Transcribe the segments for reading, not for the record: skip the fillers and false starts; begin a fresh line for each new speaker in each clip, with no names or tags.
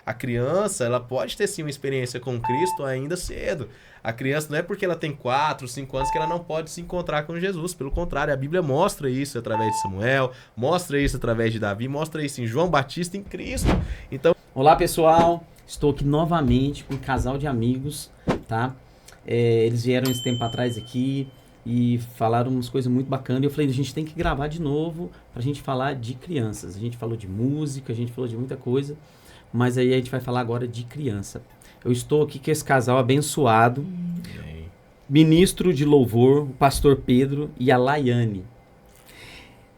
A criança, ela pode ter sim uma experiência com Cristo ainda cedo. A criança não é porque ela tem 4, 5 anos que ela não pode se encontrar com Jesus. Pelo contrário, a Bíblia mostra isso através de Samuel, mostra isso através de Davi, mostra isso em João Batista, em Cristo. Então,
olá, pessoal. Estou aqui novamente com um casal de amigos, tá? Eles vieram esse tempo atrás aqui e falaram umas coisas muito bacanas. Eu falei, a gente tem que gravar de novo pra gente falar de crianças. A gente falou de música, a gente falou de muita coisa, mas aí a gente vai falar agora de criança. Eu estou aqui com esse casal abençoado, ministro de louvor, o pastor Pedro e a Laiane.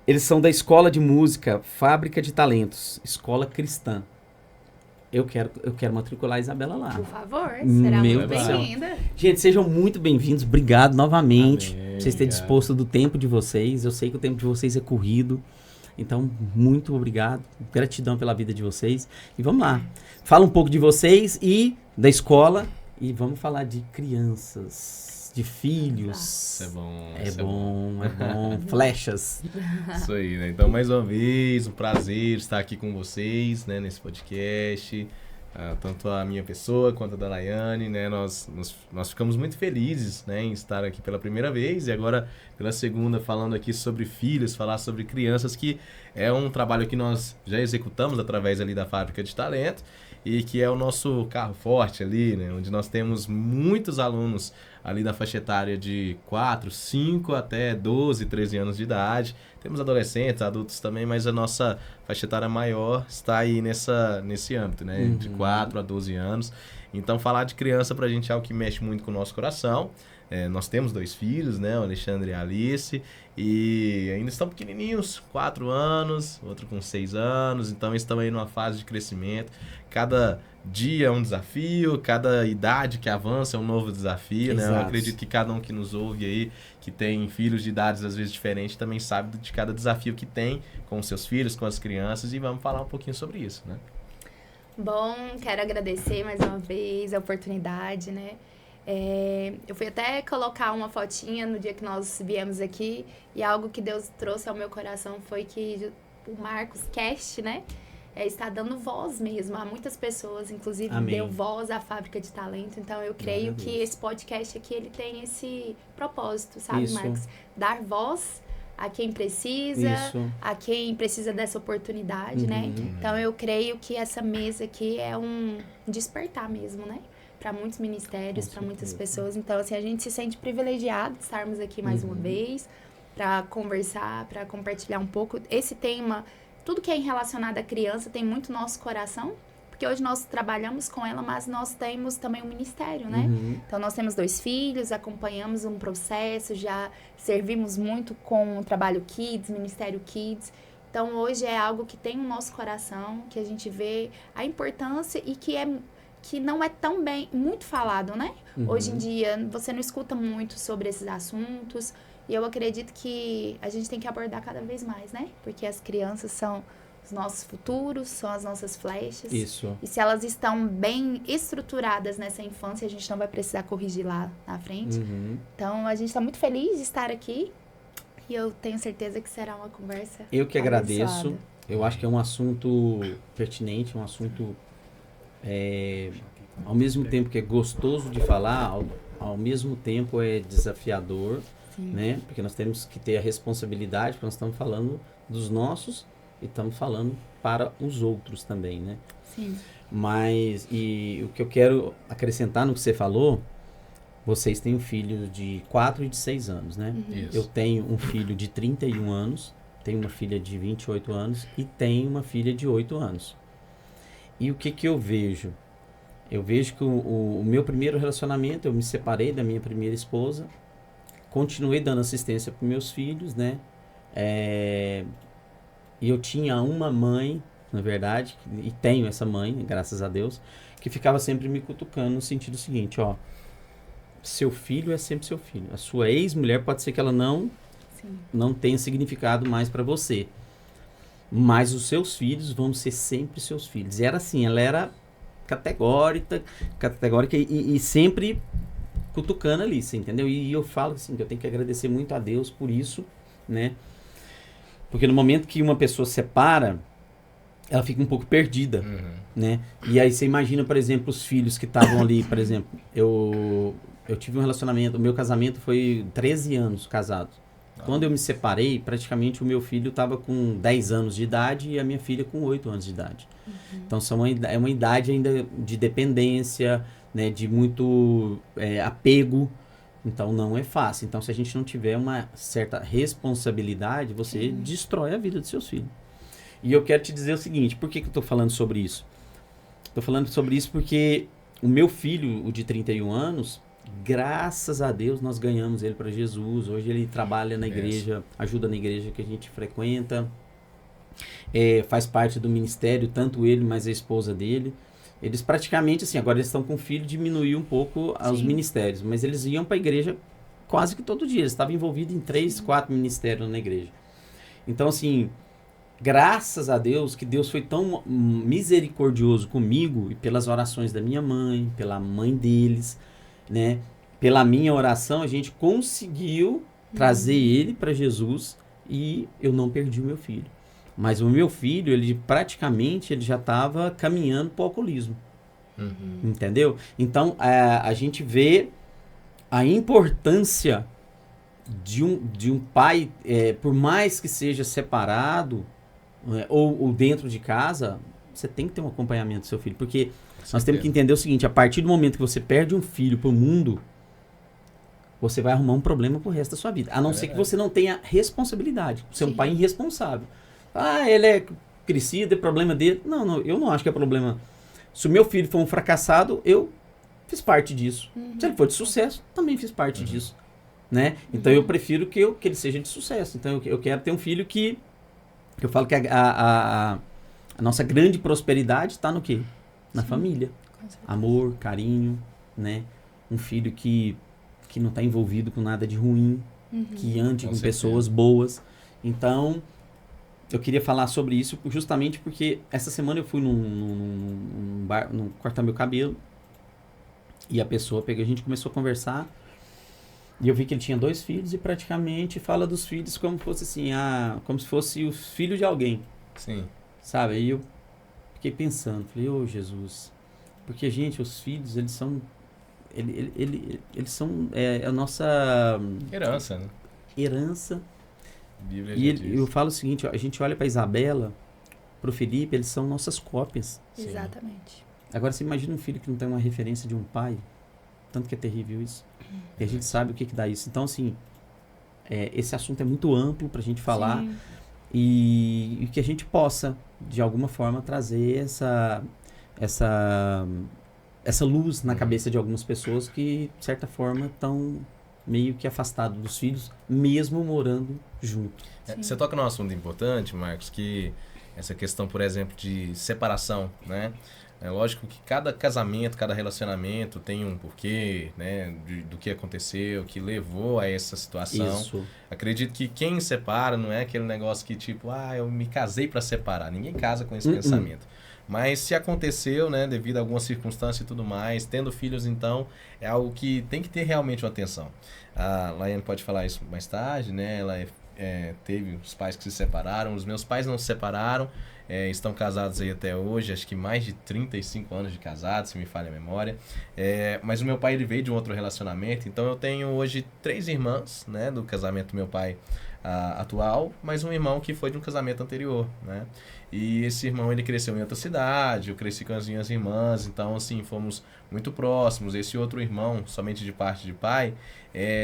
Eles são da Escola de Música Fábrica de Talentos, escola cristã. Eu quero matricular a Isabela lá.
Por favor, será
Meu
muito bem-vinda.
Gente, sejam muito bem-vindos. Obrigado novamente
Amém,
por vocês terem disposto do tempo de vocês. Eu sei que o tempo de vocês é corrido. Então, muito obrigado. Gratidão pela vida de vocês. E vamos lá. Fala um pouco de vocês e da escola. E vamos falar de crianças, de filhos.
isso é bom.
É
isso
bom. Flechas.
Isso aí, né? Então, mais uma vez, um prazer estar aqui com vocês, né, nesse podcast. Tanto a minha pessoa quanto a da Laiane, né? Nós ficamos muito felizes, né, em estar aqui pela primeira vez e agora pela segunda falando aqui sobre filhos, falar sobre crianças, que é um trabalho que nós já executamos através ali da Fábrica de Talento e que é o nosso carro forte ali, né? Onde nós temos muitos alunos ali da faixa etária de 4, 5 até 12, 13 anos de idade. Temos adolescentes, adultos também, mas a nossa faixa etária maior está aí nesse âmbito, né? De 4 a 12 anos. Então, falar de criança pra gente é algo que mexe muito com o nosso coração. Nós temos 2 filhos, né? O Alexandre e a Alice. E ainda estão pequenininhos, 4 anos, outro com 6 anos. Então, eles estão aí numa fase de crescimento. Cada dia é um desafio, cada idade que avança é um novo desafio, né? Eu acredito que cada um que nos ouve aí, que tem filhos de idades às vezes diferentes, também sabe de cada desafio que tem com os seus filhos, com as crianças, e vamos falar um pouquinho sobre isso, né?
Bom, quero agradecer mais uma vez a oportunidade, né? Eu fui até colocar uma fotinha no dia que nós viemos aqui, e algo que Deus trouxe ao meu coração foi que o Marcos Cast, né? Está dando voz mesmo a muitas pessoas, inclusive
Amém.
Deu voz à Fábrica de Talento. Então eu creio que esse podcast aqui ele tem esse propósito, sabe,
Isso.
Marcos? Dar voz a quem precisa,
Isso.
a quem precisa dessa oportunidade, né? Então eu creio que essa mesa aqui é um despertar mesmo, né? Para muitos ministérios, para muitas pessoas. Então, assim, a gente se sente privilegiado de estarmos aqui mais uma vez para conversar, para compartilhar um pouco. Esse tema, tudo que é relacionado à criança tem muito nosso coração, porque hoje nós trabalhamos com ela, mas nós temos também um ministério, né? Então, nós temos 2 filhos, acompanhamos um processo, já servimos muito com o trabalho Kids, Ministério Kids. Então, hoje é algo que tem o nosso coração, que a gente vê a importância e que não é tão muito falado, né? Hoje em dia, você não escuta muito sobre esses assuntos. E eu acredito que a gente tem que abordar cada vez mais, né? Porque as crianças são os nossos futuros, são as nossas flechas.
Isso.
E se elas estão bem estruturadas nessa infância, a gente não vai precisar corrigir lá na frente. Então, a gente está muito feliz de estar aqui. E eu tenho certeza que será uma conversa
Eu que agradeço.
abençoada.
Eu acho que é um assunto pertinente, um assunto ao mesmo tempo que é gostoso de falar, ao mesmo tempo é desafiador, né? Porque nós temos que ter a responsabilidade, porque nós estamos falando dos nossos e estamos falando para os outros também, né?
Sim.
Mas, e o que eu quero acrescentar no que você falou, vocês têm um filho de 4 e de 6 anos, né?
Isso.
Eu tenho um filho de 31 anos, tenho uma filha de 28 anos e tenho uma filha de 8 anos. E o que eu vejo? Eu vejo que o meu primeiro relacionamento, eu me separei da minha primeira esposa, continuei dando assistência para meus filhos, né? E eu tinha uma mãe, na verdade, e tenho essa mãe, graças a Deus, que ficava sempre me cutucando no sentido seguinte, ó, seu filho é sempre seu filho. A sua ex-mulher pode ser que ela não tenha significado mais para você, mas os seus filhos vão ser sempre seus filhos. E era assim, ela era categórica e sempre cutucando ali, você entendeu? E eu falo assim, que eu tenho que agradecer muito a Deus por isso, né? Porque no momento que uma pessoa separa, ela fica um pouco perdida, né? E aí você imagina, por exemplo, os filhos que estavam ali, por exemplo, eu tive um relacionamento, o meu casamento foi 13 anos casado. Quando eu me separei, praticamente o meu filho estava com 10 anos de idade e a minha filha com 8 anos de idade. Então é uma idade ainda de dependência, né, de muito apego. Então não é fácil. Então se a gente não tiver uma certa responsabilidade, você destrói a vida dos seus filhos. E eu quero te dizer o seguinte, por que eu estou falando sobre isso? Estou falando sobre isso porque o meu filho, o de 31 anos, graças a Deus nós ganhamos ele para Jesus. Hoje ele trabalha na igreja, ajuda na igreja que a gente frequenta, faz parte do ministério, tanto ele, mas a esposa dele. Eles praticamente, assim, agora eles estão com o filho, diminuiu um pouco os ministérios, mas eles iam para a igreja quase que todo dia. Eles estavam envolvidos em 3, 4 ministérios na igreja. Então, assim, graças a Deus, que Deus foi tão misericordioso comigo e pelas orações da minha mãe, pela mãe deles, né? Pela minha oração, a gente conseguiu trazer ele para Jesus e eu não perdi o meu filho. Mas o meu filho, ele já estava caminhando para o alcoolismo. Entendeu? Então, a gente vê a importância de um pai, por mais que seja separado, ou dentro de casa, você tem que ter um acompanhamento do seu filho. Porque nós temos que entender o seguinte, a partir do momento que você perde um filho pro mundo, você vai arrumar um problema pro resto da sua vida. A não ser que você não tenha responsabilidade. Você é um pai irresponsável. Ele é crescido, é problema dele. Não, eu não acho que é problema. Se o meu filho for um fracassado, eu fiz parte disso. Se ele for de sucesso, também fiz parte disso. Né? Então eu prefiro que ele seja de sucesso. Então eu quero ter um filho que eu falo que a nossa grande prosperidade está no quê? Na família. Amor, carinho, né? Um filho que não está envolvido com nada de ruim, que ande com pessoas boas. Então, eu queria falar sobre isso justamente porque essa semana eu fui num bar, cortar meu cabelo, e a gente começou a conversar, e eu vi que ele tinha 2 filhos e praticamente fala dos filhos como fosse assim, como se fosse o filho de alguém.
Sim.
Sabe? Aí eu fiquei pensando, falei, Jesus, porque, gente, os filhos, eles são a nossa
herança, né?
Herança.
Bíblia
E eu falo o seguinte, a gente olha para Isabela, para o Felipe, eles são nossas cópias.
Exatamente.
Agora, você imagina um filho que não tem uma referência de um pai, tanto que é terrível isso. E a gente sabe o que dá isso. Então, assim, esse assunto é muito amplo para a gente falar. Sim. E que a gente possa, de alguma forma, trazer essa luz na cabeça de algumas pessoas que, de certa forma, estão meio que afastados dos filhos, mesmo morando junto.
Você toca num assunto importante, Marcos, que essa questão, por exemplo, de separação, né? É lógico que cada casamento, cada relacionamento tem um porquê, né, do que aconteceu, que levou a essa situação.
Isso.
Acredito que quem separa não é aquele negócio que tipo, eu me casei para separar. Ninguém casa com esse pensamento. Mas se aconteceu, né, devido a alguma circunstância e tudo mais, tendo filhos, então, é algo que tem que ter realmente uma atenção. A Laiane pode falar isso mais tarde, né? Ela teve os pais que se separaram, os meus pais não se separaram. Estão casados aí até hoje, acho que mais de 35 anos de casados, se me falha a memória. Mas o meu pai, ele veio de um outro relacionamento, então eu tenho hoje 3 irmãs, né, do casamento do meu pai atual, mas um irmão que foi de um casamento anterior, né? E esse irmão, ele cresceu em outra cidade, eu cresci com as minhas irmãs, então, assim, fomos muito próximos. Esse outro irmão, somente de parte de pai,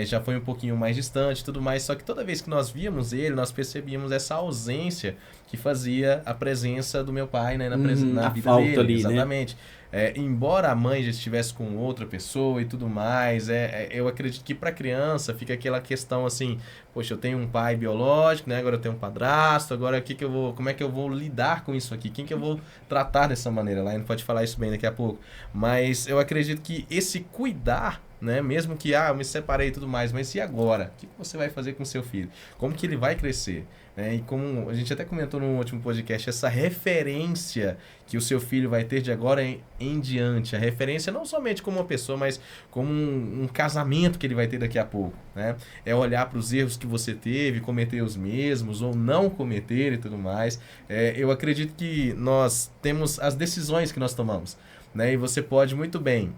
já foi um pouquinho mais distante e tudo mais, só que toda vez que nós víamos ele, nós percebíamos essa ausência que fazia a presença do meu pai, né, na vida dele,
ali,
exatamente. Né? Embora a mãe já estivesse com outra pessoa e tudo mais, eu acredito que para a criança fica aquela questão assim, poxa, eu tenho um pai biológico, né? Agora eu tenho um padrasto, agora como é que eu vou lidar com isso aqui? Quem que eu vou tratar dessa maneira? Lá a gente pode falar isso bem daqui a pouco. Mas eu acredito que esse cuidar, né? Mesmo que, eu me separei e tudo mais, mas e agora? O que você vai fazer com seu filho? Como que ele vai crescer? E como a gente até comentou no último podcast, essa referência que o seu filho vai ter de agora em diante, a referência não somente como uma pessoa, mas como um casamento que ele vai ter daqui a pouco, né? É olhar para os erros que você teve, cometer os mesmos ou não cometer e tudo mais. Eu acredito que nós temos as decisões que nós tomamos, né? E você pode muito bem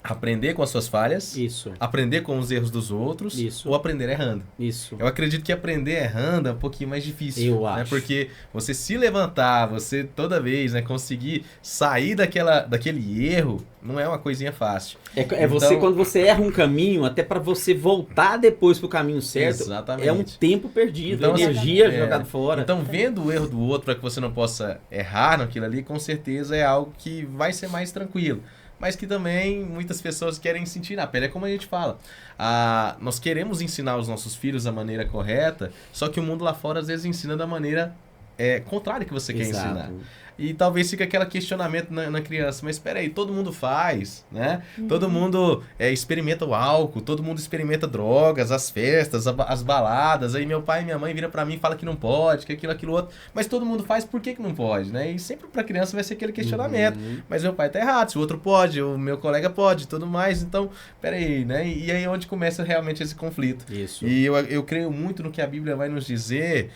aprender com as suas falhas,
Isso.
aprender com os erros dos outros,
Isso.
ou aprender errando.
Isso.
Eu acredito que aprender errando é um pouquinho mais difícil.
Eu
né?
acho.
Porque você se levantar, você toda vez, né, conseguir sair daquele erro, não é uma coisinha fácil.
Você,
Então-
quando você erra um caminho, até para você voltar depois pro caminho certo,
Exatamente.
é um tempo perdido,
Então,
energia
assim,
jogada fora.
Então, vendo o erro do outro para que você não possa errar naquilo ali, com certeza é algo que vai ser mais tranquilo. Mas que também muitas pessoas querem sentir na pele. É como a gente fala. Nós queremos ensinar os nossos filhos da maneira correta, só que o mundo lá fora às vezes ensina da maneira contrária que você quer
Exato.
ensinar. E talvez fique aquele questionamento na criança, mas espera aí, todo mundo faz, né? Todo mundo experimenta o álcool, todo mundo experimenta drogas, as festas, as baladas. Aí meu pai e minha mãe viram pra mim e falam que não pode, que aquilo outro. Mas todo mundo faz, por que não pode, né? E sempre pra criança vai ser aquele questionamento. Mas meu pai tá errado, se o outro pode, o meu colega pode, tudo mais. Então, peraí, né? E aí é onde começa realmente esse conflito.
Isso.
E eu creio muito no que a Bíblia vai nos dizer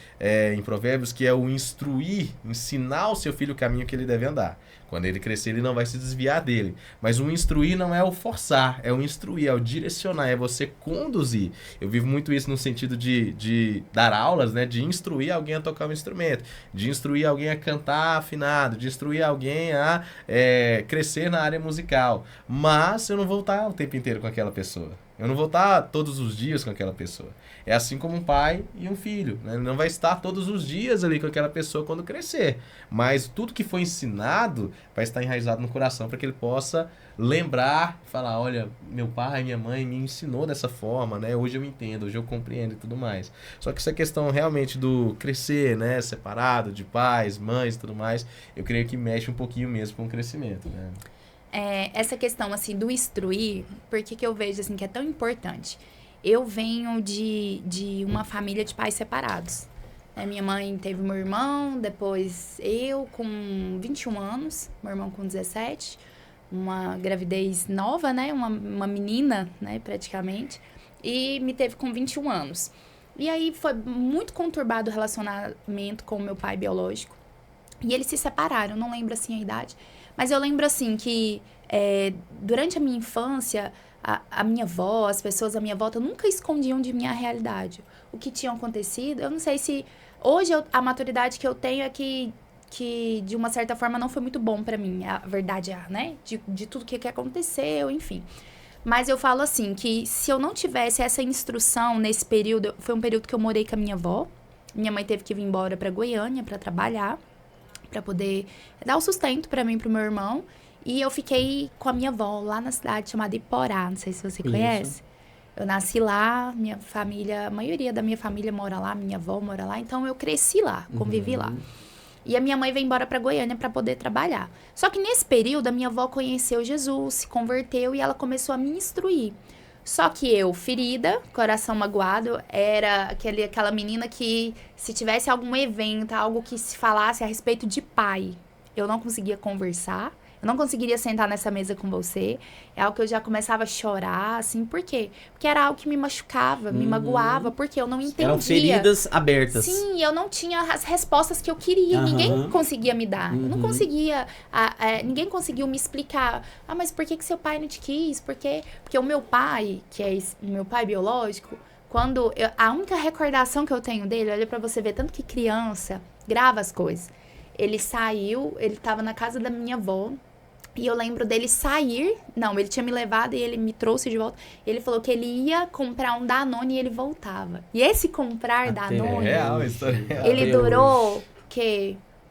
em Provérbios, que é o instruir, ensinar o seu filho o caminho que ele deve andar. Quando ele crescer, ele não vai se desviar dele. Mas o instruir não é o forçar, é o instruir, é o direcionar, é você conduzir. Eu vivo muito isso no sentido de dar aulas, né? De instruir alguém a tocar um instrumento, de instruir alguém a cantar afinado, de instruir alguém a crescer na área musical. Mas eu não vou estar o tempo inteiro com aquela pessoa. Eu não vou estar todos os dias com aquela pessoa. É assim como um pai e um filho, né? Ele não vai estar todos os dias ali com aquela pessoa quando crescer. Mas tudo que foi ensinado vai estar enraizado no coração para que ele possa lembrar, falar, olha, meu pai, minha mãe me ensinou dessa forma, né? Hoje eu entendo, hoje eu compreendo e tudo mais. Só que essa questão realmente do crescer, né? Separado de pais, mães e tudo mais, eu creio que mexe um pouquinho mesmo com o crescimento, né?
Essa questão, assim, do instruir, por que eu vejo, assim, que é tão importante? Eu venho de uma família de pais separados. Minha mãe teve meu irmão, depois eu com 21 anos, meu irmão com 17, uma gravidez nova, né? Uma menina, né, praticamente, e me teve com 21 anos. E aí foi muito conturbado o relacionamento com o meu pai biológico. E eles se separaram, não lembro, assim, a idade. Mas eu lembro, assim, que durante a minha infância, a minha avó, as pessoas à minha volta nunca escondiam de mim a realidade. O que tinha acontecido, eu não sei se... Hoje, a maturidade que eu tenho é que de uma certa forma, não foi muito bom pra mim. A verdade é, né? De tudo que aconteceu, enfim. Mas eu falo assim, que se eu não tivesse essa instrução nesse período... Foi um período que eu morei com a minha avó. Minha mãe teve que vir embora pra Goiânia pra trabalhar, pra poder dar o sustento pra mim e pro meu irmão. E eu fiquei com a minha avó lá na cidade chamada Iporá, não sei se você conhece. Eu nasci lá, minha família, a maioria da minha família mora lá, minha avó mora lá, então eu cresci lá, convivi lá. E a minha mãe veio embora pra Goiânia pra poder trabalhar. Só que nesse período, a minha avó conheceu Jesus, se converteu e ela começou a me instruir. Só que eu, ferida, coração magoado, era aquela menina que, se tivesse algum evento, algo que se falasse a respeito de pai, eu não conseguia conversar, eu não conseguiria sentar nessa mesa com você. É algo que eu já começava a chorar, assim, por quê? Porque era algo que me machucava, me magoava, porque eu não entendia.
Eram feridas abertas.
Sim, eu não tinha as respostas que eu queria, ninguém conseguia me dar. Eu não conseguia, ninguém conseguiu me explicar. Mas por que seu pai não te quis? Porque o meu pai, que é o meu pai biológico, a única recordação que eu tenho dele, olha pra você ver, tanto que criança grava as coisas. Ele saiu, ele tava na casa da minha avó, e eu lembro dele sair, ele tinha me levado e ele me trouxe de volta. Ele falou que ele ia comprar um Danone e ele voltava. E esse comprar Danone,
real, história real.
ele durou,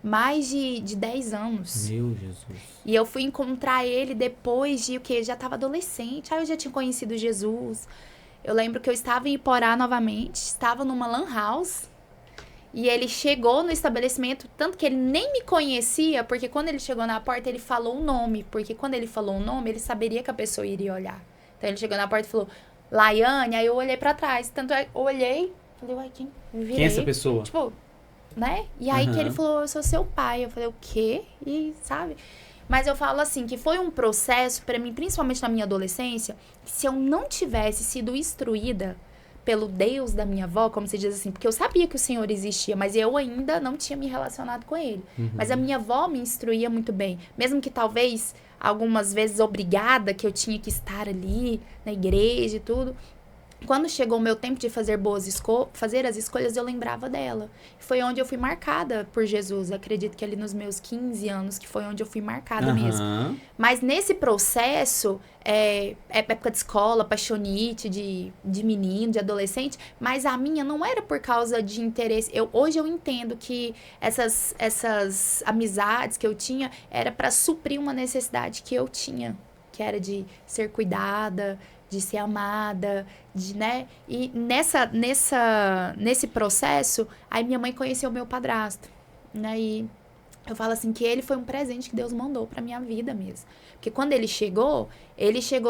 mais de 10 anos.
Meu Jesus.
E eu fui encontrar ele depois de já tava adolescente. Aí eu já tinha conhecido Jesus. Eu lembro que eu estava em Iporá novamente, estava numa lan house. E ele chegou no estabelecimento, tanto que ele nem me conhecia, porque quando ele chegou na porta, ele falou o nome. Porque quando ele falou o nome, ele saberia que a pessoa iria olhar. Então ele chegou na porta e falou, Laiane, aí eu olhei pra trás. Tanto é, eu olhei, falei, uai, quem? Virei,
Quem é essa pessoa?
Tipo, né? E aí que ele falou, eu sou seu pai. Eu falei, o quê? E, sabe? Mas eu falo assim, que foi um processo pra mim, principalmente na minha adolescência, que se eu não tivesse sido instruída pelo Deus da minha avó, como se diz assim, porque eu sabia que o Senhor existia, mas eu ainda não tinha me relacionado com ele. Mas a minha avó me instruía muito bem, mesmo que talvez algumas vezes obrigada, que eu tinha que estar ali na igreja e tudo. Quando chegou o meu tempo de fazer fazer as escolhas, eu lembrava dela. Foi onde eu fui marcada por Jesus. Acredito que ali nos meus 15 anos, que foi onde eu fui marcada mesmo. Mas nesse processo, época de escola, paixonite, de menino, de adolescente, mas a minha não era por causa de interesse. Hoje eu entendo que essas amizades que eu tinha era para suprir uma necessidade que eu tinha, que era de ser cuidada, de ser amada, né? E nesse processo, aí minha mãe conheceu o meu padrasto, né? E eu falo assim que ele foi um presente que Deus mandou pra minha vida mesmo. Porque quando ele chegou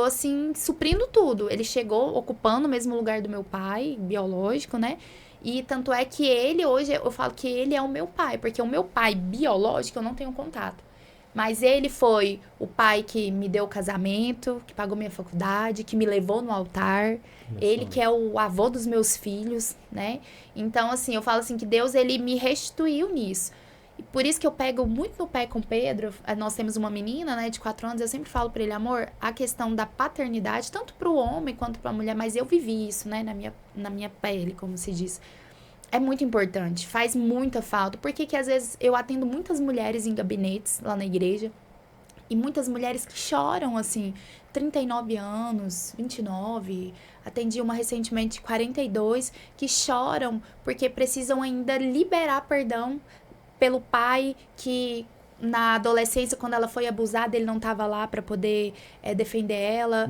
assim, suprindo tudo. Ele chegou ocupando o mesmo lugar do meu pai, biológico, né? E tanto é que ele, hoje, eu falo que ele é o meu pai, porque o meu pai biológico eu não tenho contato. Mas ele foi o pai que me deu o casamento, que pagou minha faculdade, que me levou no altar. Ele que é o avô dos meus filhos, né? Então, assim, eu falo assim que Deus, ele me restituiu nisso. E por isso que eu pego muito no pé com o Pedro. Nós temos uma menina, né, de 4 anos. Eu sempre falo pra ele, amor, a questão da paternidade, tanto pro homem quanto pra mulher, mas eu vivi isso, né, na minha pele, como se diz. É muito importante, faz muita falta. Porque que às vezes eu atendo muitas mulheres em gabinetes lá na igreja. E muitas mulheres que choram, assim, 39 anos, 29. Atendi uma recentemente, 42, que choram porque precisam ainda liberar perdão pelo pai que na adolescência, quando ela foi abusada, ele não estava lá para poder defender ela.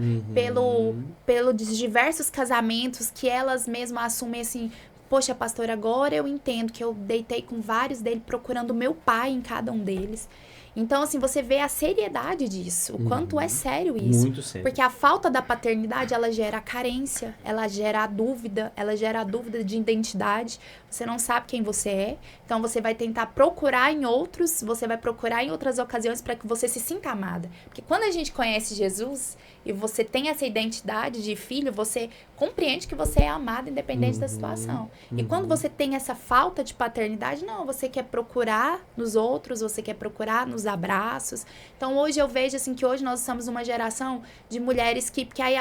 Pelos diversos casamentos que elas mesmas assumem assim... Poxa, pastor, agora eu entendo que eu deitei com vários dele procurando o meu pai em cada um deles. Então, assim, você vê a seriedade disso, o quanto é sério isso.
Muito sério.
Porque a falta da paternidade, ela gera a carência, ela gera a dúvida de identidade. Você não sabe quem você é, então você vai tentar procurar em outros, você vai procurar em outras ocasiões para que você se sinta amada. Porque quando a gente conhece Jesus e você tem essa identidade de filho, você compreende que você é amado independente da situação. E quando você tem essa falta de paternidade, não, você quer procurar nos outros, você quer procurar nos abraços. Então hoje eu vejo assim que hoje nós somos uma geração de mulheres porque aí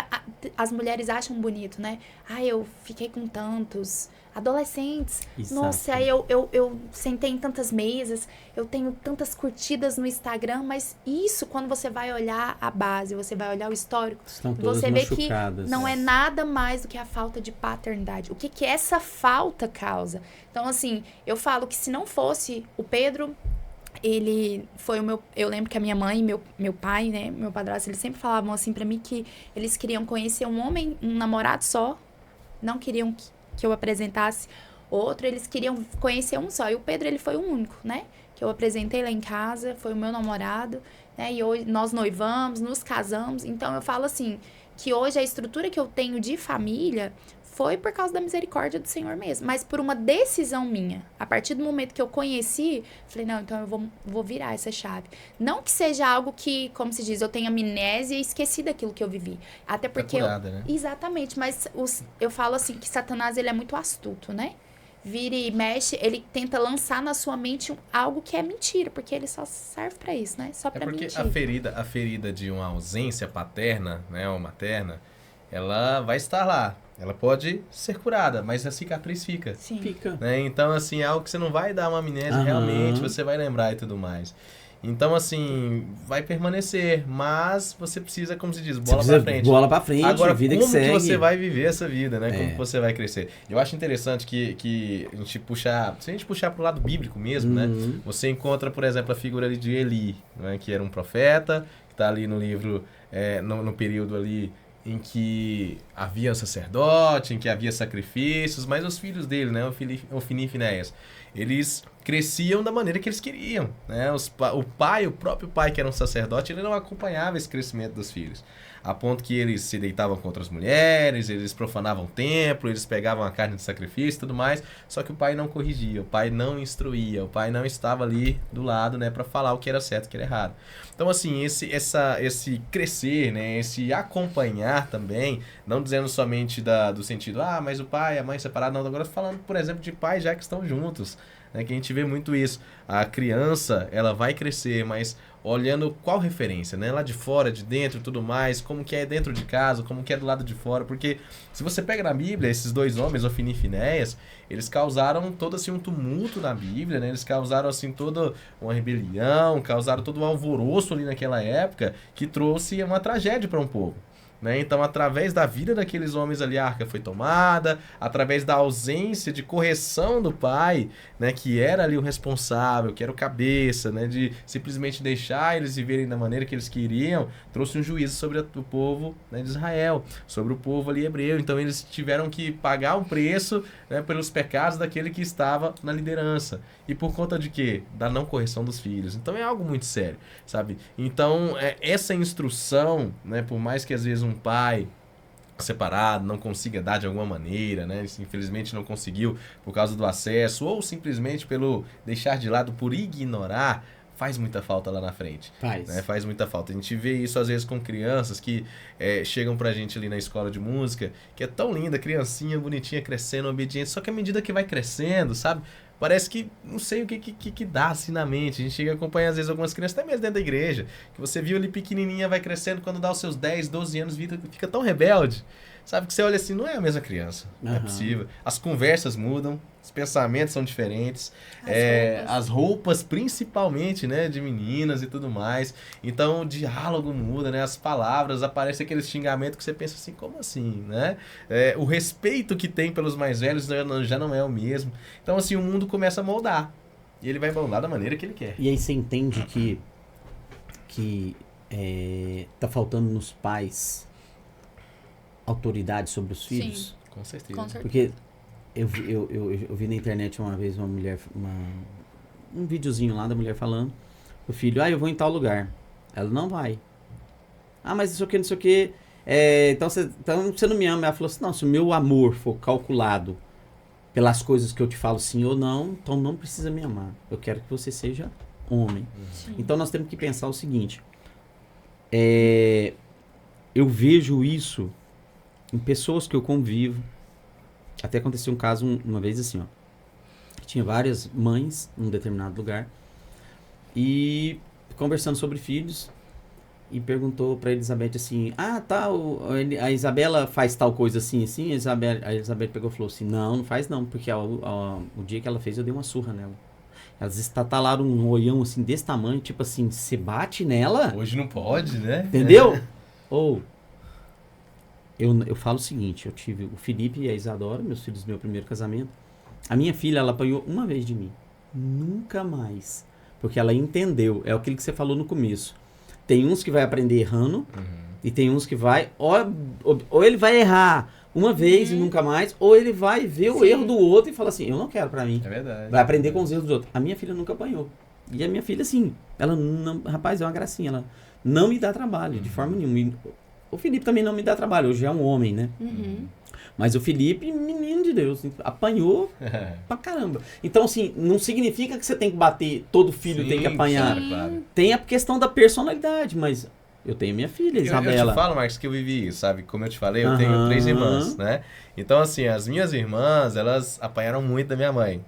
as mulheres acham bonito, né? Eu fiquei com tantos adolescentes. Exato. Nossa, aí eu sentei em tantas mesas, eu tenho tantas curtidas no Instagram, mas isso, quando você vai olhar a base, você vai olhar o histórico, você vê que não é nada mais do que a falta de paternidade. O que essa falta causa? Então, assim, eu falo que se não fosse o Pedro, ele foi o meu... Eu lembro que a minha mãe e meu pai, né, meu padrasto, eles sempre falavam assim pra mim que eles queriam conhecer um homem, um namorado só, não queriam que eu apresentasse outro, eles queriam conhecer um só. E o Pedro, ele foi o único, né? Que eu apresentei lá em casa, foi o meu namorado, né? E hoje nós noivamos, nos casamos. Então, eu falo assim, que hoje a estrutura que eu tenho de família foi por causa da misericórdia do Senhor mesmo, mas por uma decisão minha. A partir do momento que eu conheci, falei, não, então eu vou virar essa chave. Não que seja algo que, como se diz, eu tenha amnésia e esqueci daquilo que eu vivi. Até porque...
né?
Exatamente, mas eu falo assim, que Satanás, ele é muito astuto, né? Vira e mexe, ele tenta lançar na sua mente algo que é mentira, porque ele só serve pra isso, né? Só pra mentir.
Porque a ferida de uma ausência paterna, né, ou materna, ela vai estar lá. Ela pode ser curada, mas a cicatriz fica.
Sim.
Fica.
Né? Então, assim, é algo que você não vai dar uma amnésia, realmente, você vai lembrar e tudo mais. Então, assim, vai permanecer, mas você precisa, como se diz, bola pra frente.
Bola pra frente,
agora,
vida
como
que segue.
você vai viver essa vida, né? Como que você vai crescer. Eu acho interessante que a gente se a gente puxar pro lado bíblico mesmo, né? Você encontra, por exemplo, a figura ali de Eli, né? Que era um profeta, que tá ali no livro, no período ali em que havia um sacerdote, em que havia sacrifícios, mas os filhos dele, né, Ofni e Finéias, eles cresciam da maneira que eles queriam, né? O próprio pai, que era um sacerdote, ele não acompanhava esse crescimento dos filhos. A ponto que eles se deitavam com outras mulheres, eles profanavam o templo, eles pegavam a carne de sacrifício e tudo mais, só que o pai não corrigia, o pai não instruía, o pai não estava ali do lado, né, para falar o que era certo e o que era errado. Então, assim, esse crescer, né, esse acompanhar também, não dizendo somente do sentido, mas o pai e a mãe separados, não, agora falando, por exemplo, de pais já que estão juntos, né, que a gente vê muito isso. A criança, ela vai crescer, mas olhando qual referência, né? Lá de fora, de dentro e tudo mais, como que é dentro de casa, como que é do lado de fora, porque se você pega na Bíblia, esses dois homens, Ofni e Finéias, eles causaram todo assim um tumulto na Bíblia, né? Eles causaram assim toda uma rebelião, causaram todo um alvoroço ali naquela época, que trouxe uma tragédia para um povo. Né? Então, através da vida daqueles homens ali, a arca foi tomada, através da ausência de correção do pai, né, que era ali o responsável, que era o cabeça, né, de simplesmente deixar eles viverem da maneira que eles queriam, trouxe um juízo sobre o povo, né, de Israel, sobre o povo ali hebreu. Então, eles tiveram que pagar um preço, né, pelos pecados daquele que estava na liderança. E por conta de quê? Da não correção dos filhos. Então, é algo muito sério, sabe? Então, essa instrução, né, por mais que às vezes um pai separado não consiga dar de alguma maneira, né? Infelizmente não conseguiu por causa do acesso ou simplesmente pelo deixar de lado, por ignorar, faz muita falta lá na frente. Faz muita falta. A gente vê isso às vezes com crianças que chegam pra gente ali na escola de música, que é tão linda, criancinha bonitinha, crescendo, obediente, só que à medida que vai crescendo, sabe? Parece que, não sei o que dá assim na mente. A gente chega a acompanhar às vezes algumas crianças, até mesmo dentro da igreja, que você viu ali pequenininha, vai crescendo, quando dá os seus 10, 12 anos, fica tão rebelde. Sabe, que você olha assim, não é a mesma criança. Não é possível. As conversas mudam, os pensamentos são diferentes. As roupas, principalmente, né, de meninas e tudo mais. Então, o diálogo muda, né? As palavras, aparece aquele xingamento que você pensa assim, como assim, né? O respeito que tem pelos mais velhos já não é o mesmo. Então, assim, o mundo começa a moldar. E ele vai moldar da maneira que ele quer.
E aí você entende que tá faltando nos pais autoridade sobre os filhos?
Sim.
Com certeza.
Porque eu vi na internet uma vez uma mulher, um videozinho lá da mulher falando, o filho, eu vou em tal lugar. Ela não vai. Mas não sei o que. Então você não me ama. Ela falou assim, não, se o meu amor for calculado pelas coisas que eu te falo sim ou não, então não precisa me amar. Eu quero que você seja homem.
Sim.
Então nós temos que pensar o seguinte, eu vejo isso em pessoas que eu convivo. Até aconteceu um caso uma vez assim, tinha várias mães num determinado lugar e conversando sobre filhos e perguntou pra Elizabeth assim, a Isabela faz tal coisa assim, assim, a Elizabeth pegou e falou assim, não faz não, porque o dia que ela fez eu dei uma surra nela. Elas estatalaram um olhão assim desse tamanho, tipo assim, você bate nela?
Hoje não pode, né?
Entendeu? Eu falo o seguinte, eu tive o Felipe e a Isadora, meus filhos do meu primeiro casamento. A minha filha, ela apanhou uma vez de mim. Nunca mais. Porque ela entendeu. É aquilo que você falou no começo. Tem uns que vai aprender errando, e tem uns que vai... Ou ele vai errar uma vez e nunca mais, ou ele vai ver o erro do outro e falar assim, eu não quero pra mim.
É verdade.
Vai aprender com os erros dos outros. A minha filha nunca apanhou. E a minha filha, assim, ela não... Rapaz, é uma gracinha. Ela não me dá trabalho, de forma nenhuma. O Felipe também não me dá trabalho, hoje é um homem, né? Mas o Felipe, menino de Deus, apanhou pra caramba. Então, assim, não significa que você tem que bater, todo filho tem que apanhar.
Claro.
Tem a questão da personalidade, mas eu tenho minha filha, Isabela.
Eu te falo, Marcos, que eu vivi isso, sabe? Como eu te falei, eu tenho 3 irmãs, né? Então, assim, as minhas irmãs, elas apanharam muito da minha mãe.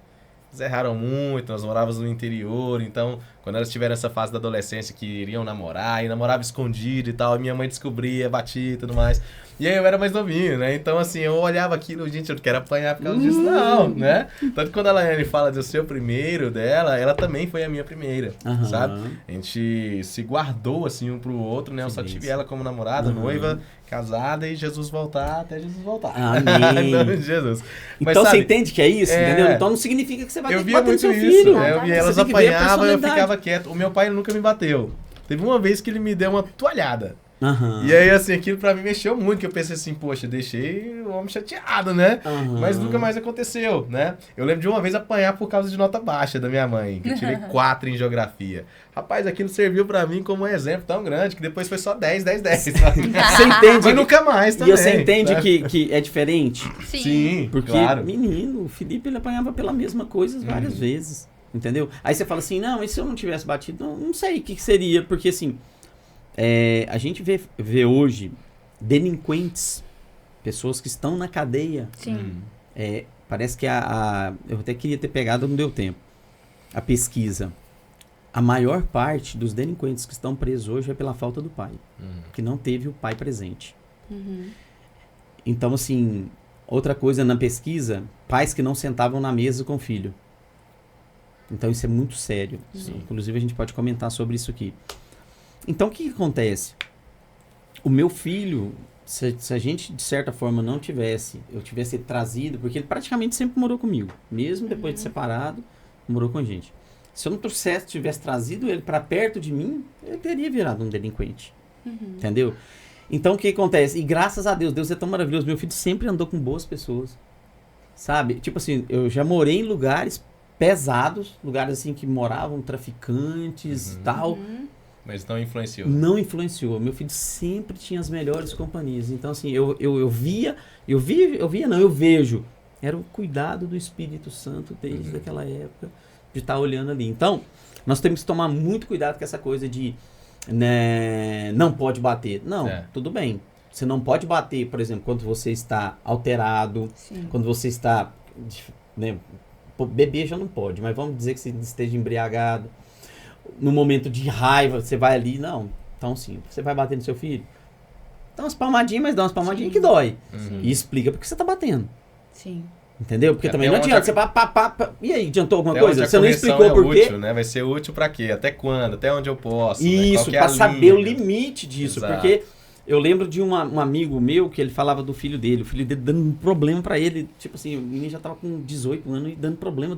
Eles erraram muito, nós morávamos no interior, então, quando elas tiveram essa fase da adolescência que iriam namorar, e namorava escondido e tal, e minha mãe descobria, batia e tudo mais. E aí eu era mais novinho, né? Então, assim, eu olhava aquilo, gente, eu não quero apanhar por causa disso, não, né? Tanto que quando a Laiane fala do seu primeiro dela, ela também foi a minha primeira, sabe? A gente se guardou, assim, um pro outro, né? Eu só tive ela como namorada, noiva, casada, e Jesus voltar até Jesus voltar.
Amém.
Em nome de Jesus. Mas,
então
sabe,
você entende que é isso, entendeu? Então não significa que você vai ter que bater no
muito
seu
isso,
filho.
Eu via elas apanhavam e eu ficava quieto. O meu pai nunca me bateu. Teve uma vez que ele me deu uma toalhada.
Aham.
E aí, assim, aquilo pra mim mexeu muito, que eu pensei assim, poxa, deixei o homem chateado, né?
Aham.
Mas nunca mais aconteceu, né? Eu lembro de uma vez apanhar por causa de nota baixa da minha mãe, que eu tirei 4 em geografia. Rapaz, aquilo serviu pra mim como um exemplo tão grande, que depois foi só 10, 10, 10. Sabe?
Você entende?
Mas nunca mais também.
E você entende
sabe?
que é diferente?
Sim,
Porque,
claro.
menino, o Felipe ele apanhava pela mesma coisa várias vezes, entendeu? Aí você fala assim, não, e se eu não tivesse batido? Não sei o que seria, porque assim, a gente vê hoje delinquentes, pessoas que estão na cadeia.
Sim.
Parece que eu até queria ter pegado, não deu tempo. A pesquisa. A maior parte dos delinquentes que estão presos hoje é pela falta do pai, que não teve o pai presente.
Uhum.
Então, assim, outra coisa na pesquisa, pais que não sentavam na mesa com o filho. Então, isso é muito sério. Inclusive, a gente pode comentar sobre isso aqui. Então, o que acontece? O meu filho, se a gente, de certa forma, eu tivesse trazido, porque ele praticamente sempre morou comigo. Mesmo depois de separado, morou com a gente. Se eu não tivesse trazido ele para perto de mim, ele teria virado um delinquente. Entendeu? Então, o que acontece? E graças a Deus, Deus é tão maravilhoso. Meu filho sempre andou com boas pessoas. Sabe? Tipo assim, eu já morei em lugares pesados, lugares assim que moravam traficantes e tal.
Mas não influenciou.
Não influenciou. Meu filho sempre tinha as melhores companhias. Então, assim, eu vejo. Era o cuidado do Espírito Santo desde aquela época de estar olhando ali. Então, nós temos que tomar muito cuidado com essa coisa de não pode bater. Não, tudo bem. Você não pode bater, por exemplo, quando você está alterado, quando você está... beber já não pode, mas vamos dizer que você esteja embriagado. No momento de raiva, você vai ali, não. Então, sim, você vai bater no seu filho? Dá umas palmadinhas, mas dá umas palmadinhas que dói. E explica por que você tá batendo.
Sim.
Entendeu? Porque também não adianta você... E aí, adiantou alguma
até
coisa? Você não explicou por quê?
Útil, né? Vai ser útil pra quê? Até quando? Até onde eu posso?
Isso,
né?
pra saber o limite disso.
Exato.
Porque eu lembro de um amigo meu que ele falava do filho dele. O filho dele dando um problema pra ele. Tipo assim, o menino já tava com 18 anos e dando problema.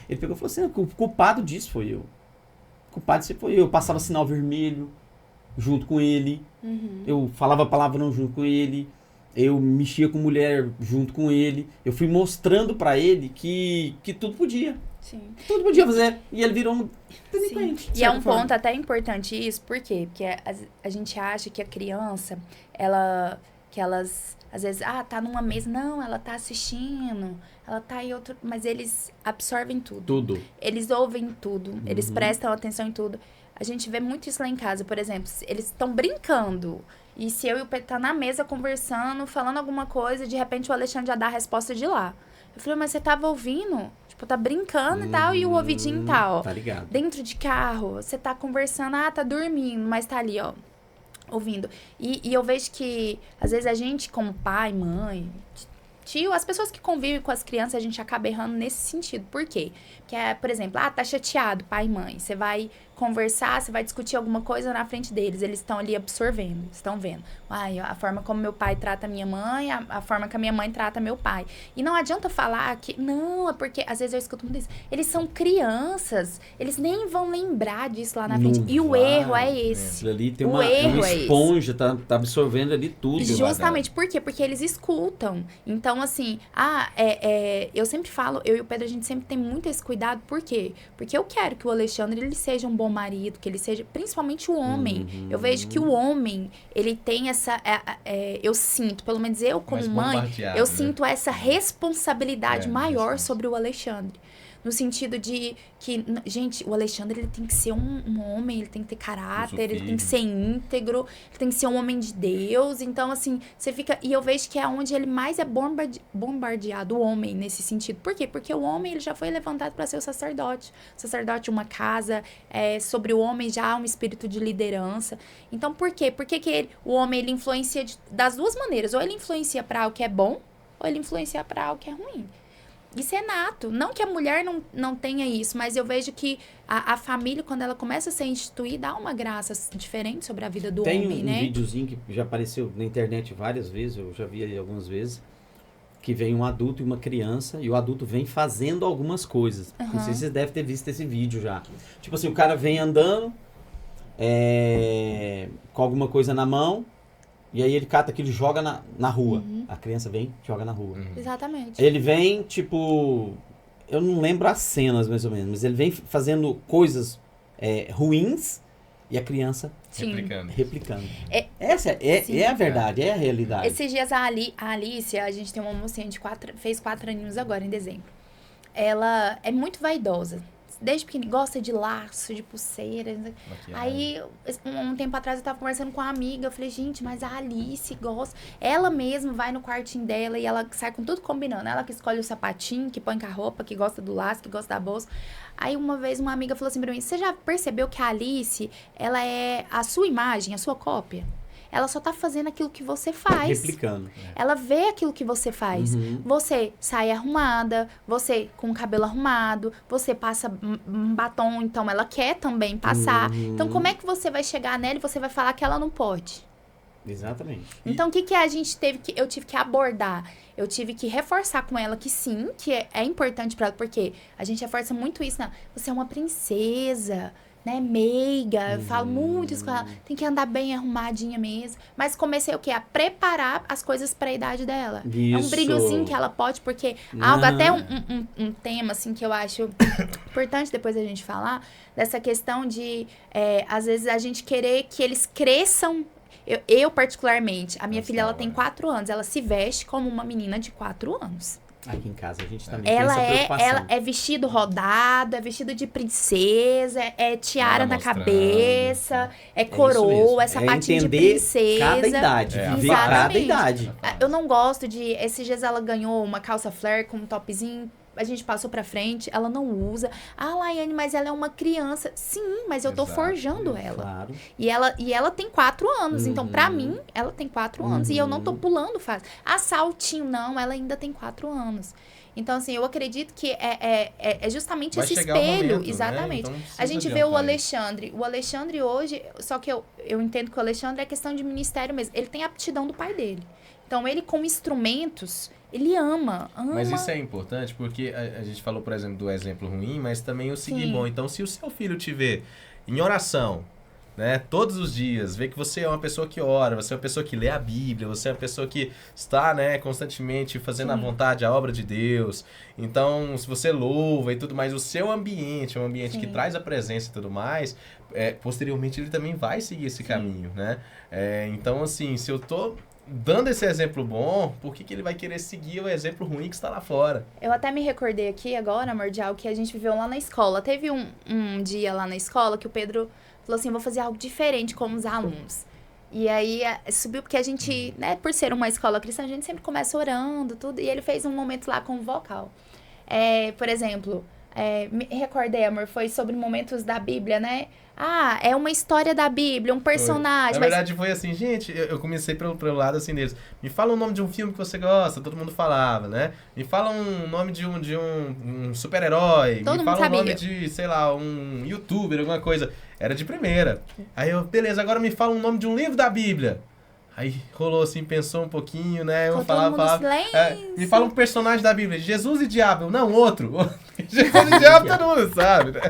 Ele pegou e falou assim, o culpado disso foi eu. O culpado disso foi eu. Eu passava sinal vermelho junto com ele. Eu falava palavrão junto com ele. Eu mexia com mulher junto com ele. Eu fui mostrando pra ele que tudo podia.
Sim.
Tudo podia fazer. E ele virou um delinquente.
E é um ponto até importante isso, por quê? Porque a gente acha que a criança, que elas, às vezes, tá numa mesa, não, ela tá assistindo, ela tá em outro... Mas eles absorvem tudo.
Tudo.
Eles ouvem tudo, eles prestam atenção em tudo. A gente vê muito isso lá em casa, por exemplo, eles estão brincando... E se eu e o Pedro tá na mesa conversando, falando alguma coisa, de repente o Alexandre já dá a resposta de lá. Eu falei, mas você tava ouvindo? Tipo, tá brincando e tal, e o ouvidinho e tal.
Tá ligado.
Dentro de carro, você tá conversando, tá dormindo, mas tá ali, ó, ouvindo. E eu vejo que, às vezes, a gente, como pai, mãe, tio, as pessoas que convivem com as crianças, a gente acaba errando nesse sentido. Por quê? Porque, por exemplo, tá chateado, pai e mãe. Você vai conversar, você vai discutir alguma coisa na frente deles. Eles estão ali absorvendo, estão vendo. A forma como meu pai trata minha mãe, a forma que a minha mãe trata meu pai. E não adianta falar que... Não, é porque, às vezes eu escuto muito isso. Eles são crianças. Eles nem vão lembrar disso lá na frente. E o erro é esse.
Aquilo ali tem uma esponja, tá absorvendo ali tudo.
Justamente. Por quê? Porque eles escutam. Então, assim... eu sempre falo, eu e o Pedro, a gente sempre tem muito esse cuidado. Por quê? Porque eu quero que o Alexandre, ele seja um bom marido, que ele seja, principalmente o homem. Eu vejo que o homem, ele tem essa, eu sinto, pelo menos eu como mãe, eu sinto essa responsabilidade maior sobre o Alexandre. No sentido de que, gente, o Alexandre, ele tem que ser um homem, ele tem que ter caráter, ele tem que ser íntegro, ele tem que ser um homem de Deus. Então, assim, você fica... E eu vejo que é onde ele mais é bombardeado, o homem, nesse sentido. Por quê? Porque o homem, ele já foi levantado para ser o sacerdote. O sacerdote, uma casa, sobre o homem já há um espírito de liderança. Então, por quê? Por que o homem, ele influencia das duas maneiras? Ou ele influencia para algo que é bom, ou ele influencia para algo que é ruim. Isso é nato. Não que a mulher não tenha isso, mas eu vejo que a família, quando ela começa a ser instituída, dá uma graça diferente sobre a vida do homem, né?
Tem um videozinho que já apareceu na internet várias vezes, eu já vi aí algumas vezes, que vem um adulto e uma criança, e o adulto vem fazendo algumas coisas. Não sei se vocês devem ter visto esse vídeo já. Tipo assim, o cara vem andando, com alguma coisa na mão, e aí ele cata aquilo e joga na rua. A criança vem, joga na rua.
Exatamente.
Ele vem, tipo... Eu não lembro as cenas, mais ou menos, mas ele vem fazendo coisas ruins e a criança replicando. Essa é a verdade, é a realidade.
Esses dias a Alicia, a gente tem uma mocinha fez 4 aninhos agora, em dezembro. Ela é muito vaidosa. Desde pequenininha, gosta de laço, de pulseira. Aí, um tempo atrás, eu tava conversando com uma amiga. Eu falei, gente, mas a Alice gosta. Ela mesma vai no quartinho dela e ela sai com tudo combinando. Ela que escolhe o sapatinho, que põe com a roupa, que gosta do laço, que gosta da bolsa. Aí, uma vez, uma amiga falou assim pra mim, você já percebeu que a Alice, ela é a sua imagem, a sua cópia? Ela só tá fazendo aquilo que você faz.
Replicando.
Ela vê aquilo que você faz. Você sai arrumada, você com o cabelo arrumado, você passa um batom, então ela quer também passar. Então, como é que você vai chegar nela e você vai falar que ela não pode?
Exatamente.
Então, o que a gente eu tive que abordar? Eu tive que reforçar com ela que sim, que é importante pra ela, porque a gente reforça muito isso, né? Você é uma princesa, né, meiga, eu falo muito isso com ela, tem que andar bem arrumadinha mesmo, mas comecei o quê? A preparar as coisas para a idade dela.
Isso.
É um brilhozinho que ela pode, porque algo, até um tema, assim, que eu acho importante depois a gente falar, dessa questão de, às vezes, a gente querer que eles cresçam. Eu particularmente, a minha filha, ela tem 4 anos, ela se veste como uma menina de 4 anos.
Aqui em casa a gente também tem essa preocupação.
Ela é vestido rodado, é vestido de princesa, é tiara na cabeça, é coroa, é sapatinho de princesa.
Cada idade, viver cada idade.
Eu não gosto de... Esses dias ela ganhou uma calça flare com um topzinho, a gente passou pra frente, ela não usa. Ah, Laiane, mas ela é uma criança. Sim, mas eu tô forjando ela.
Claro.
E ela tem 4 anos. Então, pra mim, ela tem 4 anos. E eu não tô pulando fase. Ah, saltinho, não. Ela ainda tem 4 anos. Então, assim, eu acredito que é justamente
Vai
esse
chegar o
espelho.
momento,
Exatamente.
Né? Então,
a gente vê o Alexandre. O Alexandre hoje... Só que eu entendo que o Alexandre é questão de ministério mesmo. Ele tem a aptidão do pai dele. Então, ele com instrumentos... Ele ama.
Mas isso é importante porque a gente falou, por exemplo, do exemplo ruim, mas também o seguinte, bom, então se o seu filho te vê em oração, né, todos os dias, vê que você é uma pessoa que ora, você é uma pessoa que lê a Bíblia, você é uma pessoa que está, né, constantemente fazendo a vontade, a obra de Deus, então se você louva e tudo mais, o seu ambiente é um ambiente que traz a presença e tudo mais, posteriormente ele também vai seguir esse caminho, né, então assim, se eu tô dando esse exemplo bom, por que ele vai querer seguir o exemplo ruim que está lá fora?
Eu até me recordei aqui agora, Mordial, que a gente viveu lá na escola. Teve um dia lá na escola que o Pedro falou assim, vou fazer algo diferente com os alunos. E aí subiu, porque a gente, né, por ser uma escola cristã, a gente sempre começa orando, tudo. E ele fez um momento lá com o vocal. Por exemplo, me recordei, amor, foi sobre momentos da Bíblia, né? Ah, é uma história da Bíblia, um personagem.
Na verdade foi assim, gente, eu comecei pelo lado assim deles. Me fala o nome de um filme que você gosta, todo mundo falava, né? Me fala um nome de um super-herói. Me fala o nome de, sei lá, um youtuber, alguma coisa. Era de primeira. Aí eu, beleza, agora me fala um nome de um livro da Bíblia. Aí rolou assim, pensou um pouquinho, né? Eu falava. Me fala um personagem da Bíblia, Jesus e Diabo. Não, outro. Jesus e Diabo todo mundo sabe, né?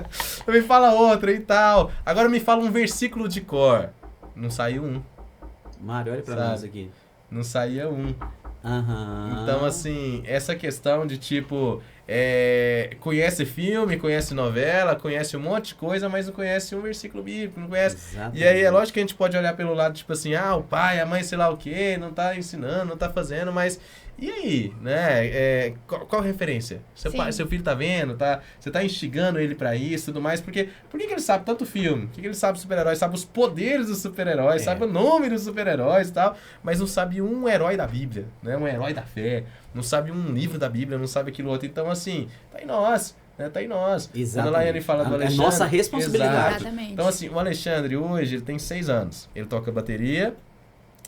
Me fala outro e tal. Agora me fala um versículo de cor. Não saiu um.
Mário, olha pra nós aqui.
Não saía um. Então, assim, essa questão de tipo. Conhece filme, conhece novela, conhece um monte de coisa, mas não conhece um versículo bíblico, não conhece.
Exatamente.
E aí é lógico que a gente pode olhar pelo lado, tipo assim, o pai, a mãe, sei lá o quê, não tá ensinando, não tá fazendo, mas e aí, né? Qual referência? Seu filho tá vendo, você tá instigando ele pra isso e tudo mais, porque por que ele sabe tanto filme? Por que ele sabe super-heróis? Sabe os poderes dos super-heróis, sabe o nome dos super-heróis e tal, mas não sabe um herói da Bíblia, né? Um herói da fé. Não sabe um livro da Bíblia, não sabe aquilo outro. Então, assim, tá em nós, né? Tá em nós.
Exatamente.
Quando a Laiane fala do Alexandre...
É nossa responsabilidade.
Exatamente.
Então, assim, o Alexandre hoje, ele tem 6 anos. Ele toca bateria,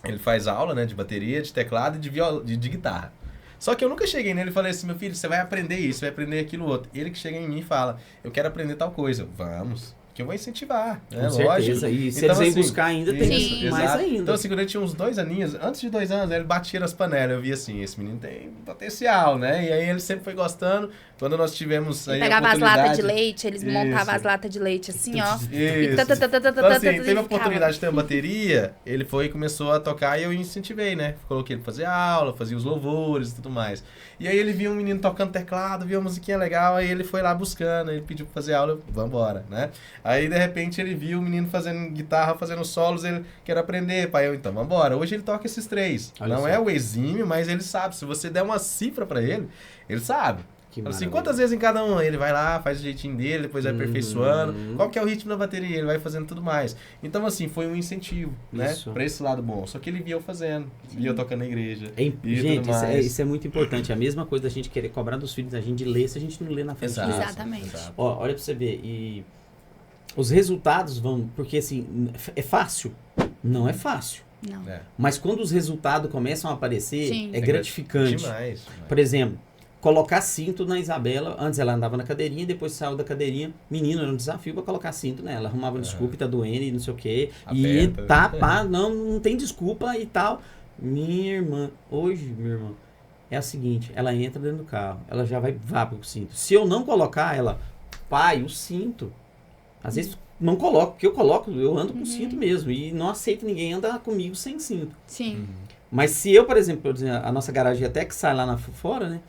ele faz aula, né, de bateria, de teclado e de guitarra. Só que eu nunca cheguei nele e falei assim, meu filho, você vai aprender isso, vai aprender aquilo outro. Ele que chega em mim e fala, eu quero aprender tal coisa. Vamos. Que eu vou incentivar, né?
Com certeza. E se
então,
eles vêm buscar ainda, tem mais ainda.
Então, assim, quando ele tinha uns 2 aninhos, antes de 2 anos, ele batia nas panelas. Eu vi assim, esse menino tem potencial, né? E aí ele sempre foi gostando. quando nós tivemos aí
pegava as latas de
oportunidade...
leite, eles montavam as latas de leite assim, ó.
Isso. Então, assim, teve a oportunidade de ter uma bateria, ele foi e começou a tocar e eu incentivei, né? Coloquei ele pra fazer aula, fazia os louvores e tudo mais. E aí ele viu um menino tocando teclado, viu uma musiquinha legal, aí ele foi lá buscando, ele pediu pra fazer aula, vambora, né? Aí, de repente, ele viu o menino fazendo guitarra, fazendo solos, ele quer aprender, pai, eu, então, vambora. Hoje ele toca esses 3.
Olha
Não
só.
é o exímio, mas ele sabe. Se você der uma cifra pra ele sabe.
Que
Fala assim,
maravilha.
quantas vezes em cada um? Ele vai lá, faz o jeitinho dele, depois vai aperfeiçoando. Qual que é o ritmo da bateria? Ele vai fazendo tudo mais. Então, assim, foi um incentivo, né?
Isso.
Pra esse lado bom. Só que ele via eu fazendo, via eu tocando na igreja.
É,
e
gente,
tudo mais.
isso é muito importante. É a mesma coisa da gente querer cobrar dos filhos, da gente ler, se a gente não lê na frente deles.
Exatamente.
Ó, olha pra você ver. E os resultados vão... Porque, assim, é fácil? Não é fácil.
Não.
É.
Mas quando os resultados começam a aparecer,
Sim.
é gratificante.
Demais.
Por exemplo, colocar cinto na Isabela. Antes ela andava na cadeirinha, depois saiu da cadeirinha. Menino, era um desafio pra colocar cinto nela. Arrumava desculpa, tá doendo e não sei o quê. E
Aperta.
tá, pá, não tem desculpa e tal. Minha irmã, hoje, minha irmã, é a seguinte, ela entra dentro do carro, ela já vai com o cinto. Se eu não colocar, ela, pai, o cinto. Às vezes não coloco, porque eu ando com cinto mesmo. E não aceito ninguém andar comigo sem cinto.
Sim.
Mas se eu, por exemplo, a nossa garagem até que sai lá fora, né?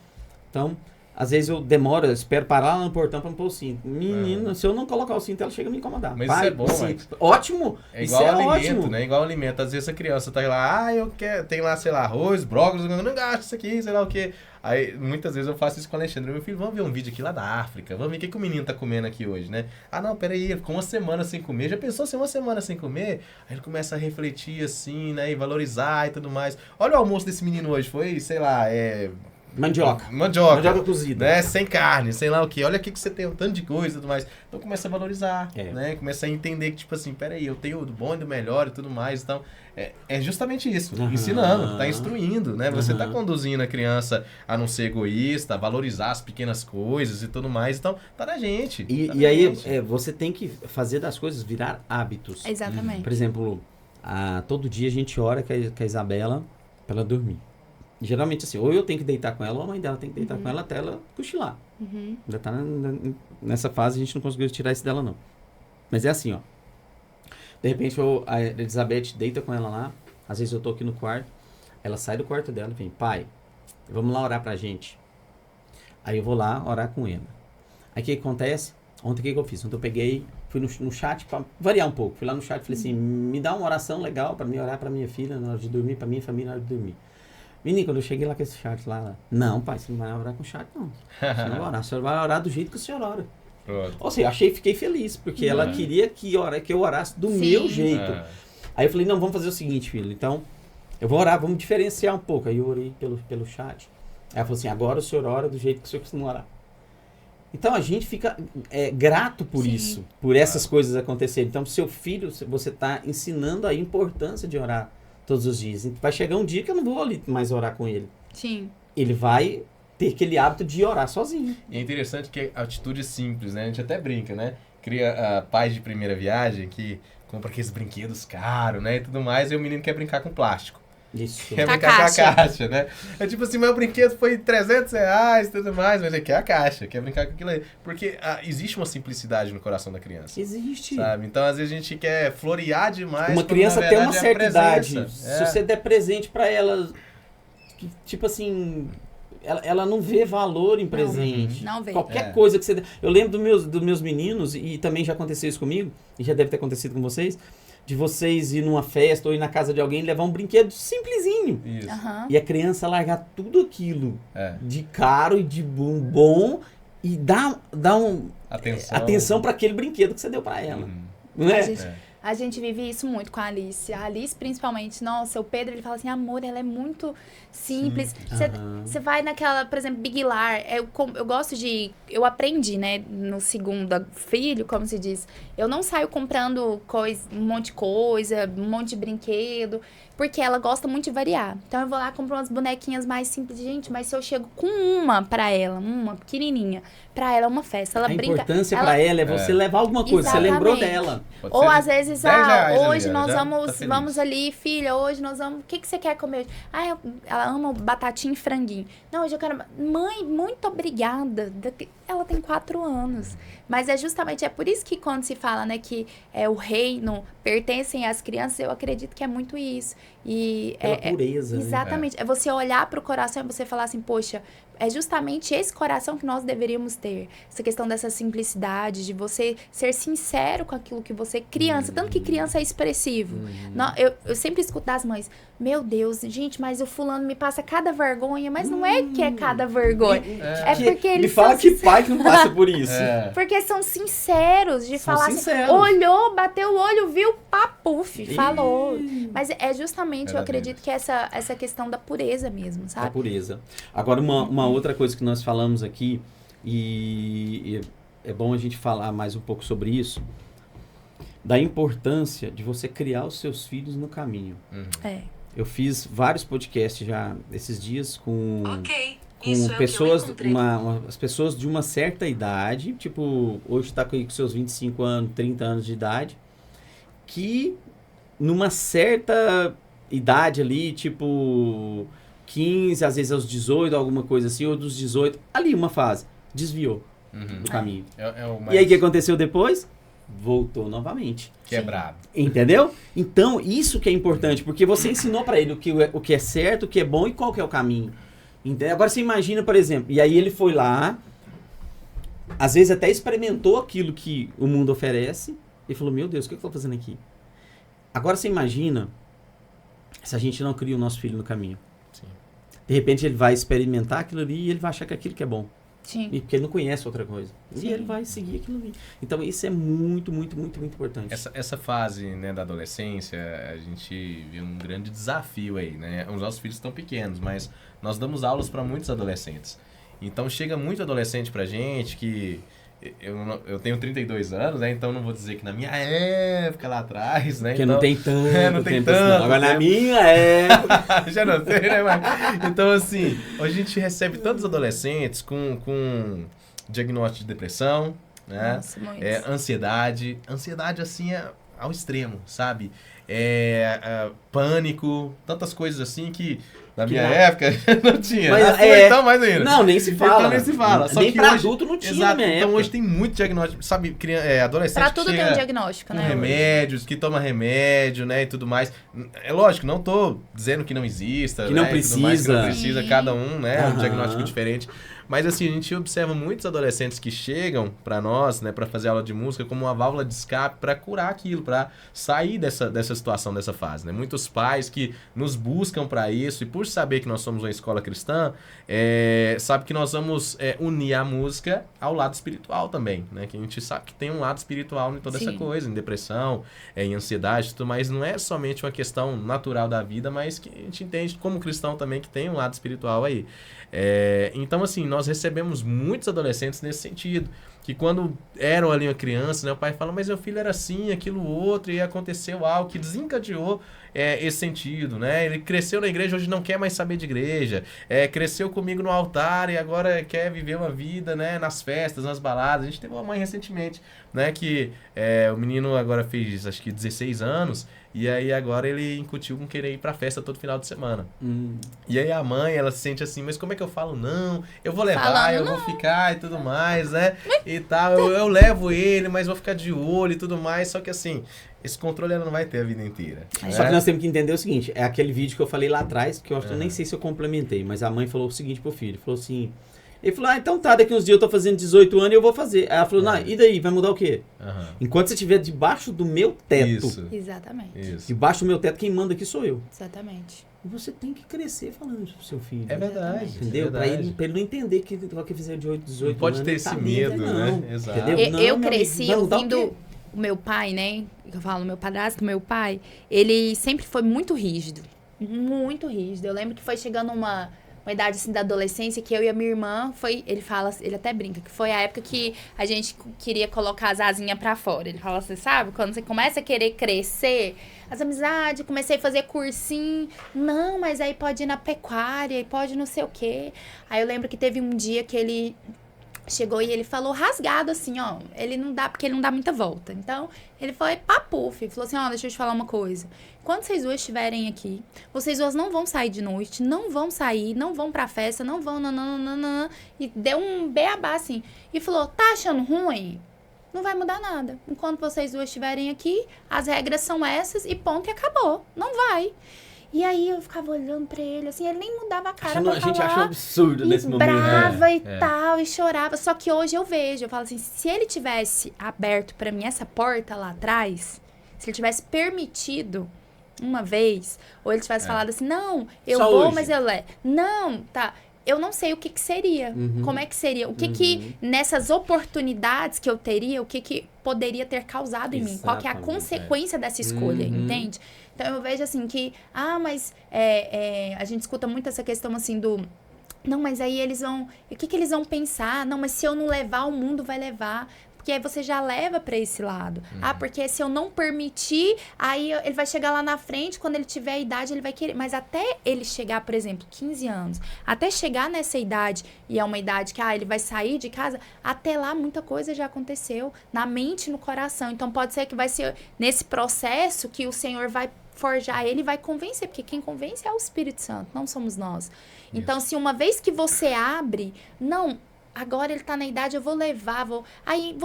Então, às vezes eu demoro, eu espero parar lá no portão pra me pôr o cinto. Menina, se eu não colocar o cinto, ela chega a me incomodar.
Mas
pai,
isso é bom,
cinto. Ótimo!
É
Isso
igual
é
alimento,
ótimo.
né? Igual alimento. Às vezes a criança tá lá, eu quero, tem lá, sei lá, arroz, brócolis, eu não gasto isso aqui, sei lá o quê. Aí, muitas vezes eu faço isso com o Alexandre. Meu filho, vamos ver um vídeo aqui lá da África. Vamos ver o que o menino tá comendo aqui hoje, né? Ah, não, peraí, ele ficou uma semana sem comer. Já pensou se uma semana sem comer? Aí ele começa a refletir assim, né? E valorizar e tudo mais. Olha o almoço desse menino hoje. Foi, sei lá,
Mandioca.
Mandioca
cozida.
né? Sem carne, sei lá o que. Olha aqui que você tem um tanto de coisa e tudo mais. Então começa a valorizar,
É.
né? Começa a entender que, tipo assim, peraí, eu tenho do bom e do melhor e tudo mais. Então, é justamente isso.
Aham.
Ensinando, tá instruindo, né? Você tá
Aham.
conduzindo a criança a não ser egoísta, a valorizar as pequenas coisas e tudo mais. Então, tá na gente.
E,
tá
e
na
aí,
gente.
você tem que fazer das coisas virar hábitos.
Exatamente.
Por exemplo, todo dia a gente ora com a Isabela pra ela dormir. Geralmente assim, ou eu tenho que deitar com ela, ou a mãe dela tem que deitar com ela até ela cochilar.
Uhum.
Ainda tá nessa fase, a gente não conseguiu tirar isso dela, não. Mas é assim, ó. De repente, a Elizabeth deita com ela lá. Às vezes eu tô aqui no quarto. Ela sai do quarto dela e vem, pai, vamos lá orar pra gente. Aí eu vou lá orar com ela. Aí o que acontece? Ontem o que eu fiz? Ontem eu peguei, fui no chat pra variar um pouco. Fui lá no chat e falei assim, me dá uma oração legal pra mim orar pra minha filha na hora de dormir, pra minha família na hora de dormir. Menino, quando eu cheguei lá com esse chat lá, não, pai, você não vai orar com o chat, não. Você não vai orar, você vai orar do jeito que o senhor ora.
Pronto.
Ou seja, fiquei feliz, porque ela queria que eu orasse do
Sim.
meu jeito.
Ah,
Aí eu falei, não, vamos fazer o seguinte, filho, então, eu vou orar, vamos diferenciar um pouco. Aí eu orei pelo chat. Aí ela falou assim, agora o senhor ora do jeito que o senhor costuma orar. Então a gente fica grato por
Sim.
isso, por essas coisas acontecerem. Então, seu filho, você está ensinando a importância de orar todos os dias. Vai chegar um dia que eu não vou ali mais orar com ele.
Sim.
Ele vai ter aquele hábito de orar sozinho.
E é interessante que a atitude é simples, né? A gente até brinca, né? Cria pais de primeira viagem que compra aqueles brinquedos caros, né? E tudo mais, e o menino quer brincar com plástico.
Isso.
Quer
Com a
brincar com a
caixa.
caixa, né? É tipo assim, meu brinquedo foi R$300 e tudo mais, mas ele quer a caixa, quer brincar com aquilo aí. Porque existe uma simplicidade no coração da criança,
Existe.
sabe? Então, às vezes, a gente quer florear demais.
Uma
quando,
criança
na
tem uma
verdade, é a
certa idade.
presença.
Se você der presente pra ela, tipo assim, ela não vê valor em presente.
Não vê.
Qualquer coisa que você der. Eu lembro dos meus meninos, e também já aconteceu isso comigo, e já deve ter acontecido com vocês, de vocês ir numa festa ou ir na casa de alguém e levar um brinquedo simplesinho.
Isso.
Aham.
E a criança largar tudo aquilo
É.
de caro e de bom e dar atenção para aquele brinquedo que você deu para ela.
Uhum.
Não é?
A gente vive isso muito com a Alice. A Alice, principalmente, nossa, o Pedro, ele fala assim, amor, ela é muito simples. Você vai naquela, por exemplo, Big Lar. Eu gosto de... Eu aprendi, né, no segundo filho, como se diz. Eu não saio comprando um monte de coisa, um monte de brinquedo, porque ela gosta muito de variar. Então, eu vou lá, compro umas bonequinhas mais simples. Gente, mas se eu chego com uma pra ela, uma pequenininha, pra ela é uma festa. Ela
A
brinca...
importância para ela é você levar alguma coisa. Você lembrou
Exatamente.
dela.
Pode
Ou
ser
às vezes vezes,
R$10
hoje
ali,
nós
já
vamos ali, filha, hoje nós vamos... O que você quer comer? Ela ama batatinha e franguinho. Não, hoje eu quero... Mãe, muito obrigada. Ela tem 4 anos. Mas é por isso que quando se fala, né, que o reino pertencem às crianças, eu acredito que é muito isso. E
pela pureza, né?
exatamente. É você olhar para o coração e você falar assim, poxa, é justamente esse coração que nós deveríamos ter. Essa questão dessa simplicidade, de você ser sincero com aquilo que você... Criança, tanto que criança é expressivo. Eu sempre escuto das mães, meu Deus, gente, mas o fulano me passa cada vergonha, mas não é que é cada vergonha. É porque eles
me fala que pai que não passa por isso.
Porque são sinceros de
São
falar
sinceros.
assim, olhou, bateu o olho, viu, papuf, falou. Mas é justamente, eu acredito que essa questão da pureza mesmo,
A
sabe?
pureza. Agora, uma outra coisa que nós falamos aqui, e é bom a gente falar mais um pouco sobre isso, da importância de você criar os seus filhos no caminho. Eu fiz vários podcasts já esses dias com pessoas, as pessoas de uma certa idade, tipo, hoje está com seus 25 anos, 30 anos de idade, que numa certa idade ali, tipo 15, às vezes aos 18, alguma coisa assim, ou dos 18, ali uma fase, desviou do caminho. E aí o que aconteceu depois? Voltou novamente.
Quebrado.
Entendeu? Então, isso que é importante, porque você ensinou pra ele o que é certo, o que é bom e qual que é o caminho. Entendeu? Agora você imagina, por exemplo, e aí ele foi lá, às vezes até experimentou aquilo que o mundo oferece, e falou, meu Deus, o que eu tô fazendo aqui? Agora você imagina se a gente não cria o nosso filho no caminho.
Sim.
De repente ele vai experimentar aquilo ali e ele vai achar que aquilo que é bom.
Sim.
Porque ele não conhece outra coisa.
Sim.
E ele vai seguir aquilo ali. Então isso é muito, muito, muito, muito importante.
Essa fase, né, da adolescência, a gente vê um grande desafio aí, né? Os nossos filhos estão pequenos, mas nós damos aulas para muitos adolescentes. Então chega muito adolescente pra gente que... Eu tenho 32 anos, né? Então não vou dizer que na minha época lá atrás, né?
Porque
então,
não tem tanto
não tem
tempo
tanto
assim, não. Agora na
tempo.
minha época...
Já não sei, né? Mas, então, assim, hoje a gente recebe tantos adolescentes com diagnóstico de depressão, né?
Nossa, muito.
Ansiedade. Ansiedade, assim, ao extremo, sabe? Pânico, tantas coisas assim que na minha época não tinha.
Mas,
então, mais ainda.
Não, nem se fala.
Então, nem se fala. Só
nem
que
pra
hoje,
adulto não tinha
exato,
na minha
então
época.
hoje tem muito diagnóstico, sabe? Adolescente
Pra
que
tudo tem
chega
um diagnóstico,
com
né?
remédios, que toma remédio, né, e tudo mais. É lógico, não tô dizendo que não exista,
que
né,
não
e tudo mais, que não
precisa.
precisa,
Sim.
cada um, né, um diagnóstico
Aham.
diferente. Mas assim, a gente observa muitos adolescentes que chegam pra nós, né, para fazer aula de música como uma válvula de escape pra curar aquilo, pra sair dessa situação, dessa fase, né? Muitos pais que nos buscam pra isso e por saber que nós somos uma escola cristã, sabe que nós vamos unir a música ao lado espiritual também, né? Que a gente sabe que tem um lado espiritual em toda essa
Sim.
coisa, em depressão, em ansiedade, tudo, mas não é somente uma questão natural da vida, mas que a gente entende como cristão também que tem um lado espiritual aí. Então, assim, nós recebemos muitos adolescentes nesse sentido, que quando eram ali uma criança, né, o pai fala, mas meu filho era assim, aquilo outro, e aconteceu algo que desencadeou esse sentido, né? Ele cresceu na igreja, hoje não quer mais saber de igreja, cresceu comigo no altar e agora quer viver uma vida, né, nas festas, nas baladas. A gente teve uma mãe recentemente, né, que o menino agora fez, acho que 16 anos, e aí agora ele incutiu com querer ir pra festa todo final de semana. E aí a mãe, ela se sente assim, mas como é que eu falo não? Eu vou levar,
Falando
eu
não.
vou ficar e tudo mais, né? E tal, eu levo ele, mas vou ficar de olho e tudo mais, só que assim, esse controle ela não vai ter a vida inteira. né?
Só que nós temos que entender o seguinte, é aquele vídeo que eu falei lá atrás, que eu acho que eu nem sei se eu complementei, mas a mãe falou o seguinte pro filho, falou assim, ele falou, então tá, daqui uns dias eu tô fazendo 18 anos e eu vou fazer. Aí ela falou, não, e daí, vai mudar o quê?
Aham.
Enquanto você estiver debaixo do meu teto,
Isso.
Exatamente.
Isso.
debaixo do meu teto, quem manda aqui sou eu.
Exatamente.
E você tem que crescer falando isso pro seu filho.
É verdade.
Entendeu?
É
Pra
verdade.
ele não entender que o que fizer de 8, 18
Não pode
anos,
ter
ele
esse
tá
medo,
livre,
né?
não.
Exato.
Entendeu? Não,
Eu
meu
cresci
amigo, vai mudar o
ouvindo
quê?
o meu pai, né? Eu falo, meu padrasto, meu pai, ele sempre foi muito rígido. Muito rígido. Eu lembro que foi chegando uma idade assim da adolescência que eu e a minha irmã ele fala, ele até brinca, que foi a época que a gente queria colocar as asinhas pra fora. Ele fala assim, sabe? Quando você começa a querer crescer, as amizades, comecei a fazer cursinho. Não, mas aí pode ir na pecuária, e pode não sei o quê. Aí eu lembro que teve um dia que ele chegou e ele falou rasgado assim, ó, ele não dá, porque ele não dá muita volta. Então, ele foi papuf, falou assim, ó, deixa eu te falar uma coisa. Quando vocês duas estiverem aqui, vocês duas não vão sair de noite, não vão sair, não vão pra festa, não vão, nananana, e deu um beabá assim. E falou, tá achando ruim? Não vai mudar nada. Enquanto vocês duas estiverem aqui, as regras são essas e ponto e acabou. Não vai. E aí eu ficava olhando pra ele, assim, ele nem mudava a cara pra falar.
A gente achou absurdo nesse momento.
Brava e tal, e chorava. Só que hoje eu vejo, eu falo assim, se ele tivesse aberto pra mim essa porta lá atrás, se ele tivesse permitido uma vez, ou ele tivesse falado assim, não, eu
Só
vou,
hoje.
mas eu levo. Não, tá. Eu não sei o que seria, como é que seria, o que nessas oportunidades que eu teria, o que poderia ter causado em mim, qual que é a consequência dessa escolha, entende? Então eu vejo assim que, mas a gente escuta muito essa questão assim do, não, mas aí eles vão, o que eles vão pensar? Não, mas se eu não levar, o mundo vai levar. Porque aí você já leva pra esse lado. Porque se eu não permitir, aí ele vai chegar lá na frente, quando ele tiver a idade, ele vai querer. Mas até ele chegar, por exemplo, 15 anos, até chegar nessa idade, e é uma idade que, ele vai sair de casa, até lá muita coisa já aconteceu, na mente e no coração. Então pode ser que vai ser nesse processo que o Senhor vai forjar ele e vai convencer, porque quem convence é o Espírito Santo, não somos nós. Então, se uma vez que você abre, agora ele tá na idade, eu vou levar, Aí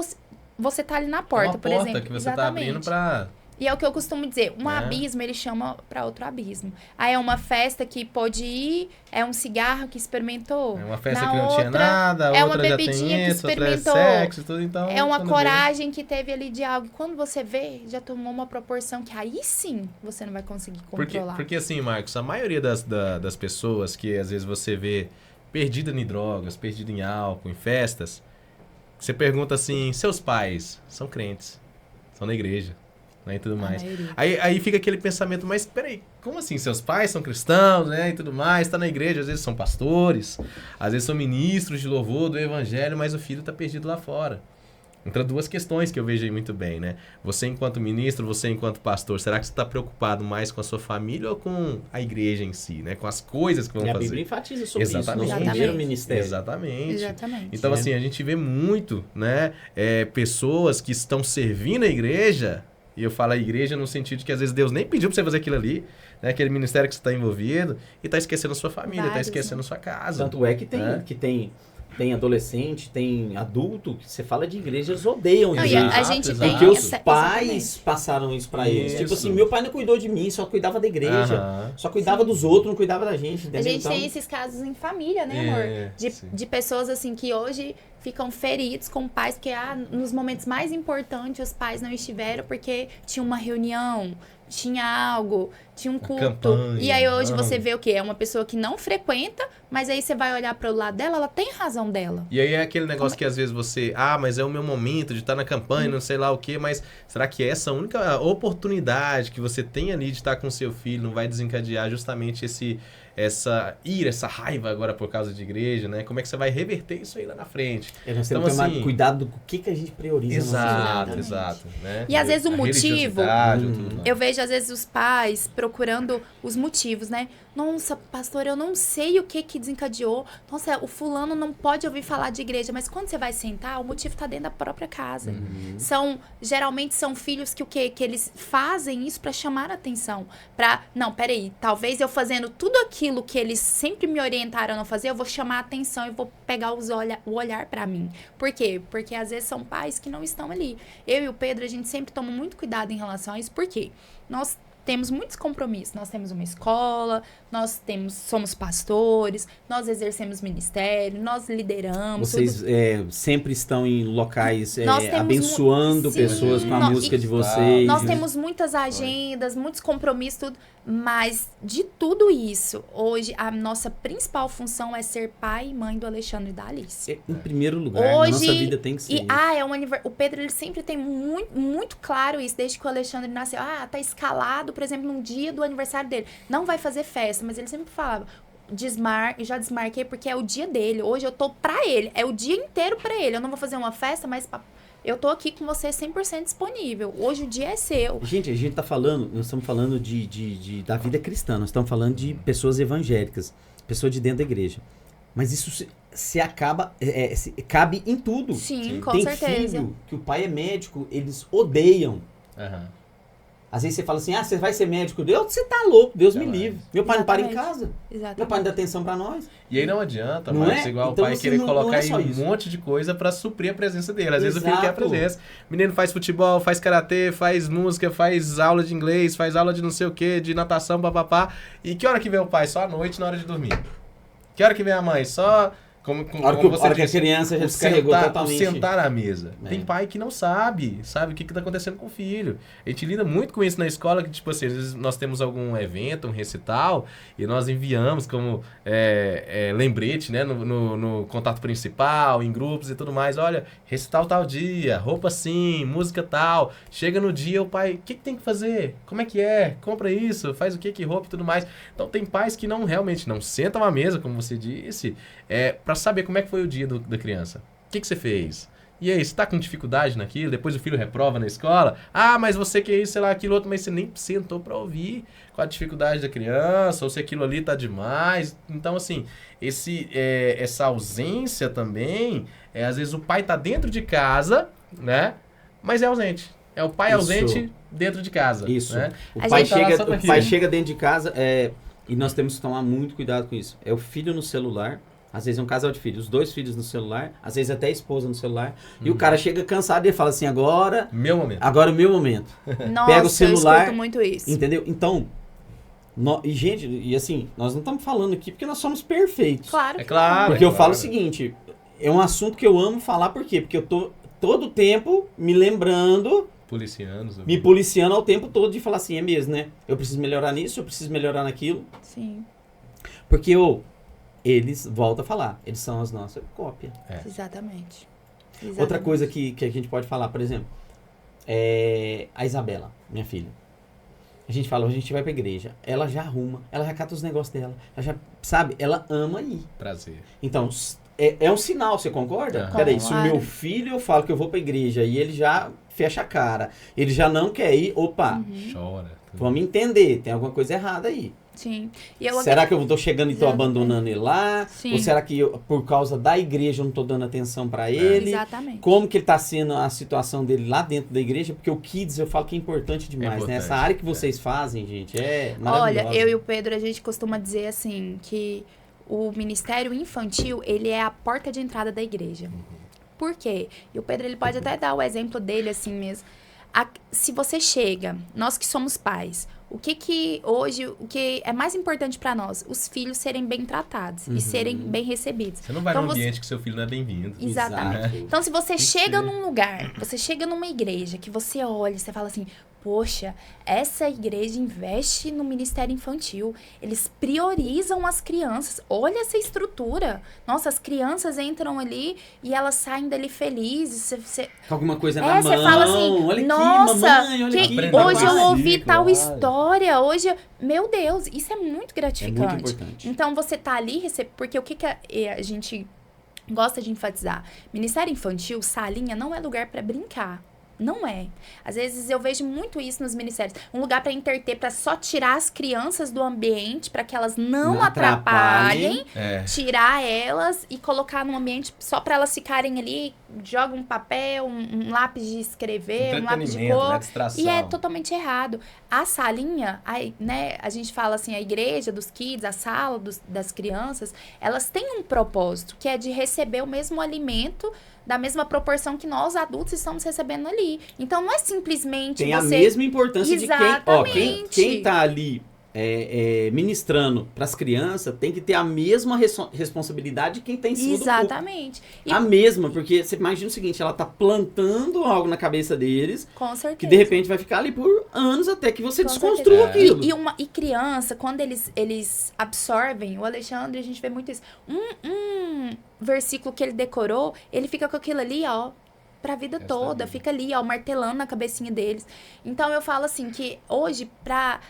você tá ali na porta, por exemplo.
Porta que você tá abrindo pra...
E é o que eu costumo dizer, abismo ele chama pra outro abismo. Aí é uma festa que pôde ir, é um cigarro que experimentou.
É uma festa que não tinha nada,
é
outra
uma bebidinha
já tem isso,
que experimentou.
outra é sexo, tudo, então...
É uma coragem que teve ali de algo. E quando você vê, já tomou uma proporção que aí sim você não vai conseguir controlar.
Porque assim, Marcos, a maioria das pessoas que às vezes você vê perdida em drogas, perdida em álcool, em festas, você pergunta assim, seus pais são crentes, são na igreja, né, e tudo mais. Aí fica aquele pensamento, mas peraí, como assim? Seus pais são cristãos, né, e tudo mais, tá na igreja, às vezes são pastores, às vezes são ministros de louvor do evangelho, mas o filho tá perdido lá fora. Entra duas questões que eu vejo aí muito bem, né? Você enquanto ministro, você enquanto pastor, será que você está preocupado mais com a sua família ou com a igreja em si, né? Com as coisas que vão fazer?
A Bíblia enfatiza sobre isso,
Exatamente.
no primeiro ministério.
Exatamente. Então, assim, a gente vê muito, né? Pessoas que estão servindo a igreja, e eu falo a igreja no sentido de que às vezes Deus nem pediu para você fazer aquilo ali, né? Aquele ministério que você está envolvido, e está esquecendo a sua família, está esquecendo a sua casa.
Tanto é que tem adolescente, tem adulto, que você fala de igreja, eles odeiam
não,
igreja.
A gente
tem porque os pais passaram isso pra eles. Tipo assim, meu pai não cuidou de mim, só cuidava da igreja. Só cuidava dos outros, não cuidava da gente, entendeu?
A gente tem esses casos em família, né, amor? De pessoas assim que hoje ficam feridos com pais, porque nos momentos mais importantes os pais não estiveram porque tinha uma reunião, tinha algo, tinha um culto.
Campanha,
e aí hoje você vê o quê? É uma pessoa que não frequenta, mas aí você vai olhar para o lado dela, ela tem razão dela.
E aí é aquele negócio que às vezes você... mas é o meu momento de estar na campanha, não sei lá o quê, mas será que essa única oportunidade que você tem ali de estar com seu filho não vai desencadear justamente essa raiva agora por causa de igreja, né? Como é que você vai reverter isso aí lá na frente?
Nós temos que tomar cuidado do que a gente prioriza.
Exato. Né?
E às vezes o motivo... Eu vejo às vezes os pais procurando os motivos, né? Nossa, pastor, eu não sei o que desencadeou. Nossa, o fulano não pode ouvir falar de igreja. Mas quando você vai sentar, o motivo tá dentro da própria casa. Geralmente são filhos que eles fazem isso pra chamar a atenção. Não, peraí, talvez eu fazendo tudo aquilo que eles sempre me orientaram a não fazer, eu vou chamar a atenção e vou pegar o olhar pra mim. Por quê? Porque às vezes são pais que não estão ali. Eu e o Pedro, a gente sempre toma muito cuidado em relação a isso. Por quê? Nós temos muitos compromissos. Nós temos uma escola, somos pastores, nós exercemos ministério, nós lideramos.
Vocês sempre estão em locais abençoando pessoas com a música de vocês.
Nós temos muitas agendas, muitos compromissos, tudo. Mas de tudo isso, hoje a nossa principal função é ser pai e mãe do Alexandre e da Alice.
Em primeiro lugar, hoje, nossa vida tem que ser.
O Pedro ele sempre tem muito, muito claro isso, desde que o Alexandre nasceu. Tá escalado, por exemplo, no dia do aniversário dele. Não vai fazer festa, mas ele sempre falava, já desmarquei porque é o dia dele. Hoje eu tô pra ele, é o dia inteiro pra ele. Eu não vou fazer uma festa, mas eu tô aqui com você 100% disponível. Hoje o dia é seu.
Gente, nós estamos falando da vida cristã, nós estamos falando de pessoas evangélicas, pessoas de dentro da igreja. Mas isso se acaba, cabe em tudo.
Sim, com
Tem
certeza.
filho que o pai é médico, eles odeiam.
Aham.
Às vezes você fala assim, você vai ser médico? Deus, você tá louco, Deus me
Jamais.
livre. Meu pai não para em
Exatamente.
casa.
Exatamente.
Meu pai não dá atenção pra nós.
E aí não adianta,
Não
mas
é?
igual
Então,
o pai
assim,
querer
não
colocar
é
aí
só
um
isso.
monte de coisa pra suprir a presença dele. Às vezes o filho quer a
Exato.
presença. O menino faz futebol, faz karatê, faz música, faz aula de inglês, faz aula de não sei o que, de natação, papapá. E que hora que vem o pai? Só à noite, na hora de dormir. Que hora que vem a mãe? Só...
A hora que a criança já descarregou totalmente.
sentar na mesa.
É.
Tem pai que não sabe o que tá acontecendo com o filho. A gente lida muito com isso na escola, que tipo assim, às vezes nós temos algum evento, um recital, e nós enviamos como lembrete, né, no contato principal, em grupos e tudo mais. Olha, recital tal dia, roupa assim, música tal. Chega no dia, o pai, o que tem que fazer? Como é que é? Compra isso, faz o que roupa e tudo mais. Então tem pais que realmente não sentam à mesa, como você disse, para saber como é que foi o dia da criança. O que você fez? E aí, você tá com dificuldade naquilo? Depois o filho reprova na escola? Ah, mas você quer isso, sei lá, aquilo outro, mas você nem sentou para ouvir qual a dificuldade da criança, ou se aquilo ali tá demais. Então, assim, essa ausência também, às vezes o pai tá dentro de casa, né? Mas é ausente. É o pai
Isso.
ausente dentro de casa.
Isso.
Né?
O
A
pai,
gente-
o pai chega dentro de casa e nós temos que tomar muito cuidado com isso. É o filho no celular, às vezes é um casal de filhos, os dois filhos no celular, às vezes até a esposa no celular, e o cara chega cansado e fala assim, agora é o meu momento.
Nossa,
Pega o celular,
eu escuto muito isso.
Entendeu? Então, gente, e assim, nós não estamos falando aqui porque nós somos perfeitos.
Claro.
É claro.
Porque eu
claro.
falo o seguinte, é um assunto que eu amo falar, por quê? Porque eu tô todo tempo me lembrando, me policiando ao tempo todo de falar assim, é mesmo, né? Eu preciso melhorar nisso, eu preciso melhorar naquilo.
Sim,
Porque eles, voltam a falar, eles são as nossas cópias.
exatamente.
Outra coisa que a gente pode falar, por exemplo, a Isabela, minha filha. A gente fala, a gente vai pra igreja. Ela já arruma, ela já cata os negócios dela. Ela já, sabe, ela ama ir.
Prazer.
Então, é um sinal, você concorda?
Aham.
Peraí, se o
Claro.
meu filho eu falo que eu vou pra igreja e ele já fecha a cara, ele já não quer ir, opa,
Chora.
vamos entender, tem alguma coisa errada aí.
Sim. E eu
Será que eu tô chegando e tô
Exatamente.
abandonando ele lá?
Sim.
Ou será que por causa da igreja eu não tô dando atenção pra ele?
Exatamente.
Como que ele tá sendo a situação dele lá dentro da igreja? Porque o Kids eu falo que é importante demais, né?
importante,
Essa área que vocês fazem, gente, é maravilhosa.
Olha, eu e o Pedro, a gente costuma dizer assim, que o ministério infantil, ele é a porta de entrada da igreja. Por quê? E o Pedro, ele pode até dar o exemplo dele assim mesmo. Se você chega, nós que somos pais, o que é mais importante para nós? Os filhos serem bem tratados e serem bem recebidos.
Você não vai
Então
num
você-
ambiente que seu filho não é bem-vindo.
Exatamente.
Exato.
Então, se você
que
chega
ser.
num lugar, você chega numa igreja, que você olha, você fala assim, poxa, essa igreja investe no ministério infantil, eles priorizam as crianças, olha essa estrutura. Nossa, as crianças entram ali e elas saem dali felizes.
Com alguma coisa na
Você
mão.
fala assim,
olha
nossa,
aqui, mamãe, olha
que
aqui.
Aprendeu
hoje
com
eu
a
ouvi
si,
tal
claro.
história, hoje, meu Deus, isso é muito
É muito
gratificante.
importante.
Então, você tá ali, porque o que a gente gosta de enfatizar? Ministério infantil, salinha, não é lugar para brincar. Não é. Às vezes eu vejo muito isso nos ministérios. Um lugar para interter, para só tirar as crianças do ambiente, para que elas não atrapalhem, tirar elas e colocar num ambiente só para elas ficarem ali, joga um papel, um lápis de escrever, um lápis de
Entretenimento,
cor.
né? Distração.
E é totalmente errado. A salinha, né, a gente fala assim, a igreja dos kids, a sala das crianças, elas têm um propósito, que é de receber o mesmo alimento da mesma proporção que nós adultos estamos recebendo ali. Então, não é simplesmente
Tem
você...
a mesma importância de
Exatamente.
quem tá ali ministrando para as crianças tem que ter a mesma responsabilidade de quem tá em cima do corpo.
Exatamente. E,
A mesma, porque você imagina o seguinte, ela tá plantando algo na cabeça deles
com certeza.
que de repente vai ficar ali por anos até que você
Com
desconstrua
certeza.
aquilo.
E criança, quando eles absorvem, o Alexandre, a gente vê muito isso. Um versículo que ele decorou, ele fica com aquilo ali, ó, pra vida
Essa
toda.
vida.
Fica ali, ó, martelando na cabecinha deles. Então, eu falo assim, que hoje,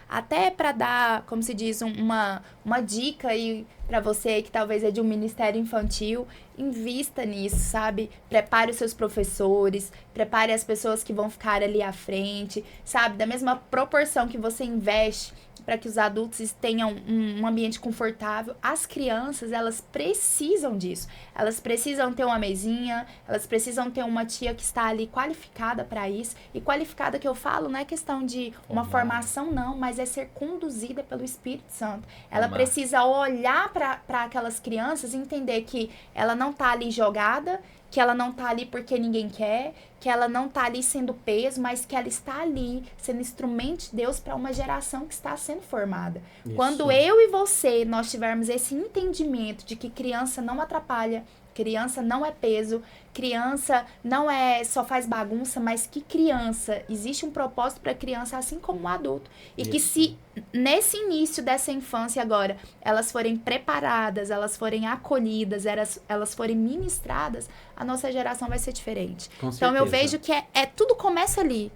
até pra dar, como se diz, uma dica aí pra você que talvez é de um ministério infantil, invista nisso, sabe? Prepare os seus professores, prepare as pessoas que vão ficar ali à frente, sabe? Da mesma proporção que você investe para que os adultos tenham um ambiente confortável. As crianças, elas precisam disso. Elas precisam ter uma mesinha, elas precisam ter uma tia que está ali qualificada para isso. E qualificada que eu falo não é questão de uma formação, não, mas é ser conduzida pelo Espírito Santo. Ela precisa olhar para aquelas crianças e entender que ela não está ali jogada, que ela não tá ali porque ninguém quer, que ela não tá ali sendo peso, mas que ela está ali sendo instrumento de Deus para uma geração que está sendo formada. Isso. Quando eu e você, nós tivermos esse entendimento de que criança não atrapalha, criança não é peso, criança não é só faz bagunça, mas que criança, existe um propósito para a criança assim como um adulto. E que se nesse início dessa infância agora, elas forem preparadas, elas forem acolhidas, elas forem ministradas, a nossa geração vai ser diferente. Então eu vejo que tudo começa ali.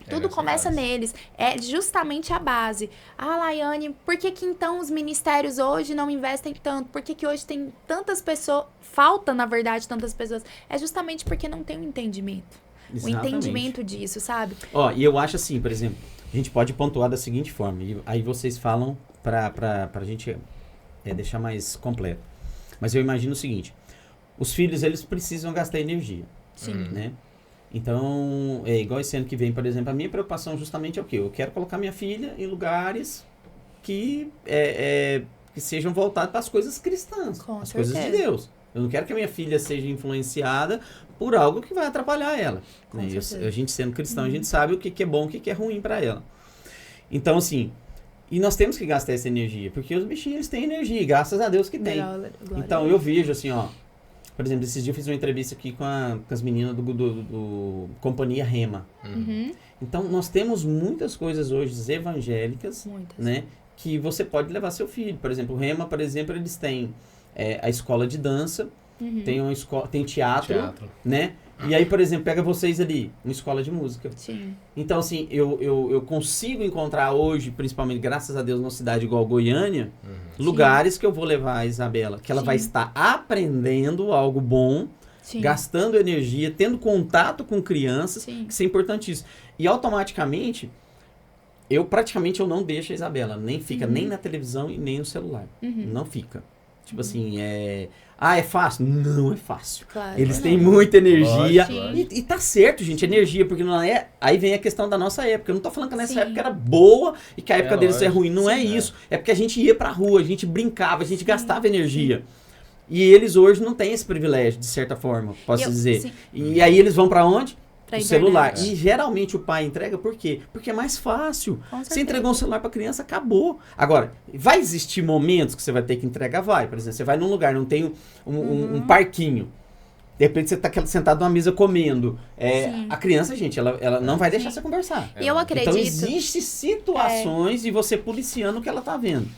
Tudo começa neles. É justamente a base. Ah, Laiane, por que então os ministérios hoje não investem tanto? Por que hoje tem tantas pessoas, falta na verdade tantas pessoas? É justamente porque não tem um entendimento. Exatamente. O entendimento disso, sabe?
E eu acho assim, por exemplo, a gente pode pontuar da seguinte forma, e aí vocês falam pra gente deixar mais completo. Mas eu imagino o seguinte, os filhos, eles precisam gastar energia.
Sim.
Né? Então, igual esse ano que vem, por exemplo, a minha preocupação justamente é o quê? Eu quero colocar minha filha em lugares que sejam voltados para as coisas cristãs, as coisas de Deus. Eu não quero que a minha filha seja influenciada por algo que vai atrapalhar ela. Né? A gente sendo cristão, a gente sabe o que é bom, o que é ruim para ela. Então, assim, e nós temos que gastar essa energia, porque os bichinhos eles têm energia, graças a Deus que tem. Então, eu vejo assim, por exemplo, esses dias eu fiz uma entrevista aqui com as meninas do Companhia Rema.
Uhum.
Então, nós temos muitas coisas hoje evangélicas, né, que você pode levar seu filho. Por exemplo, o Rema, por exemplo, eles têm a escola de dança, tem teatro, né? E aí, por exemplo, pega vocês ali, uma escola de música.
Sim.
Então, assim, eu consigo encontrar hoje, principalmente, graças a Deus, numa cidade igual Goiânia, lugares que eu vou levar a Isabela, que ela vai estar aprendendo algo bom, gastando energia, tendo contato com crianças, que isso é importantíssimo. E automaticamente, eu não deixo a Isabela, nem fica nem na televisão e nem no celular. Não fica. Tipo assim, é fácil? Não é fácil.
Claro,
eles têm muita energia. E tá certo, gente, energia, porque não é... Aí vem a questão da nossa época. Eu não tô falando que nessa época era boa e que a época deles é ruim. Não é isso. É porque a gente ia pra rua, a gente brincava, a gente gastava energia. E eles hoje não têm esse privilégio, de certa forma, posso dizer. E aí eles vão pra onde? O celular. E geralmente o pai entrega por quê? Porque é mais fácil. Você entregou um celular pra criança, acabou. Agora, vai existir momentos que você vai ter que entregar? Vai. Por exemplo, você vai num lugar, não tem um parquinho. De repente você tá sentado numa mesa comendo. A criança, gente, ela não vai deixar você conversar.
E eu acredito...
Então, existem situações e você policiando o que ela tá vendo.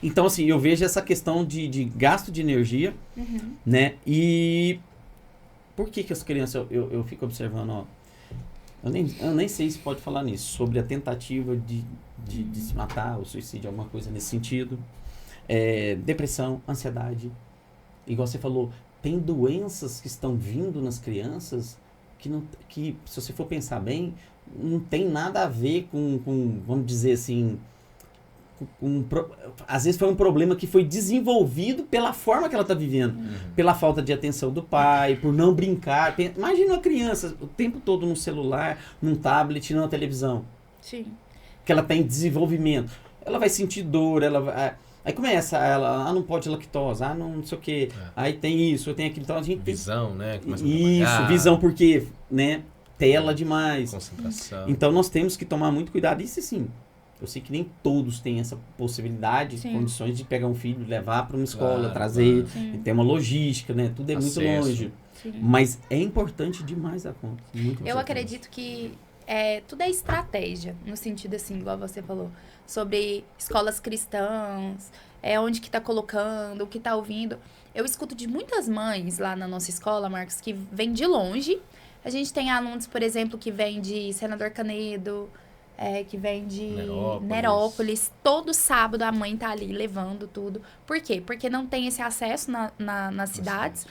Então, assim, eu vejo essa questão de gasto de energia, né? E... Por que as crianças, eu fico observando, eu nem sei se pode falar nisso, sobre a tentativa de se matar, o suicídio, alguma coisa nesse sentido. Depressão, ansiedade. Igual você falou, tem doenças que estão vindo nas crianças que se você for pensar bem, não tem nada a ver com vamos dizer assim... às vezes foi um problema que foi desenvolvido pela forma que ela está vivendo, pela falta de atenção do pai, por não brincar. Imagina uma criança o tempo todo no celular, num tablet, numa televisão.
Sim.
Que ela está em desenvolvimento. Ela vai sentir dor, aí começa, ela não pode lactose, não sei o que, aí tem isso, tem aquilo. Então a gente
visão, né?
Isso, visão porque, né? Tela demais.
Concentração.
Então nós temos que tomar muito cuidado. Isso sim. Eu sei que nem todos têm essa possibilidade, condições de pegar um filho, levar para uma escola, trazer, tem uma logística, né? Tudo é muito longe. Mas é importante demais a conta.
Eu acredito que tudo é estratégia, no sentido assim, igual você falou, sobre escolas cristãs, onde que tá colocando, o que tá ouvindo. Eu escuto de muitas mães lá na nossa escola, Marcos, que vêm de longe. A gente tem alunos, por exemplo, que vêm de Senador Canedo, que vem de Nerópolis. Todo sábado a mãe tá ali levando tudo. Por quê? Porque não tem esse acesso nas cidades.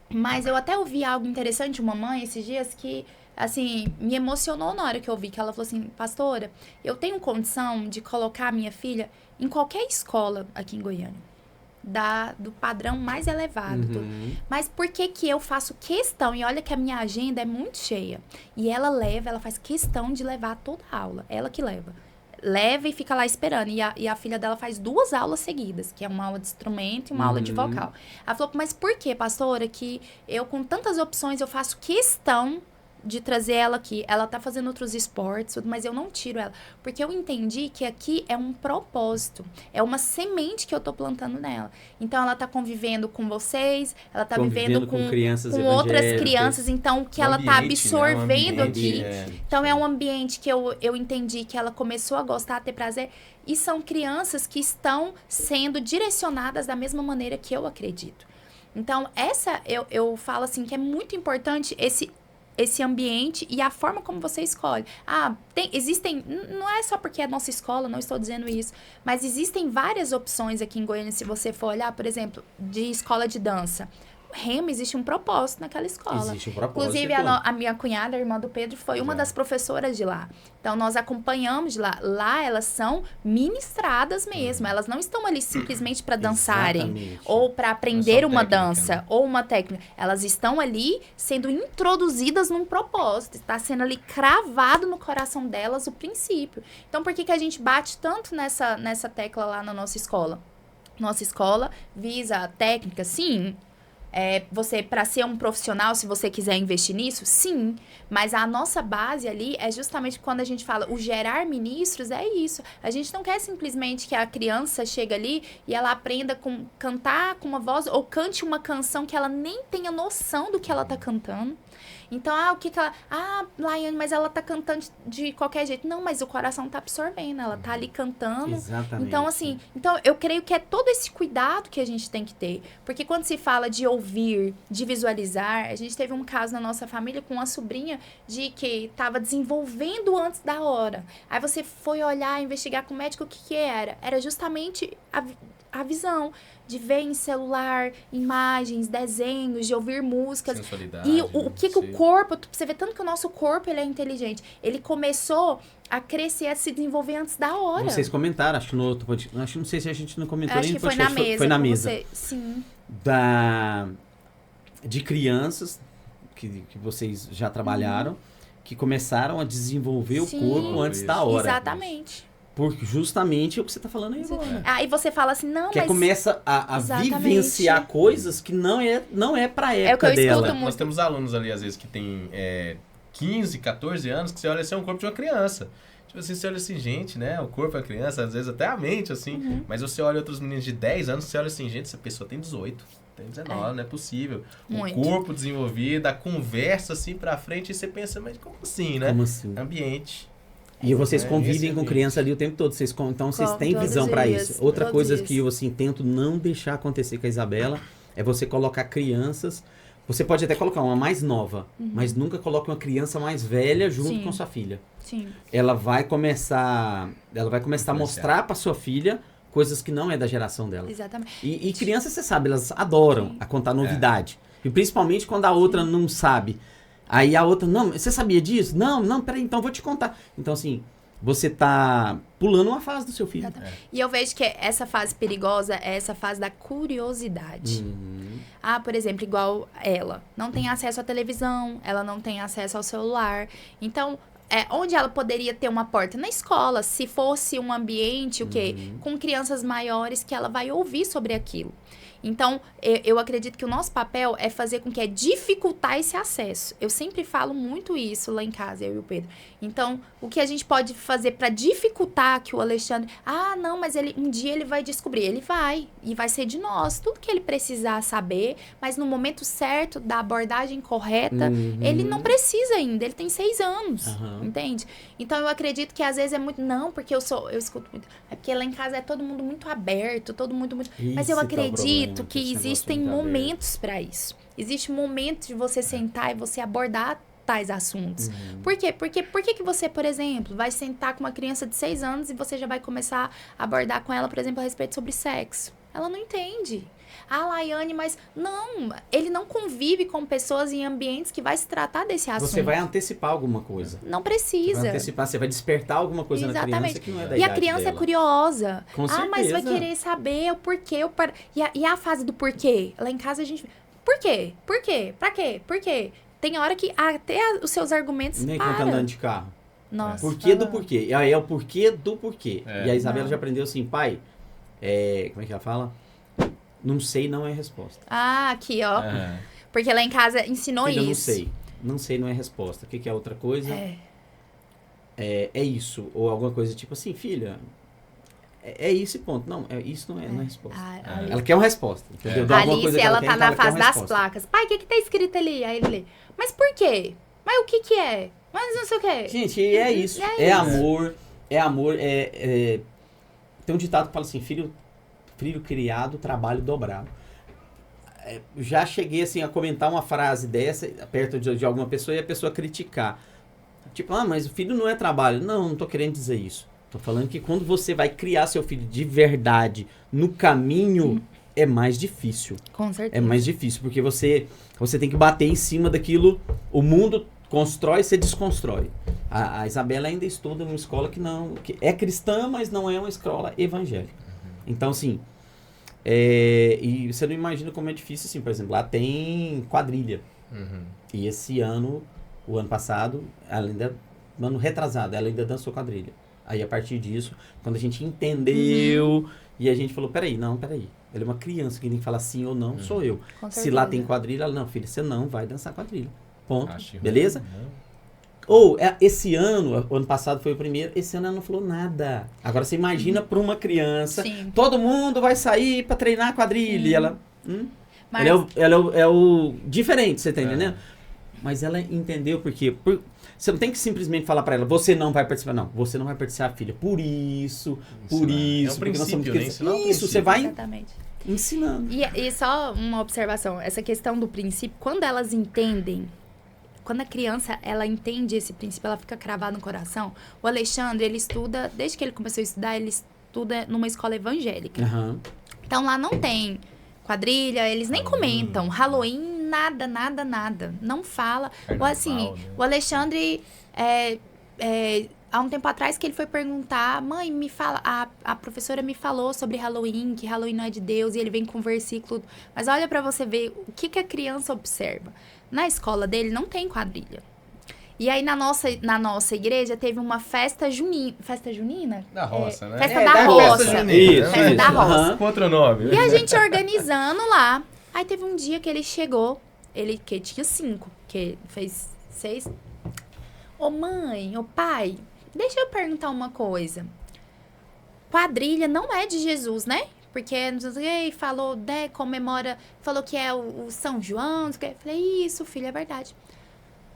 Mas eu até ouvi algo interessante, uma mãe esses dias, que assim, me emocionou na hora que eu vi que ela falou assim, pastora, eu tenho condição de colocar a minha filha em qualquer escola aqui em Goiânia. Do padrão mais elevado.
Uhum.
Mas por que eu faço questão? E olha que a minha agenda é muito cheia. E ela faz questão de levar toda a aula. Ela que leva. Leva e fica lá esperando. E a filha dela faz 2 aulas seguidas, que é uma aula de instrumento e uma aula de vocal. Ela falou, mas por que, pastora, que eu com tantas opções eu faço questão de trazer ela aqui? Ela tá fazendo outros esportes, mas eu não tiro ela. Porque eu entendi que aqui é um propósito. É uma semente que eu tô plantando nela. Então, ela tá convivendo com vocês, ela tá vivendo com
crianças
com outras crianças. Então, o que ela tá absorvendo aqui. Então, é um ambiente que eu entendi que ela começou a gostar, a ter prazer. E são crianças que estão sendo direcionadas da mesma maneira que eu acredito. Então, eu falo assim, que é muito importante esse ambiente e a forma como você escolhe. Existem, não é só porque é nossa escola, não estou dizendo isso, mas existem várias opções aqui em Goiânia, se você for olhar, por exemplo, de escola de dança. Remo, existe um propósito naquela escola.
Existe um propósito.
Inclusive, a minha cunhada, a irmã do Pedro, foi uma das professoras de lá. Então, nós acompanhamos de lá. Lá, elas são ministradas mesmo. Elas não estão ali simplesmente para dançarem.
Exatamente.
Ou para aprender uma
técnica,
dança.
né?
Ou uma técnica. Elas estão ali sendo introduzidas num propósito. Está sendo ali cravado no coração delas o princípio. Então, por que a gente bate tanto nessa tecla lá na nossa escola? Nossa escola visa a técnica, sim. Você, para ser um profissional, se você quiser investir nisso, sim. Mas a nossa base ali é justamente quando a gente fala o gerar ministros, é isso. A gente não quer simplesmente que a criança chegue ali e ela aprenda cantar com uma voz ou cante uma canção que ela nem tenha noção do que ela tá cantando. Então, o que ela... Laiane, mas ela tá cantando de qualquer jeito. Não, mas o coração tá absorvendo, ela tá ali cantando.
Exatamente.
Então, assim, eu creio que é todo esse cuidado que a gente tem que ter. Porque quando se fala de ouvir, de visualizar, a gente teve um caso na nossa família com uma sobrinha de que tava desenvolvendo antes da hora. Aí você foi olhar, investigar com o médico o que era. Era justamente a visão de ver em celular imagens, desenhos, de ouvir músicas.
Sensualidade,
E o que o corpo... Você vê tanto que o nosso corpo ele é inteligente. Ele começou a crescer, a se desenvolver antes da hora.
Vocês comentaram, acho no outro podcast. Não sei se a gente não comentou.
Acho que foi na mesa.
Foi na mesa.
Você, sim.
De crianças que vocês já trabalharam, que começaram a desenvolver o corpo antes da hora.
Exatamente.
Porque justamente é o que você está falando aí agora.
Aí você fala assim, não,
que
mas...
começa a vivenciar coisas que não é pra época
é o que eu
dela.
escuto muito.
Nós temos alunos ali, às vezes, que tem 15, 14 anos, que você olha assim, é um corpo de uma criança. Tipo assim, você olha assim, gente, né? O corpo é criança, às vezes até a mente, assim. Mas você olha outros meninos de 10 anos, você olha assim, gente, essa pessoa tem 18, tem 19, não é possível.
Muito.
O corpo desenvolvido, a conversa assim pra frente, e você pensa, mas como assim, né?
Como assim?
Ambiente.
E vocês convivem com criança ali o tempo todo. Então vocês têm visão para isso. Outra coisa que eu assim, tento não deixar acontecer com a Isabela é você colocar crianças. Você pode até colocar uma mais nova, mas nunca coloque uma criança mais velha junto com sua filha.
Sim.
Ela vai começar a mostrar para sua filha coisas que não é da geração dela.
Exatamente.
E crianças, você sabe, elas adoram a contar novidade. E principalmente quando a outra não sabe. Aí a outra, não, você sabia disso? Não, peraí, então eu vou te contar. Então, assim, você tá pulando uma fase do seu filho.
E eu vejo que essa fase perigosa é essa fase da curiosidade. Por exemplo, igual ela. Não tem acesso à televisão, ela não tem acesso ao celular. Então, onde ela poderia ter uma porta? Na escola, se fosse um ambiente, com crianças maiores que ela vai ouvir sobre aquilo. Então, eu acredito que o nosso papel é fazer com que dificultar esse acesso. Eu sempre falo muito isso lá em casa, eu e o Pedro. Então, o que a gente pode fazer para dificultar que o Alexandre... não, mas um dia ele vai descobrir. Ele vai. E vai ser de nós. Tudo que ele precisar saber, mas no momento certo, da abordagem correta, ele não precisa ainda. Ele tem 6 anos. Entende? Então, eu acredito que às vezes é muito... Não, porque eu escuto muito. É porque lá em casa é todo mundo muito aberto, todo mundo muito... Mas eu acredito que existem momentos para isso. Existe um momento de você sentar e você abordar tais assuntos. Por quê? Por que você, por exemplo, vai sentar com uma criança de 6 anos e você já vai começar a abordar com ela, por exemplo, a respeito sobre sexo? Ela não entende. Ah, Laiane, mas não, ele não convive com pessoas em ambientes que vai se tratar desse assunto.
Você vai antecipar alguma coisa.
Não
Você
precisa.
vai antecipar, você vai despertar alguma coisa na criança que não é da
E a
idade
criança
dela.
é curiosa.
Com
Mas vai
certeza.
querer saber o porquê. E a fase do porquê? Lá em casa a gente... Por quê? Por quê? Pra quê? Por quê? Tem hora que até os seus argumentos
Nem
param.
conta andando de carro.
Nossa.
Porquê do porquê. E aí é o porquê do porquê.
É.
E a Isabela
Não.
já aprendeu assim, pai, como é que ela fala? Não sei não é resposta.
Ah, aqui, ó.
É.
Porque lá em casa ensinou
Filha,
isso.
não sei. Não sei não é resposta. O que que é outra coisa? É isso. Ou alguma coisa tipo assim, filha, é isso e ponto. Não, isso não é resposta. Ela quer uma resposta, entendeu? De
A
alguma
Alice,
coisa que
ela
quer,
tá
então
na
ela quer
fase
uma
das
resposta.
placas. Pai, o que tá escrito ali? Aí ele lê. Mas por quê? Mas o que é? Mas não sei o quê.
Gente, é isso.
É
É
isso.
amor. Tem um ditado que fala assim, filho criado, trabalho dobrado. Já cheguei assim a comentar uma frase dessa perto de alguma pessoa e a pessoa criticar. Tipo, mas o filho não é trabalho. Não tô querendo dizer isso. Tô falando que quando você vai criar seu filho de verdade no caminho, é mais difícil.
Com certeza.
É mais difícil, porque você tem que bater em cima daquilo. O mundo constrói, você desconstrói. A Isabela ainda estuda numa escola que é cristã, mas não é uma escola evangélica. Então, assim, e você não imagina como é difícil, assim, por exemplo, lá tem quadrilha.
Uhum.
E esse ano, o ano passado, ano retrasado, ela ainda dançou quadrilha. Aí, a partir disso, quando a gente entendeu, e a gente falou, peraí. Ela é uma criança que tem que falar sim ou não, sou eu.
Com
Se lá
certeza.
tem quadrilha, ela, não, filha, você não vai dançar quadrilha. Ponto.
Acho
Beleza?
ruim,
Ou, esse ano, o ano passado foi o primeiro, esse ano ela não falou nada. Agora, você imagina para uma criança,
Sim.
todo mundo vai sair para treinar quadrilha, e ela...
Mas
Ela é o diferente, você tá
É.
entendendo? Mas ela entendeu porque... Você não tem que simplesmente falar pra ela, você não vai participar. Não, você não vai participar, filha. Por isso,
Ensinar. É um
porque nós somos
princípio, né?
crianças.
Ensinar o
Isso,
princípio.
você vai
exatamente.
ensinando.
E só uma observação, essa questão do princípio, quando elas entendem, quando a criança, ela entende esse princípio, ela fica cravada no coração. O Alexandre, ele estuda, desde que ele começou a estudar, ele estuda numa escola evangélica.
Aham.
Então, lá não tem quadrilha, eles nem comentam. Halloween, nada. Não fala. Ou assim,
Carnaval, né?
o Alexandre, há um tempo atrás que ele foi perguntar, mãe, me fala, a professora me falou sobre Halloween, que Halloween não é de Deus, e ele vem com um versículo. Mas olha pra você ver o que a criança observa. Na escola dele não tem quadrilha. E aí, na nossa igreja, teve uma festa junina. Festa junina?
Da roça, né?
Festa
É,
da
da
roça.
Festa junina,
Isso,
Festa da roça.
aham.
Com outro nome.
E a gente organizando lá. Aí teve um dia que ele chegou, ele que tinha 5, que fez 6. Ô mãe, ô pai, deixa eu perguntar uma coisa. Quadrilha não é de Jesus, né? Porque não sei o que, falou, né, comemora, falou que é o São João, não sei o que. Eu falei, isso, filho, é verdade.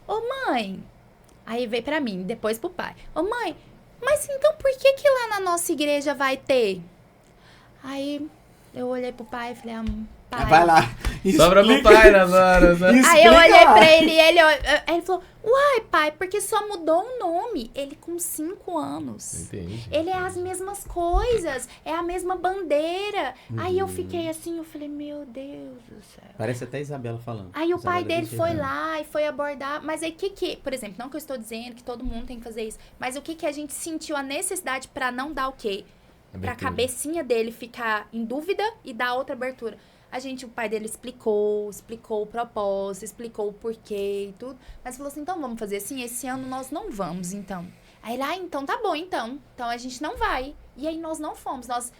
Ô mãe, aí veio pra mim, depois pro pai. Ô mãe, mas então por que lá na nossa igreja vai ter? Aí eu olhei pro pai e falei, pai.
Vai lá.
Sobra pro pai nas horas, né?
Aí eu
Explica
olhei
lá.
pra ele e ele falou, uai, pai, porque só mudou o nome. Ele com 5 anos.
Entendi.
Ele é as mesmas coisas, é a mesma bandeira. Aí eu fiquei assim, eu falei, meu Deus do céu.
Parece até a Isabela falando.
Aí o pai
Isabela
dele
disse,
foi
né?
lá e foi abordar. Mas aí por exemplo, não que eu estou dizendo que todo mundo tem que fazer isso, mas o que a gente sentiu a necessidade pra não dar o quê? Pra cabecinha dele ficar em dúvida e dar outra abertura. O pai dele explicou o propósito, explicou o porquê e tudo. Mas falou assim, então vamos fazer assim, esse ano nós não vamos, então. Aí ele, então tá bom, então. Então a gente não vai. E aí nós não fomos, nós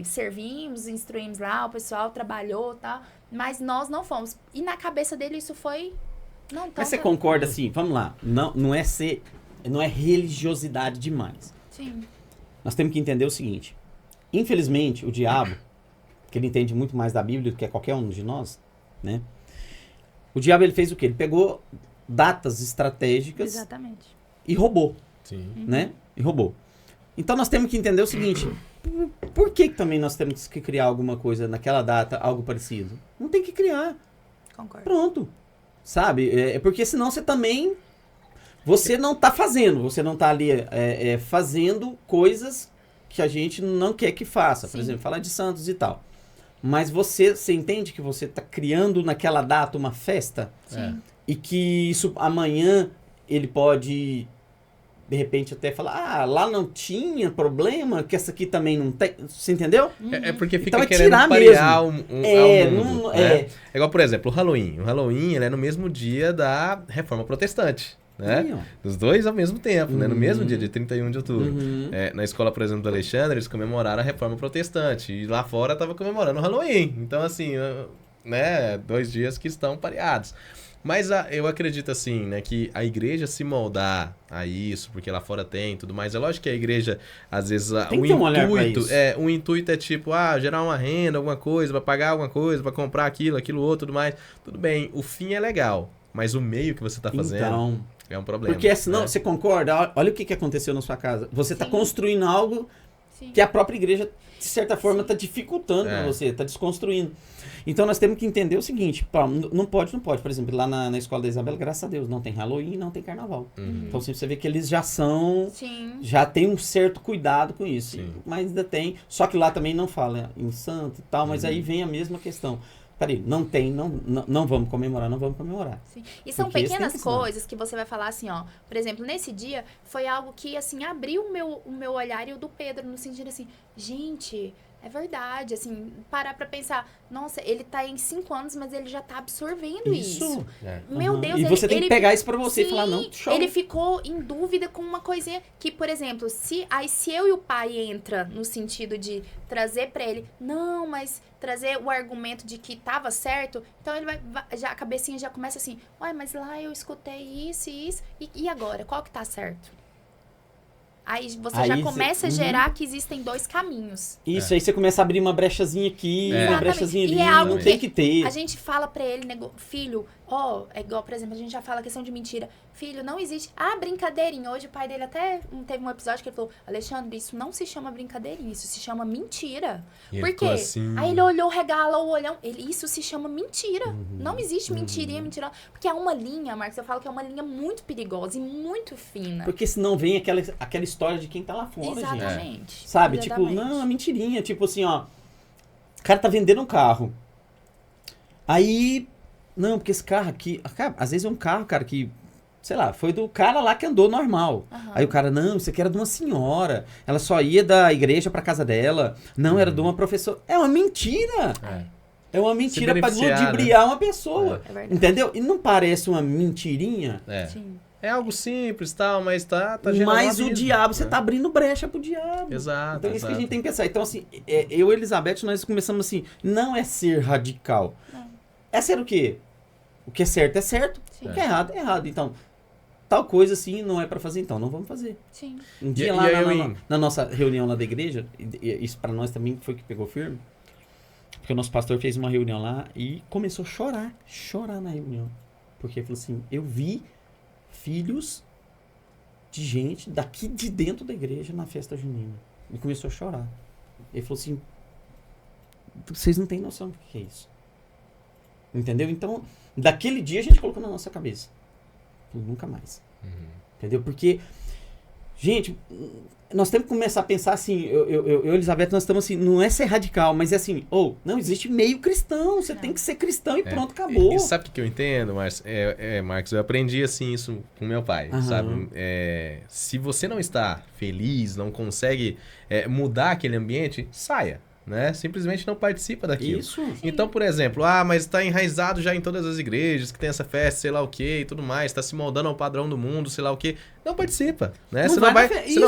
servimos, instruímos lá, o pessoal trabalhou e tal, mas nós não fomos. E na cabeça dele isso foi... Não, então
Mas você
tá-
concorda assim, vamos lá, não é religiosidade demais.
Sim.
Nós temos que entender o seguinte, infelizmente o diabo, que ele entende muito mais da Bíblia do que qualquer um de nós, né? O diabo ele fez o quê? Ele pegou datas estratégicas
Exatamente.
e roubou,
Sim.
né? E roubou. Então nós temos que entender o seguinte, por que também nós temos que criar alguma coisa naquela data, algo parecido? Não tem que criar.
Concordo.
Pronto. Sabe? Porque senão você não tá fazendo. Você não tá ali fazendo coisas que a gente não quer que faça. Por
Sim.
exemplo, falar de santos e tal. mas você entende que você está criando naquela data uma festa?
Sim.
E que isso amanhã ele pode, de repente, até falar, lá não tinha problema, que essa aqui também não tem. Você entendeu?
É porque fica
Então,
querendo
tirar
parear ao mundo.
não-
Né?
é.
É igual, por exemplo, o Halloween. O Halloween ele é no mesmo dia da Reforma Protestante. Né?
Aí, ó.
Dos dois ao mesmo tempo, né? No mesmo
Uhum.
dia, de 31 de outubro.
Uhum.
Na escola, por exemplo, do Alexandre, eles comemoraram a Reforma Protestante. E lá fora tava comemorando o Halloween. Então, assim, né? 2 dias que estão pareados. Mas eu acredito, assim, né? Que a igreja se moldar a isso, porque lá fora tem e tudo mais. É lógico que a igreja, às vezes,
Tem que ter um olhar pra isso.
o intuito é tipo, gerar uma renda, alguma coisa, pra pagar alguma coisa, pra comprar aquilo outro, tudo mais. Tudo bem, o fim é legal. Mas o meio que você tá fazendo...
Então,
é um problema.
porque senão,
né?
você concorda? Olha o que aconteceu na sua casa. Você está
Sim.
construindo algo
Sim.
que a própria igreja, de certa forma, está dificultando para você, está desconstruindo. Então nós temos que entender o seguinte, não pode. Por exemplo, lá na escola da Isabela, graças a Deus, não tem Halloween, não tem carnaval. Então assim, você vê que eles já
Sim.
já tem um certo cuidado com isso.
Sim.
Mas ainda tem, só que lá também não fala em santo e tal, mas aí vem a mesma questão. Peraí, não vamos comemorar.
Sim. E são
Porque isso tem
pequenas
que ensinar.
coisas que você vai falar assim, ó. Por exemplo, nesse dia foi algo que, assim, abriu o meu olhar e o do Pedro, no sentido assim, gente, é verdade, assim, parar pra pensar, nossa, ele tá em 5 anos, mas ele já tá absorvendo isso. Meu Deus,
E você tem que pegar isso pra você e falar, não, show.
Ele ficou em dúvida com uma coisinha que, por exemplo, se eu e o pai entra no sentido de trazer pra ele, não, mas trazer o argumento de que tava certo, então ele já a cabecinha já começa assim, uai, mas lá eu escutei isso e isso, e agora, qual que tá certo? Aí você já começa a gerar que existem 2 caminhos.
Isso, aí você começa a abrir uma brechazinha aqui, uma
Exatamente.
brechazinha ali,
E é algo
não tem que ter.
A gente fala pra ele, filho, é igual, por exemplo, a gente já fala a questão de mentira. Filho, não existe. brincadeirinha. Hoje o pai dele até teve um episódio que ele falou, Alexandre, isso não se chama brincadeirinha, isso se chama mentira. Por quê?
Assim...
Aí ele olhou, regalou o olhão. Isso se chama mentira. Não existe mentirinha, mentira. Porque é uma linha, Marcos, eu falo que é uma linha muito perigosa e muito fina.
Porque senão vem aquela história de quem tá lá fora, gente.
Exatamente.
Sabe?
Exatamente.
Tipo, não, é mentirinha. Tipo assim, ó. O cara tá vendendo um carro. Aí, não, porque esse carro aqui... Cara, às vezes é um carro, cara, que... Sei lá, foi do cara lá que andou normal.
Uhum.
Aí o cara, não, isso aqui era de uma senhora. Ela só ia da igreja pra casa dela. Não, era de uma professora. É uma mentira. É uma mentira pra ludibriar uma pessoa.
É verdade.
Entendeu? E não parece uma mentirinha?
Sim.
É algo simples, tal, mas tá gerando
Mas
um
o
abismo,
diabo, você
né?
tá abrindo brecha pro diabo.
Exato,
Então é isso que a
exato.
gente tem que pensar. Então, assim, eu e Elizabeth, nós começamos assim, não é ser radical.
Não.
É ser o quê? O que é certo é certo,
Sim.
o que é errado é errado. Então, tal coisa assim não é pra fazer, então não vamos fazer.
Sim.
Um dia
E
lá
aí,
na nossa reunião lá da igreja, e isso pra nós também foi que pegou firme, porque o nosso pastor fez uma reunião lá e começou a chorar na reunião. Porque ele falou assim, eu vi filhos de gente daqui de dentro da igreja na festa junina. E começou a chorar. Ele falou assim, vocês não têm noção do que é isso. Entendeu? Então, daquele dia a gente colocou na nossa cabeça. Nunca mais. Entendeu? Porque, gente, nós temos que começar a pensar assim, eu e Elizabeth, nós estamos assim, não é ser radical, mas é assim, não existe meio cristão, você tem que ser cristão e pronto, acabou.
E sabe o que eu entendo, Marcos? Marcos, eu aprendi assim isso com meu pai, sabe? Se você não está feliz, não consegue mudar aquele ambiente, saia. Né? Simplesmente não participa daquilo.
Isso.
Então, por exemplo, mas está enraizado já em todas as igrejas que tem essa festa, sei lá o que e tudo mais, está se moldando ao padrão do mundo, sei lá o que, não participa, né? Você não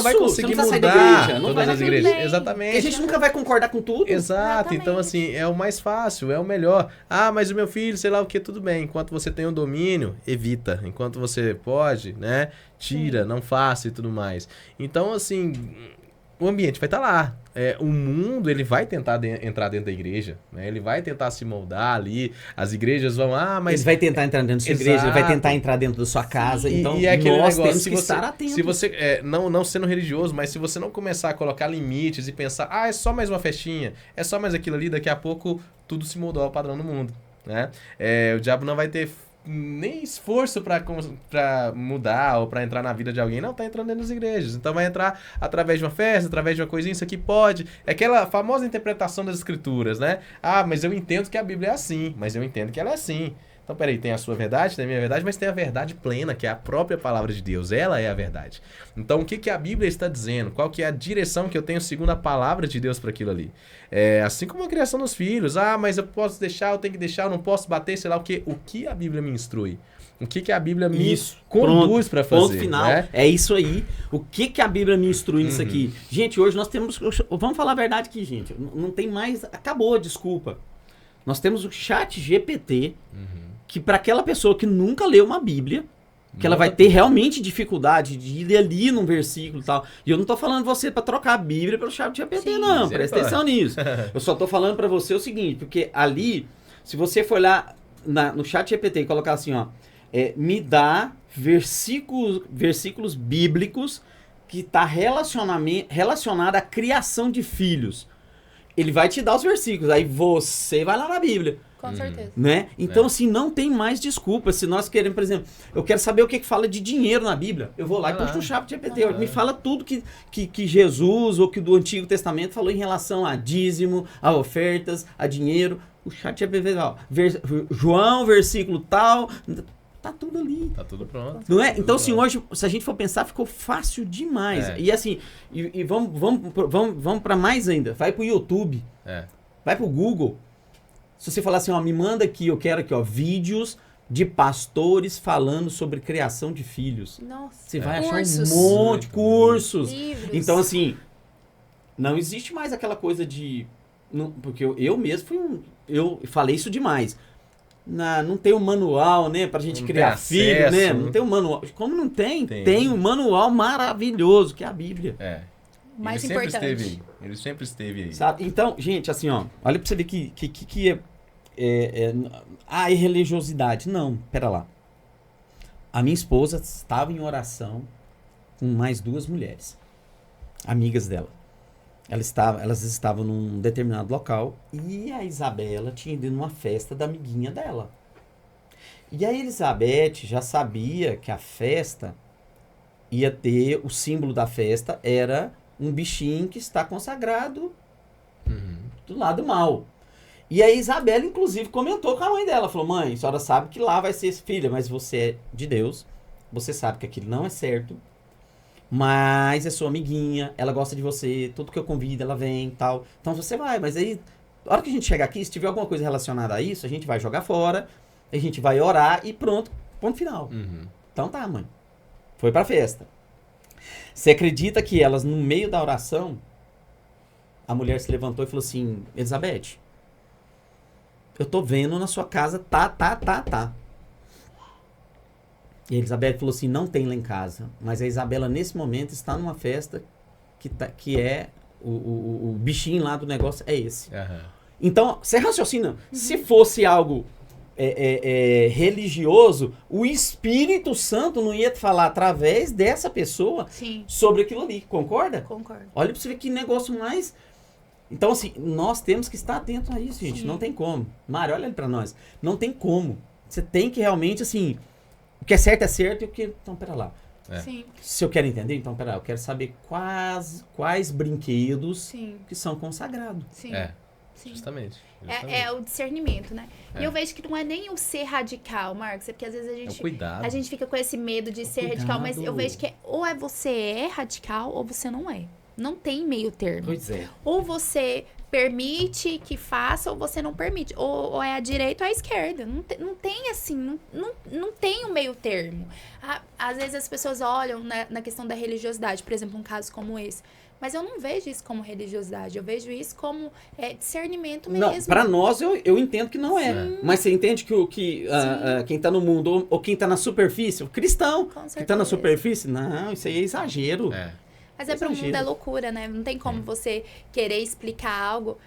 vai conseguir mudar todas as igrejas. Exatamente.
Porque a gente nunca vai concordar com tudo.
Exato. Então, assim, é o mais fácil, é o melhor. Mas o meu filho, sei lá o que, tudo bem. Enquanto você tem o domínio, evita. Enquanto você pode, né? Tira, não faça e tudo mais. Então, assim, o ambiente vai estar lá. O mundo, ele vai tentar entrar dentro da igreja, né? Ele vai tentar se moldar ali, as igrejas vão, mas...
Ele vai tentar entrar dentro da sua igreja, ele vai tentar entrar dentro da sua casa, então
e é aquele
nós
negócio,
temos que estar atentos.
Se você, não sendo religioso, mas se você não começar a colocar limites e pensar, é só mais uma festinha, é só mais aquilo ali, daqui a pouco tudo se mudou ao padrão do mundo, né? O diabo não vai ter nem esforço pra mudar ou pra entrar na vida de alguém, não, tá entrando dentro das igrejas. Então vai entrar através de uma festa, através de uma coisinha, isso aqui pode. É aquela famosa interpretação das escrituras, né? Ah, mas eu entendo que a Bíblia é assim, mas eu entendo que ela é assim. Então, peraí, tem a sua verdade, tem a minha verdade, mas tem a verdade plena, que é a própria palavra de Deus. Ela é a verdade. Então, o que a Bíblia está dizendo? Qual que é a direção que eu tenho segundo a palavra de Deus para aquilo ali? Assim como a criação dos filhos. Ah, mas eu posso deixar, eu tenho que deixar, eu não posso bater, sei lá o quê. O que a Bíblia me instrui? O que a Bíblia me conduz para fazer?
Ponto final.
Né?
É isso aí. O que a Bíblia me instrui nisso aqui? Gente, hoje nós temos... Vamos falar a verdade aqui, gente. Não tem mais... Acabou, desculpa. Nós temos o chat GPT, que para aquela pessoa que nunca leu uma Bíblia, que ela vai ter realmente dificuldade de ir ali num versículo e tal. E eu não tô falando você para trocar a Bíblia pelo chat GPT, não. Presta atenção nisso. Eu só tô falando para você o seguinte, porque ali, se você for lá no chat GPT e colocar assim, ó, me dá versículos bíblicos que tá relacionado à criação de filhos. Ele vai te dar os versículos, aí você vai lá na Bíblia.
Com certeza.
Né? Então, assim, não tem mais desculpa. Se nós queremos, por exemplo, eu quero saber o que fala de dinheiro na Bíblia. Eu vou lá e puxo no chat GPT. Me fala tudo que Jesus ou que do Antigo Testamento falou em relação a dízimo, a ofertas, a dinheiro. O chat GPT, ó, João, versículo tal... Tá tudo ali.
Tá tudo pronto.
Não é? Então, assim, hoje, se a gente for pensar, ficou fácil demais. E assim, vamos para mais ainda. Vai pro YouTube. Vai pro Google. Se você falar assim, ó, me manda aqui, eu quero aqui, ó, vídeos de pastores falando sobre criação de filhos.
Nossa.
Você vai
cursos.
achar um monte de cursos.
Livros.
Então, assim, não existe mais aquela coisa de... porque eu mesmo eu falei isso demais. Não tem um manual, né, pra gente criar filho, né? Não tem um manual. Como não tem? Tem um manual maravilhoso, que é a Bíblia.
Mais
ele
importante.
Sempre esteve aí. Ele sempre esteve aí.
Sabe? Então, gente, assim, ó, olha pra você ver que é religiosidade. Não, pera lá. A minha esposa estava em oração com mais 2 mulheres, amigas dela. Elas estavam num determinado local e a Isabela tinha ido numa festa da amiguinha dela. E a Elizabeth já sabia que a festa ia ter, o símbolo da festa era um bichinho que está consagrado do lado mal. E a Isabela, inclusive, comentou com a mãe dela. Falou, mãe, a senhora sabe que lá vai ser filha, mas você é de Deus. Você sabe que aquilo não é certo. Mas é sua amiguinha, ela gosta de você, tudo que eu convido, ela vem e tal. Então você vai, mas aí, na hora que a gente chegar aqui, se tiver alguma coisa relacionada a isso, a gente vai jogar fora, a gente vai orar e pronto, ponto final. Então tá, mãe. Foi pra festa. Você acredita que elas, no meio da oração, a mulher se levantou e falou assim, Elizabeth, eu tô vendo na sua casa, tá. E a Elizabeth falou assim, não tem lá em casa. Mas a Isabela, nesse momento, está numa festa que é o bichinho lá do negócio, é esse. Então, você raciocina, se fosse algo religioso, o Espírito Santo não ia te falar através dessa pessoa sobre aquilo ali. Concorda?
Concordo.
Olha pra você ver que negócio mais... Então, assim, nós temos que estar atentos a isso, gente. Sim. Não tem como. Mari, olha ali pra nós. Não tem como. Você tem que realmente, assim... O que é certo e o que... Então, pera lá.
Sim.
Se eu quero entender, então, pera lá. Eu quero saber quais brinquedos que são consagrados.
Sim.
Justamente.
É o discernimento, né? E eu vejo que não é nem o ser radical, Marcos. É porque às vezes a gente fica com esse medo de ser radical. Mas eu vejo que ou você é radical ou você não é. Não tem meio termo.
Pois é.
Ou você permite que faça ou você não permite. Ou é a direita ou a esquerda. Não tem assim, não tem um meio termo. Às vezes as pessoas olham na questão da religiosidade, por exemplo, um caso como esse. Mas eu não vejo isso como religiosidade. Eu vejo isso como discernimento mesmo.
Não, pra nós eu entendo que não é. Sim. Mas você entende que quem tá no mundo ou quem tá na superfície, o cristão que tá na superfície, não, isso aí é exagero.
Mas pro mundo é loucura, né? Não tem como você querer explicar algo.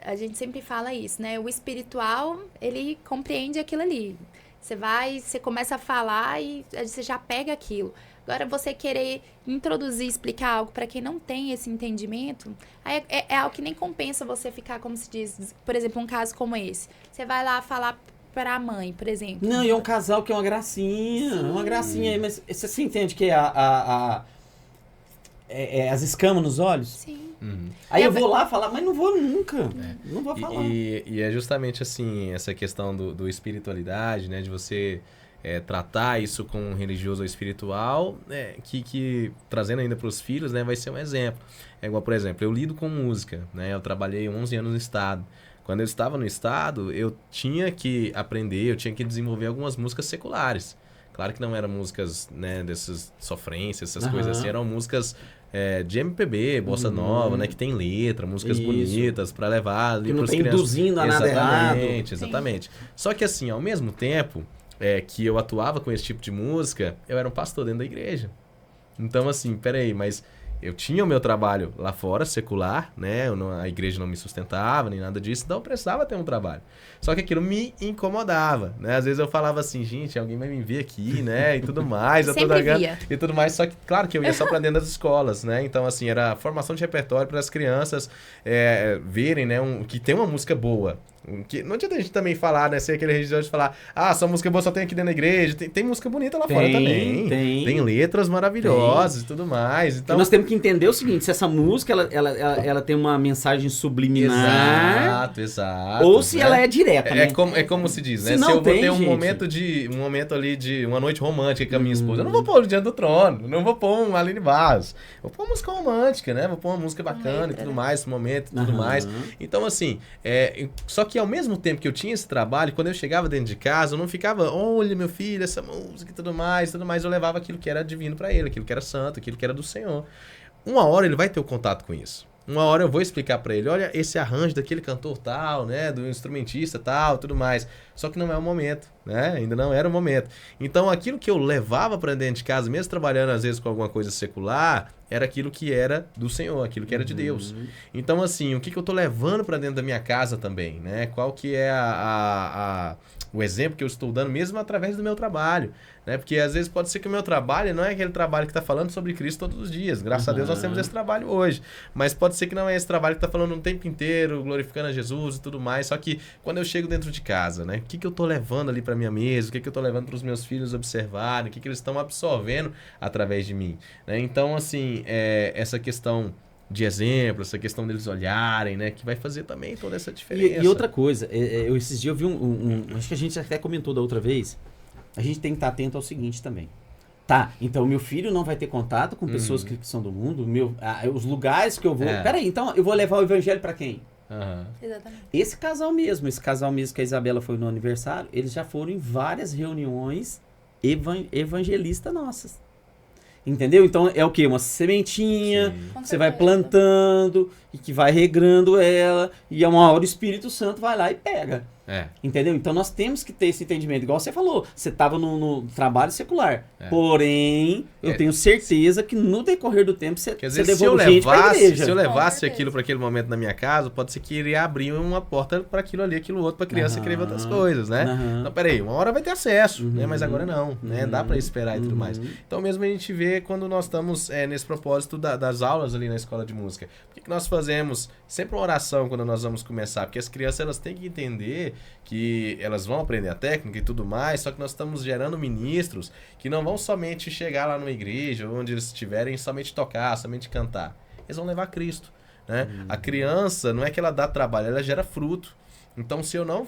A gente sempre fala isso, né? O espiritual, ele compreende aquilo ali. Você começa a falar e você já pega aquilo. Agora, você querer introduzir, explicar algo para quem não tem esse entendimento, é algo que nem compensa você ficar, como se diz, por exemplo, um caso como esse. Você vai lá falar
pra mãe, por exemplo.
Não, e é um casal que é uma gracinha. Uma gracinha aí, mas você entende que é as escamas nos olhos?
Sim.
Aí eu vou lá falar, mas não vou nunca. Não vou falar.
E é justamente assim, essa questão do espiritualidade, né? De você tratar isso com um religioso ou espiritual, que trazendo ainda para os filhos, né? Vai ser um exemplo. É igual, por exemplo, eu lido com música, né? Eu trabalhei 11 anos no Estado. Quando eu estava no Estado, eu tinha que aprender, eu tinha que desenvolver algumas músicas seculares. Claro que não eram músicas, né, dessas sofrências, essas coisas assim, eram músicas de MPB, bossa nova, né, que tem letra, músicas bonitas para levar ali para as crianças. Que não tem induzindo a nada errado. Exatamente. Só que assim, ao mesmo tempo que eu atuava com esse tipo de música, eu era um pastor dentro da igreja. Então assim, peraí, mas eu tinha o meu trabalho lá fora, secular, né? A igreja não me sustentava, nem nada disso, então eu precisava ter um trabalho. Só que aquilo me incomodava, né? Às vezes eu falava assim, gente, alguém vai me ver aqui, né? E tudo mais. E tudo mais, só que, claro que eu ia só pra dentro das escolas, né? Então, assim, era formação de repertório para as crianças verem, né? Que tem uma música boa. Que não adianta a gente também falar, né? Ser aquele religioso de falar, essa música boa só tem aqui dentro da igreja. Tem música bonita lá fora também. Tem letras maravilhosas e tudo mais. Então,
nós temos que entender o seguinte, se essa música ela tem uma mensagem subliminar.
Exato.
Ou se ela é direta, né?
É como se diz, né? Se eu vou ter um momento ali de uma noite romântica com a minha esposa, eu não vou pôr o Diante do Trono, não vou pôr um Aline Barros. Vou pôr uma música romântica, né? Vou pôr uma música bacana e tudo mais, esse momento e tudo mais. Então, assim, só que ao mesmo tempo que eu tinha esse trabalho, quando eu chegava dentro de casa, eu não ficava, olha meu filho, essa música e tudo mais, eu levava aquilo que era divino para ele, aquilo que era santo, aquilo que era do Senhor. Uma hora ele vai ter o contato com isso. Uma hora eu vou explicar para ele, olha esse arranjo daquele cantor tal, né, do instrumentista tal, tudo mais. Só que não é o momento, né? Ainda não era o momento. Então aquilo que eu levava para dentro de casa, mesmo trabalhando às vezes com alguma coisa secular, era aquilo que era do Senhor, aquilo que era de Deus. Então assim, o que eu tô levando para dentro da minha casa também, né? Qual que é o exemplo que eu estou dando mesmo através do meu trabalho, né? Porque às vezes pode ser que o meu trabalho não é aquele trabalho que está falando sobre Cristo todos os dias. Graças a Deus nós temos esse trabalho hoje. Mas pode ser que não é esse trabalho que está falando o tempo inteiro, glorificando a Jesus e tudo mais. Só que quando eu chego dentro de casa, né? O que eu estou levando ali para minha mesa? O que eu estou levando para os meus filhos observarem? O que eles estão absorvendo através de mim? Né? Então, assim, essa questão de exemplo, essa questão deles olharem, né? Que vai fazer também toda essa diferença.
E outra coisa, esses dias eu vi acho que a gente até comentou da outra vez, a gente tem que estar atento ao seguinte também. Tá, então meu filho não vai ter contato com pessoas que são do mundo, os lugares que eu vou... Peraí, então eu vou levar o evangelho para quem?
Exatamente.
Esse casal mesmo que a Isabela foi no aniversário, eles já foram em várias reuniões evangelistas nossas. Entendeu? Então é o quê? Uma sementinha, você vai plantando e que vai regrando ela, e a uma hora o Espírito Santo vai lá e pega. Entendeu? Então nós temos que ter esse entendimento. Igual você falou, você estava no trabalho secular. Porém, eu tenho certeza que no decorrer do tempo você devolve gente pra igreja.
Se eu levasse aquilo para aquele momento na minha casa, pode ser que iria abrir uma porta para aquilo ali, aquilo outro, para criança querer ver outras coisas, né? Então, peraí, uma hora vai ter acesso, né? Mas agora não, né? Dá para esperar e tudo mais. Então, mesmo a gente vê quando nós estamos nesse propósito das aulas ali na escola de música. Por que nós fazemos sempre uma oração quando nós vamos começar? Porque as crianças, elas têm que entender que elas vão aprender a técnica e tudo mais, só que nós estamos gerando ministros que não vão somente chegar lá numa igreja, onde eles estiverem, somente tocar, somente cantar. Eles vão levar Cristo, né? A criança, não é que ela dá trabalho, ela gera fruto. Então, se eu não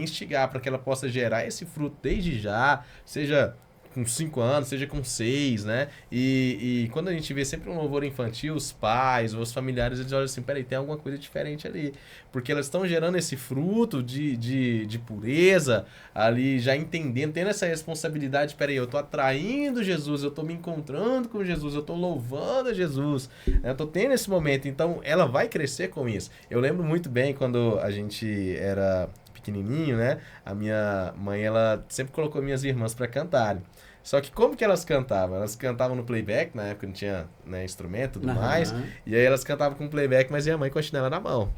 instigar para que ela possa gerar esse fruto desde já, seja com 5 anos, seja com 6, né? E quando a gente vê sempre um louvor infantil, os pais, os familiares, eles olham assim, peraí, tem alguma coisa diferente ali. Porque elas estão gerando esse fruto de pureza ali, já entendendo, tendo essa responsabilidade, peraí, eu tô atraindo Jesus, eu tô me encontrando com Jesus, eu tô louvando a Jesus, eu tô tendo esse momento, então ela vai crescer com isso. Eu lembro muito bem quando a gente era pequenininho, né? A minha mãe, ela sempre colocou minhas irmãs para cantarem. Só que como que elas cantavam? Elas cantavam no playback, na época não tinha, né, instrumento e tudo mais. E aí elas cantavam com playback, mas e a mãe com a chinela na mão.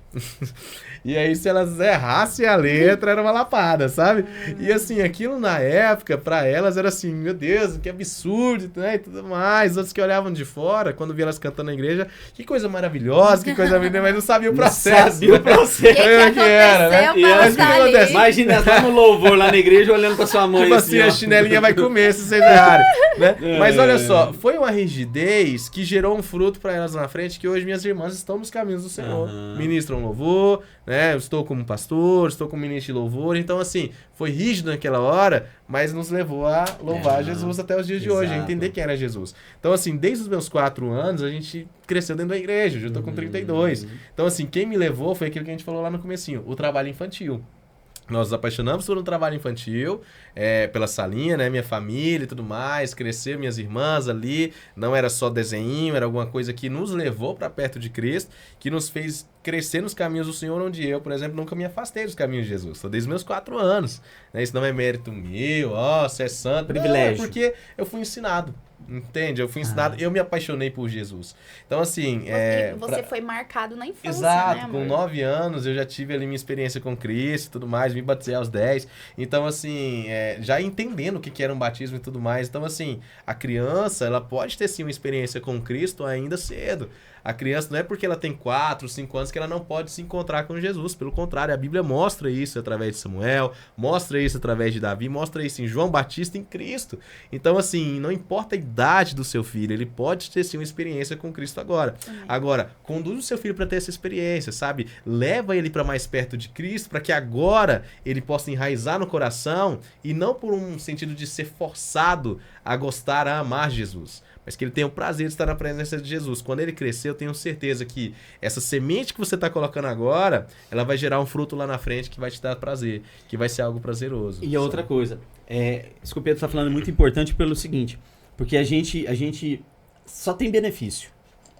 E aí se elas errassem a letra, era uma lapada, sabe? E assim, aquilo na época, pra elas era assim, meu Deus, que absurdo, né, e tudo mais. Outros que olhavam de fora, quando via elas cantando na igreja, que coisa maravilhosa, que coisa linda, mas não sabia o processo.
Não sabia o processo.
Que
era, né?
Mas o que acontece?
Imagina, ela tá no louvor lá na igreja olhando pra sua mãe.
Tipo assim, a chinelinha vai comer se vocês errarem, né? Mas olha só, foi uma rigidez que gerou um fruto pra elas na frente, que hoje minhas irmãs estão nos caminhos do Senhor. Ministram louvor, né? Eu estou como pastor, estou como ministro de louvor. Então, assim, foi rígido naquela hora, mas nos levou a louvar Jesus até os dias de hoje, a entender quem era Jesus. Então, assim, desde os meus 4 anos, a gente cresceu dentro da igreja. Eu estou com 32. Então, assim, quem me levou foi aquilo que a gente falou lá no comecinho, o trabalho infantil. Nós nos apaixonamos por um trabalho infantil, pela salinha, né? Minha família e tudo mais, crescer, minhas irmãs ali, não era só desenho, era alguma coisa que nos levou para perto de Cristo, que nos fez crescer nos caminhos do Senhor, onde eu, por exemplo, nunca me afastei dos caminhos de Jesus. Estou desde os meus 4 anos, né? Isso não é mérito meu, você é santo.
Privilégio.
Não, é porque eu fui ensinado. Entende? Eu fui ensinado, eu me apaixonei por Jesus. Então, assim...
Você foi marcado na infância,
Exato,
né, amor?
com 9 anos eu já tive ali minha experiência com Cristo e tudo mais, me batizei aos 10. Então, assim, já entendendo o que era um batismo e tudo mais. Então, assim, a criança, ela pode ter sim uma experiência com Cristo ainda cedo. A criança não é porque ela tem 4, 5 anos que ela não pode se encontrar com Jesus. Pelo contrário, a Bíblia mostra isso através de Samuel, mostra isso através de Davi, mostra isso em João Batista, em Cristo. Então, assim, não importa a idade do seu filho, ele pode ter sim uma experiência com Cristo agora. Agora, conduz o seu filho para ter essa experiência, sabe? Leva ele para mais perto de Cristo, para que agora ele possa enraizar no coração e não por um sentido de ser forçado a gostar, a amar Jesus, mas que ele tenha o prazer de estar na presença de Jesus. Quando ele crescer, eu tenho certeza que essa semente que você está colocando agora, ela vai gerar um fruto lá na frente que vai te dar prazer, que vai ser algo prazeroso.
E a outra coisa, isso que o Pedro está falando é muito importante pelo seguinte, porque a gente só tem benefício.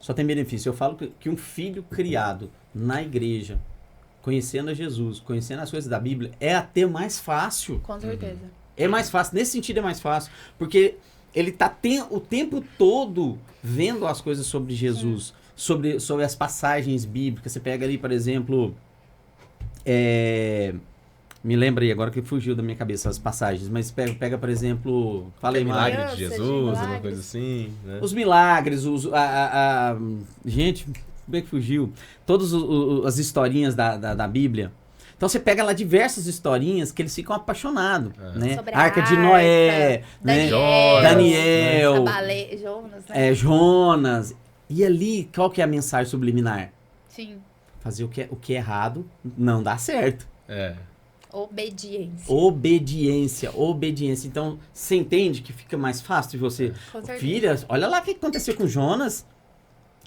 Só tem benefício. Eu falo que um filho criado na igreja, conhecendo a Jesus, conhecendo as coisas da Bíblia, é até mais fácil.
Com certeza.
É mais fácil. Nesse sentido é mais fácil. Porque ele está o tempo todo vendo as coisas sobre Jesus, sobre as passagens bíblicas. Você pega ali, por exemplo, me lembra aí, agora que fugiu da minha cabeça as passagens, mas pega por exemplo, falei
milagre
mais.
de Jesus, alguma coisa assim, né?
Os milagres, gente, como é que fugiu? Todas as historinhas da Bíblia. Então você pega lá diversas historinhas que eles ficam apaixonados, né?
Sobre
a Arca de Noé, né? Daniel,
Jonas, né?
Jonas. E ali, qual que é a mensagem subliminar?
Sim.
Fazer o que é errado não dá certo. Obediência. Então, você entende que fica mais fácil de você... Filha, olha lá o que aconteceu com Jonas.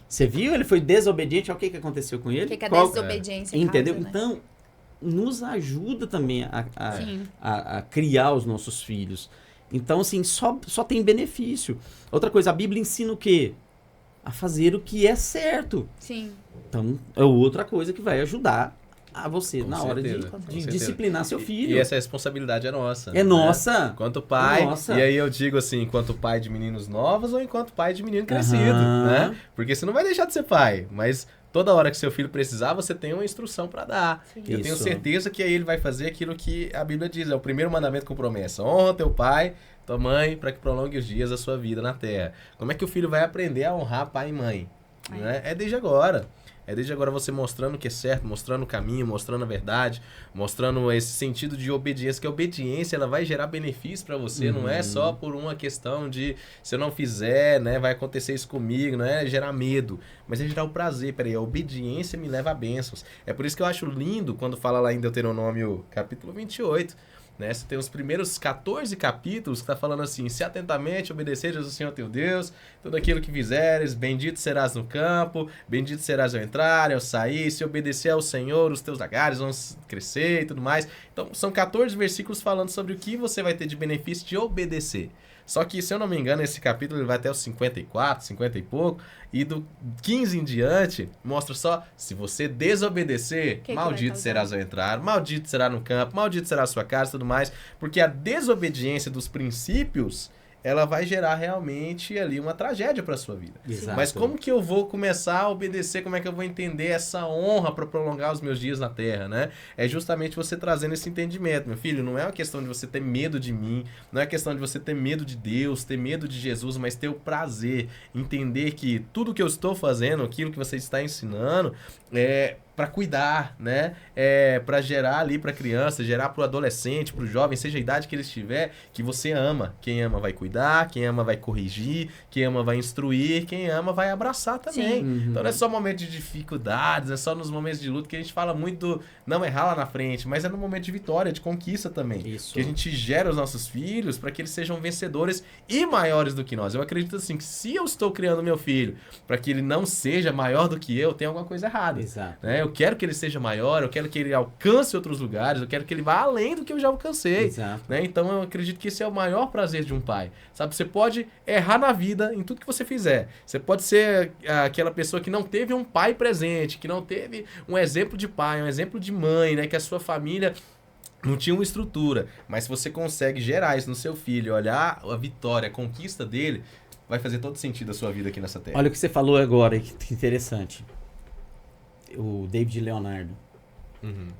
Você viu? Ele foi desobediente. Olha o que aconteceu com ele.
O que a desobediência
entendeu?
causa, né?
Então, nos ajuda também a criar os nossos filhos. Então, assim, só tem benefício. Outra coisa, a Bíblia ensina o quê? A fazer o que é certo.
Sim.
Então, é outra coisa que vai ajudar a você
Com
na
certeza,
hora de disciplinar seu filho.
E essa responsabilidade é nossa.
É nossa.
Enquanto pai,
Nossa.
e aí eu digo assim, enquanto pai de meninos novos ou enquanto pai de menino crescido, né? Porque você não vai deixar de ser pai, mas toda hora que seu filho precisar, você tem uma instrução para dar.
Sim.
Eu tenho
Isso.
certeza que aí ele vai fazer aquilo que a Bíblia diz, é o primeiro mandamento com promessa. Honra teu pai, tua mãe, para que prolongue os dias da sua vida na terra. Como é que o filho vai aprender a honrar pai e mãe? Né? É desde agora. É desde agora você mostrando o que é certo, mostrando o caminho, mostrando a verdade, mostrando esse sentido de obediência, que a obediência ela vai gerar benefício para você, não é só por uma questão de se eu não fizer, né, vai acontecer isso comigo, não é gerar medo, mas é gerar o prazer. Peraí, a obediência me leva a bênçãos. É por isso que eu acho lindo quando fala lá em Deuteronômio capítulo 28, né? Você tem os primeiros 14 capítulos que está falando assim: se atentamente obedeceres ao Senhor teu Deus, tudo aquilo que fizeres, bendito serás no campo, bendito serás ao entrar e ao sair, se obedecer ao Senhor, os teus lagares vão crescer e tudo mais. Então, são 14 versículos falando sobre o que você vai ter de benefício de obedecer. Só que, se eu não me engano, esse capítulo ele vai até os 54, 50 e pouco, e do 15 em diante, mostra só, se você desobedecer, maldito serás ao entrar, maldito será no campo, maldito será a sua casa e tudo mais, porque a desobediência dos princípios ela vai gerar realmente ali uma tragédia para sua vida.
Exato.
Mas como que eu vou começar a obedecer? Como é que eu vou entender essa honra para prolongar os meus dias na terra, né? É justamente você trazendo esse entendimento, meu filho. Não é uma questão de você ter medo de mim, não é questão de você ter medo de Deus, ter medo de Jesus, mas ter o prazer, entender que tudo que eu estou fazendo, aquilo que você está ensinando, é para cuidar, né? Para gerar ali para a criança, gerar para o adolescente, para o jovem, seja a idade que ele estiver, que você ama. Quem ama vai cuidar, quem ama vai corrigir, quem ama vai instruir, quem ama vai abraçar também. Então não é só momento de dificuldades, é só nos momentos de luta que a gente fala muito do não errar lá na frente, mas é no momento de vitória, de conquista também.
Isso.
Que a gente gera os nossos filhos para que eles sejam vencedores e maiores do que nós. Eu acredito assim, que se eu estou criando meu filho para que ele não seja maior do que eu, tem alguma coisa errada.
Exato.
Né? Eu quero que ele seja maior, eu quero que ele alcance outros lugares, eu quero que ele vá além do que eu já alcancei.
Exato.
Né? Então eu acredito que esse é o maior prazer de um pai. Sabe, você pode errar na vida em tudo que você fizer. Você pode ser aquela pessoa que não teve um pai presente, que não teve um exemplo de pai, um exemplo de mãe, né? Que a sua família não tinha uma estrutura. Mas se você consegue gerar isso no seu filho, olhar a vitória, a conquista dele, vai fazer todo sentido a sua vida aqui nessa terra.
Olha o que você falou agora, que interessante. O David Leonardo,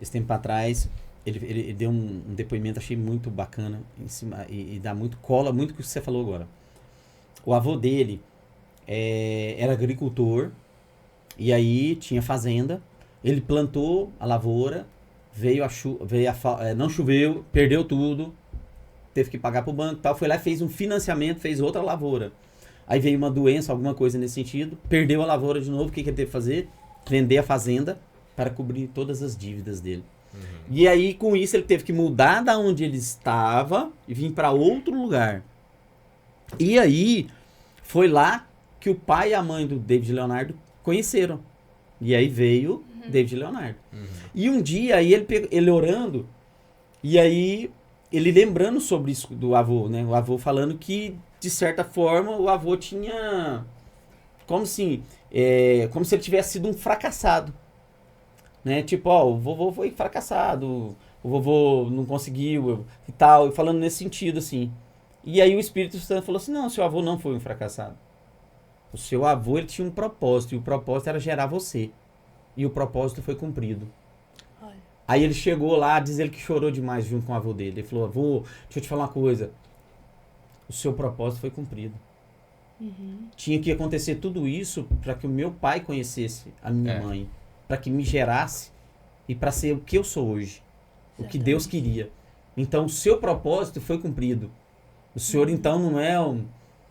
esse tempo atrás, ele deu um depoimento, achei muito bacana, em cima, e dá muito, cola muito com o que você falou agora. O avô dele era agricultor, e aí tinha fazenda, ele plantou a lavoura, não choveu, perdeu tudo, teve que pagar pro banco e tal, foi lá e fez um financiamento, fez outra lavoura. Aí veio uma doença, alguma coisa nesse sentido, perdeu a lavoura de novo, o que ele teve que fazer? Vender a fazenda para cobrir todas as dívidas dele. E aí, com isso, ele teve que mudar da onde ele estava e vir para outro lugar. E aí, foi lá que o pai e a mãe do David Leonardo conheceram. E aí veio David Leonardo. E um dia, aí ele orando, e aí ele lembrando sobre isso do avô, né? O avô falando que, de certa forma, o avô tinha... como se ele tivesse sido um fracassado, né? Tipo, o vovô foi fracassado, o vovô não conseguiu e tal, falando nesse sentido, assim. E aí o Espírito Santo falou assim, não, seu avô não foi um fracassado. O seu avô, ele tinha um propósito, e o propósito era gerar você. E o propósito foi cumprido.
Olha.
Aí ele chegou lá, diz ele que chorou demais junto com o avô dele. Ele falou, avô, deixa eu te falar uma coisa. O seu propósito foi cumprido. Tinha que acontecer tudo isso para que o meu pai conhecesse a minha mãe, para que me gerasse e para ser o que eu sou hoje, o que Deus queria. Então o seu propósito foi cumprido. O senhor então não é o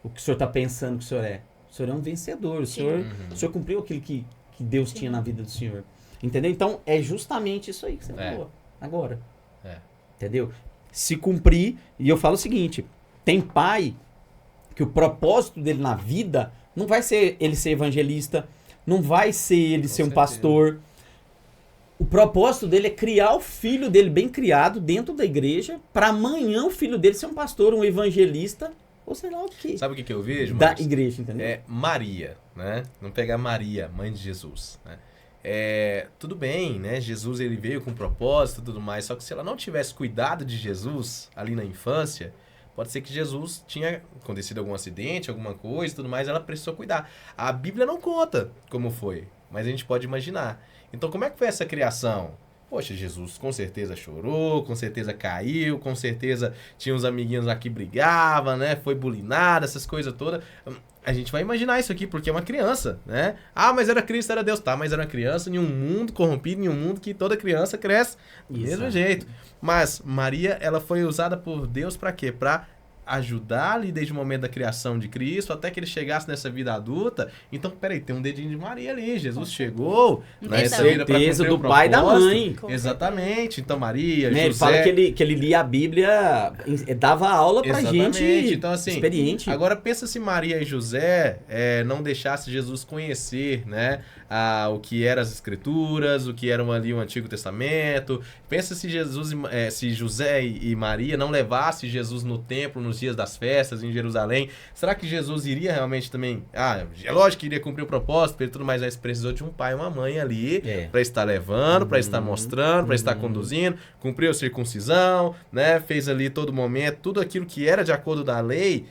que o senhor está pensando que o senhor é. O senhor é um vencedor. O senhor cumpriu aquilo que Deus tinha na vida do senhor. Entendeu? Então é justamente isso aí que você falou agora. Entendeu? Se cumprir, e eu falo o seguinte, tem pai que o propósito dele na vida não vai ser ele ser evangelista, não vai ser ele ser um pastor. O propósito dele é criar o filho dele bem criado dentro da igreja, para amanhã o filho dele ser um pastor, um evangelista, ou sei lá o quê.
Sabe o que eu vejo,
da
Marcos?
igreja, entendeu?
É Maria, né? Vamos pegar Maria, mãe de Jesus, né? Tudo bem, né? Jesus ele veio com propósito e tudo mais, só que se ela não tivesse cuidado de Jesus ali na infância, pode ser que Jesus tinha acontecido algum acidente, alguma coisa e tudo mais, ela precisou cuidar. A Bíblia não conta como foi, mas a gente pode imaginar. Então, como é que foi essa criação? Poxa, Jesus com certeza chorou, com certeza caiu, com certeza tinha uns amiguinhos lá que brigavam, né? Foi bulinado, essas coisas todas. A gente vai imaginar isso aqui porque é uma criança, né? Ah, mas era Cristo, era Deus. Tá, mas era uma criança em um mundo corrompido, em um mundo que toda criança cresce do mesmo jeito. Mas Maria, ela foi usada por Deus para quê? Para ajudar ali desde o momento da criação de Cristo até que ele chegasse nessa vida adulta. Então, peraí, tem um dedinho de Maria ali. Jesus chegou nessa vida para cumprir
do
o
pai e da mãe.
Exatamente. Então, Maria,
né?
José...
Ele fala que ele lia a Bíblia, dava aula pra gente
então, assim,
experiente.
Agora, pensa se Maria e José não deixassem Jesus conhecer, né? O que eram as Escrituras, o que era ali o Antigo Testamento. Pensa se se José e Maria não levassem Jesus no templo, nos dias das festas em Jerusalém. Será que Jesus iria realmente também... é lógico que iria cumprir o propósito e tudo mais, mas precisou de um pai e uma mãe ali para estar levando, para estar mostrando, para estar conduzindo, cumpriu a circuncisão, né? Fez ali todo momento, tudo aquilo que era de acordo da lei,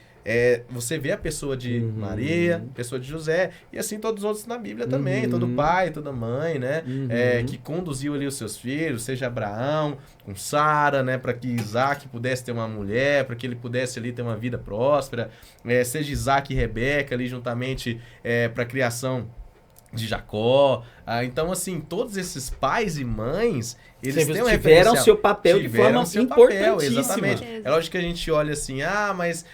você vê a pessoa de Maria, a pessoa de José, e assim todos os outros na Bíblia também, todo pai, toda mãe, né? Que conduziu ali os seus filhos, seja Abraão, com Sara, né? Para que Isaac pudesse ter uma mulher, para que ele pudesse ali ter uma vida próspera, seja Isaac e Rebeca ali juntamente para a criação de Jacó. Então, assim, todos esses pais e mães, eles têm uma
tiveram seu papel de forma importantíssima.
Exatamente. É lógico que a gente olha assim, mas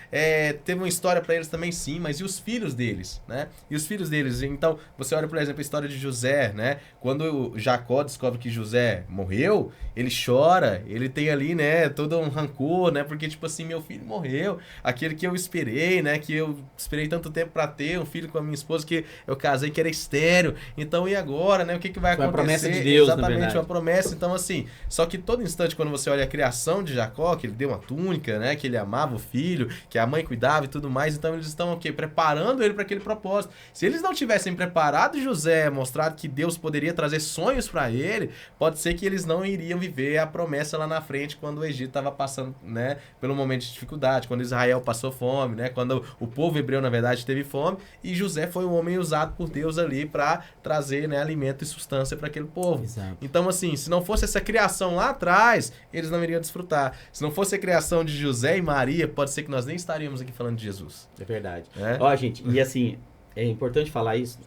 teve uma história para eles também, sim, mas e os filhos deles, né? E os filhos deles? Então, você olha, por exemplo, a história de José, né? Quando Jacó descobre que José morreu, ele chora, ele tem ali, né, todo um rancor, né? Porque, tipo assim, meu filho morreu, aquele que eu esperei, né? Que eu esperei tanto tempo para ter um filho com a minha esposa, que eu casei, que era estéril. Então, e agora, né? O que vai acontecer?
Foi a promessa de Deus,
exatamente, uma promessa. Então, assim, só que todo instante, quando você olha a criação de Jacó, que ele deu uma túnica, né? Que ele amava o filho, que a mãe cuidava e tudo mais, então eles estão, o quê? Preparando ele para aquele propósito. Se eles não tivessem preparado José, mostrado que Deus poderia trazer sonhos para ele, pode ser que eles não iriam viver a promessa lá na frente, quando o Egito estava passando, né? Pelo momento de dificuldade, quando Israel passou fome, né? Quando o povo hebreu, na verdade, teve fome, e José foi um homem usado por Deus ali para trazer, né, alimento e substância para aquele povo.
Exato.
Então, assim, se não fosse essa criação lá atrás, eles não iriam desfrutar. Se não fosse a criação de José e Maria, pode ser que nós nem estaríamos aqui falando de Jesus.
É verdade. Ó, gente, e assim, é importante falar isso.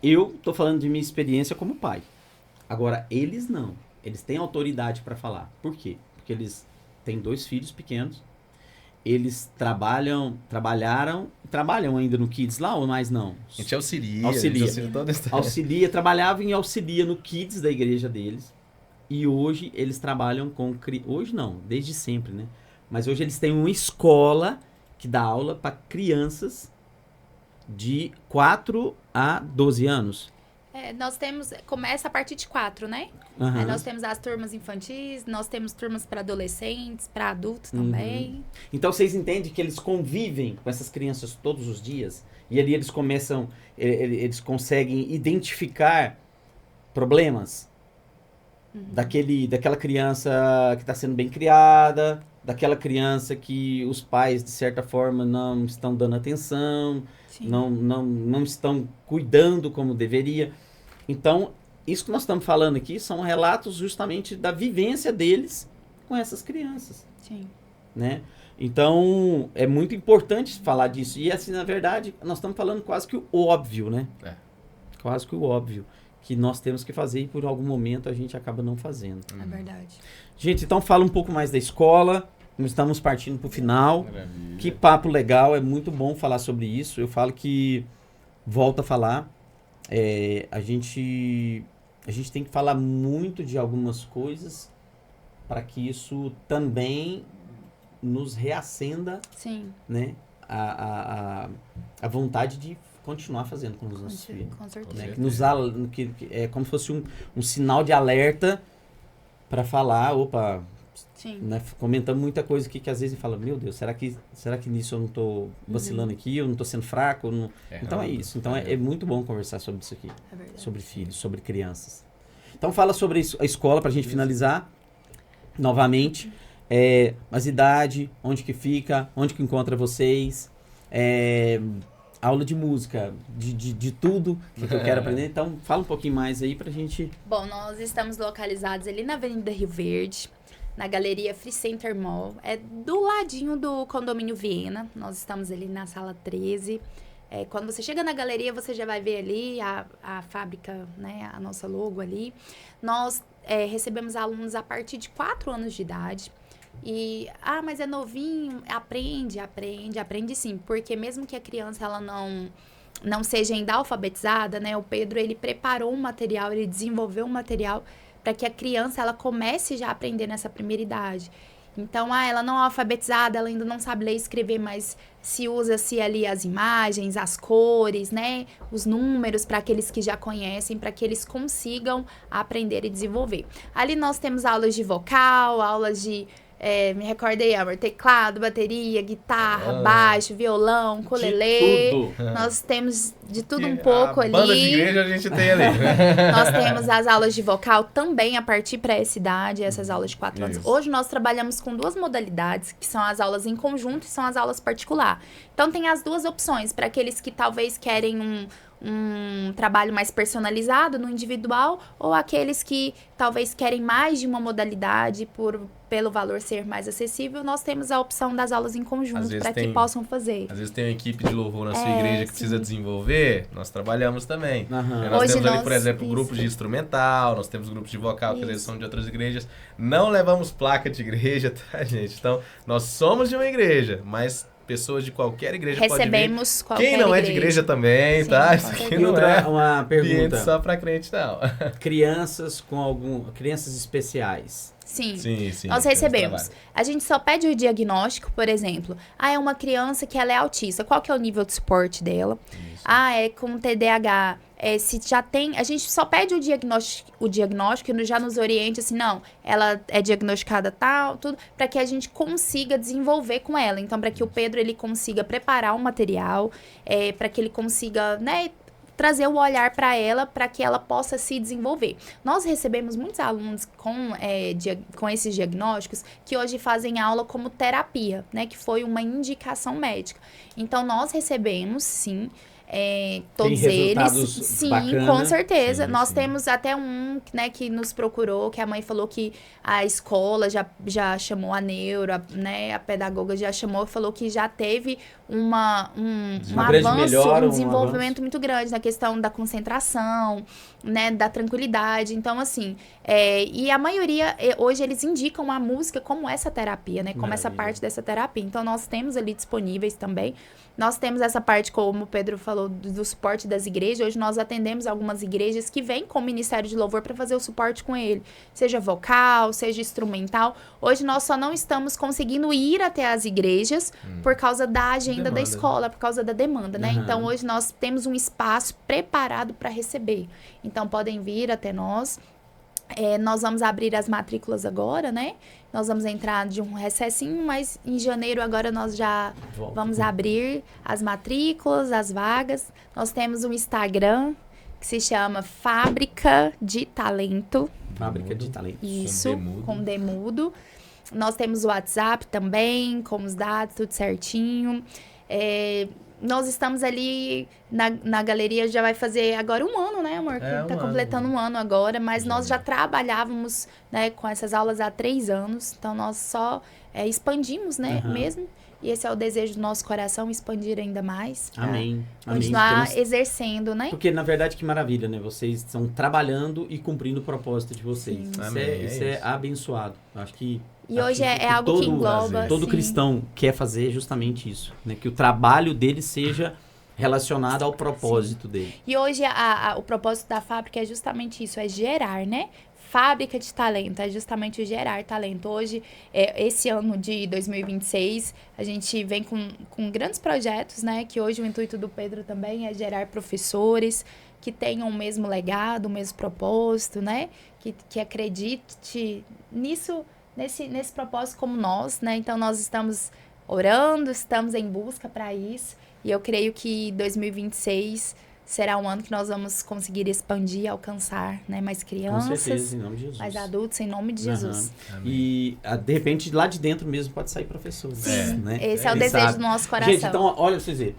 Eu tô falando de minha experiência como pai. Agora, eles não. Eles têm autoridade para falar. Por quê? Porque eles têm 2 filhos pequenos. Eles trabalham ainda no Kids lá ou mais não?
A gente auxilia.
Trabalhava e auxilia no Kids da igreja deles. E hoje eles trabalham com... Hoje não, desde sempre, né? Mas hoje eles têm uma escola que dá aula para crianças de 4 a 12 anos.
Nós temos... Começa a partir de 4, né?
Uhum.
Nós temos as turmas infantis, nós temos turmas para adolescentes, para adultos também.
Então, vocês entendem que eles convivem com essas crianças todos os dias? E ali eles começam... Eles conseguem identificar problemas daquela criança que está sendo bem criada, daquela criança que os pais, de certa forma, não estão dando atenção, não estão cuidando como deveria. Então, isso que nós estamos falando aqui são relatos justamente da vivência deles com essas crianças.
Sim.
Né? Então, é muito importante falar disso. E, assim, na verdade, nós estamos falando quase que o óbvio, né? Quase que o óbvio que nós temos que fazer e por algum momento a gente acaba não fazendo.
É verdade.
Gente, então fala um pouco mais da escola. Nós estamos partindo para o final.
Maravilha.
Que papo legal, é muito bom falar sobre isso. Eu falo que, volto a falar, a gente tem que falar muito de algumas coisas para que isso também nos reacenda, né, a vontade de continuar fazendo com os nossos filhos.
Com certeza.
Né? Que é como se fosse um sinal de alerta para falar, né, comentamos muita coisa aqui que às vezes fala, meu Deus, será que nisso eu não estou vacilando aqui, eu não estou sendo fraco? Então é isso. Então é muito bom conversar sobre isso aqui.
É verdade.
Sobre filhos, sobre crianças. Então fala sobre a escola para a gente finalizar novamente. As idades, onde que fica, onde que encontra vocês, aula de música, de tudo que eu quero aprender. Então fala um pouquinho mais aí pra gente...
Bom, nós estamos localizados ali na Avenida Rio Verde, na Galeria Free Center Mall. É do ladinho do Condomínio Viena. Nós estamos ali na sala 13. Quando você chega na galeria, você já vai ver ali a fábrica, né, a nossa logo ali. Nós recebemos alunos a partir de 4 anos de idade. E, mas é novinho, aprende sim. Porque mesmo que a criança ela não seja ainda alfabetizada, né, o Pedro ele preparou um material, ele desenvolveu um material para que a criança ela comece já a aprender nessa primeira idade. Então, ela não é alfabetizada, ela ainda não sabe ler e escrever, mas se usa-se ali as imagens, as cores, né, os números para aqueles que já conhecem, para que eles consigam aprender e desenvolver. Ali nós temos aulas de vocal, aulas de me recordei, amor, teclado, bateria, guitarra, baixo, violão, ukulele. Nós temos de tudo um pouco ali.
Banda de igreja a gente tem ali.
Nós temos as aulas de vocal também a partir para essa idade, essas aulas de 4 anos. Hoje nós trabalhamos com 2 modalidades, que são as aulas em conjunto e são as aulas particular. Então tem as 2 opções, para aqueles que talvez querem um trabalho mais personalizado no individual, ou aqueles que talvez querem mais de uma modalidade pelo valor ser mais acessível, nós temos a opção das aulas em conjunto para que possam fazer.
Às vezes tem uma equipe de louvor na sua igreja que precisa desenvolver, nós trabalhamos também. Nós
Hoje
temos ali, por exemplo, grupos de instrumental, nós temos grupos de vocal, que eles são de outras igrejas. Não levamos placa de igreja, tá, gente? Então, nós somos de uma igreja, mas pessoas de qualquer igreja
recebemos
pode vir. Quem não é de igreja também, tá? Isso aqui não é
uma pergunta
só para crente, não.
Crianças crianças especiais.
Sim, nós recebemos. A gente só pede o diagnóstico, por exemplo. É uma criança que ela é autista. Qual que é o nível de suporte dela? Isso. É com TDAH. Se já tem... A gente só pede o diagnóstico e já nos oriente assim, não, ela é diagnosticada tal, tudo, para que a gente consiga desenvolver com ela. Então, para que o Pedro, ele consiga preparar o material, para que ele consiga, né, trazer o olhar para ela, para que ela possa se desenvolver. Nós recebemos muitos alunos com esses diagnósticos que hoje fazem aula como terapia, né? Que foi uma indicação médica. Então, nós recebemos, sim, todos eles. Sim, bacana. Com certeza. Sim, nós temos até um, né, que nos procurou, que a mãe falou que a escola já chamou a neuro, né, a pedagoga já chamou e falou que já teve um avanço, um desenvolvimento muito grande na questão da concentração, né, da tranquilidade. Então, assim, e a maioria, hoje, eles indicam a música como essa terapia, né, como essa parte dessa terapia. Então, nós temos ali disponíveis também. Nós temos essa parte, como o Pedro falou, do suporte das igrejas. Hoje nós atendemos algumas igrejas que vêm com o Ministério de Louvor para fazer o suporte com ele. Seja vocal, seja instrumental. Hoje nós só não estamos conseguindo ir até as igrejas por causa da agenda da escola, por causa da demanda, né? Então hoje nós temos um espaço preparado para receber. Então podem vir até nós. Nós vamos abrir as matrículas agora, né? Nós vamos entrar de um recessinho, mas em janeiro agora nós já vamos abrir as matrículas, as vagas. Nós temos um Instagram que se chama Fábrica de Talento.
Fábrica de Talento.
Isso, com Demudo. Nós temos o WhatsApp também, com os dados, tudo certinho. Nós estamos ali na galeria, já vai fazer agora 1 ano, né, amor? Tá completando 1 ano agora, mas nós já trabalhávamos, né, com essas aulas há 3 anos. Então, nós só expandimos, né, mesmo. E esse é o desejo do nosso coração, expandir ainda mais.
Amém.
Continuar exercendo, né?
Porque, na verdade, que maravilha, né? Vocês estão trabalhando e cumprindo o propósito de vocês. Isso é abençoado. Acho que...
E hoje é algo que engloba...
Todo cristão quer fazer justamente isso, né? Que o trabalho dele seja relacionado ao propósito dele.
E hoje o propósito da fábrica é justamente isso, é gerar, né? Fábrica de talento, é justamente o gerar talento. Hoje, esse ano de 2026, a gente vem com grandes projetos, né? Que hoje o intuito do Pedro também é gerar professores que tenham o mesmo legado, o mesmo propósito, né? Que acredite nisso, nesse propósito como nós, né? Então, nós estamos orando, estamos em busca para isso. E eu creio que 2026... será um ano que nós vamos conseguir expandir, alcançar, né, mais crianças.
Com certeza, em nome de Jesus.
Mais adultos, em nome de Jesus.
E, de repente, lá de dentro mesmo pode sair professor.
Sim,
né?
Esse é o desejo do nosso coração.
Gente, então, olha pra vocês verem.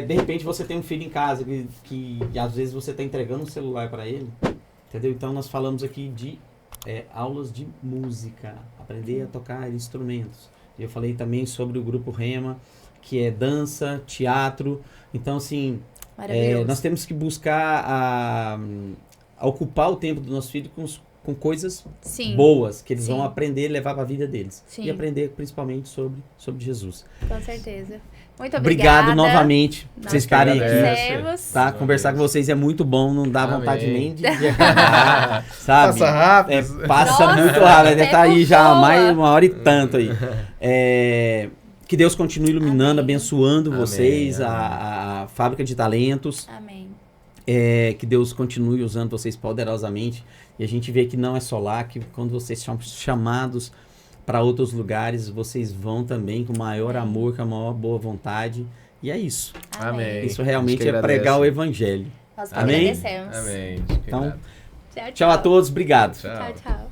De repente, você tem um filho em casa que às vezes você está entregando um celular para ele, entendeu? Então, nós falamos aqui de aulas de música, aprender a tocar instrumentos. Eu falei também sobre o Grupo Rema, que é dança, teatro. Então, assim... nós temos que buscar a ocupar o tempo do nosso filho com coisas boas, que eles vão aprender e levar para a vida deles. Sim. E aprender principalmente sobre Jesus.
Com certeza. Muito
obrigado novamente por vocês estarem aqui. Tá? Conversar com vocês é muito bom, não dá vontade nem de acabar, sabe?
Passa rápido.
Passa muito rápido, deve estar aí já mais 1 hora e tanto aí. Que Deus continue iluminando, abençoando vocês, a fábrica de talentos.
Amém.
Que Deus continue usando vocês poderosamente. E a gente vê que não é só lá, que quando vocês são chamados para outros lugares, vocês vão também com o maior amor, com a maior boa vontade. E é isso.
Amém.
Isso realmente é
agradece.
pregar o evangelho.
Nós que
Amém?
agradecemos.
Amém.
Então, tchau a todos, obrigado.
Tchau, tchau.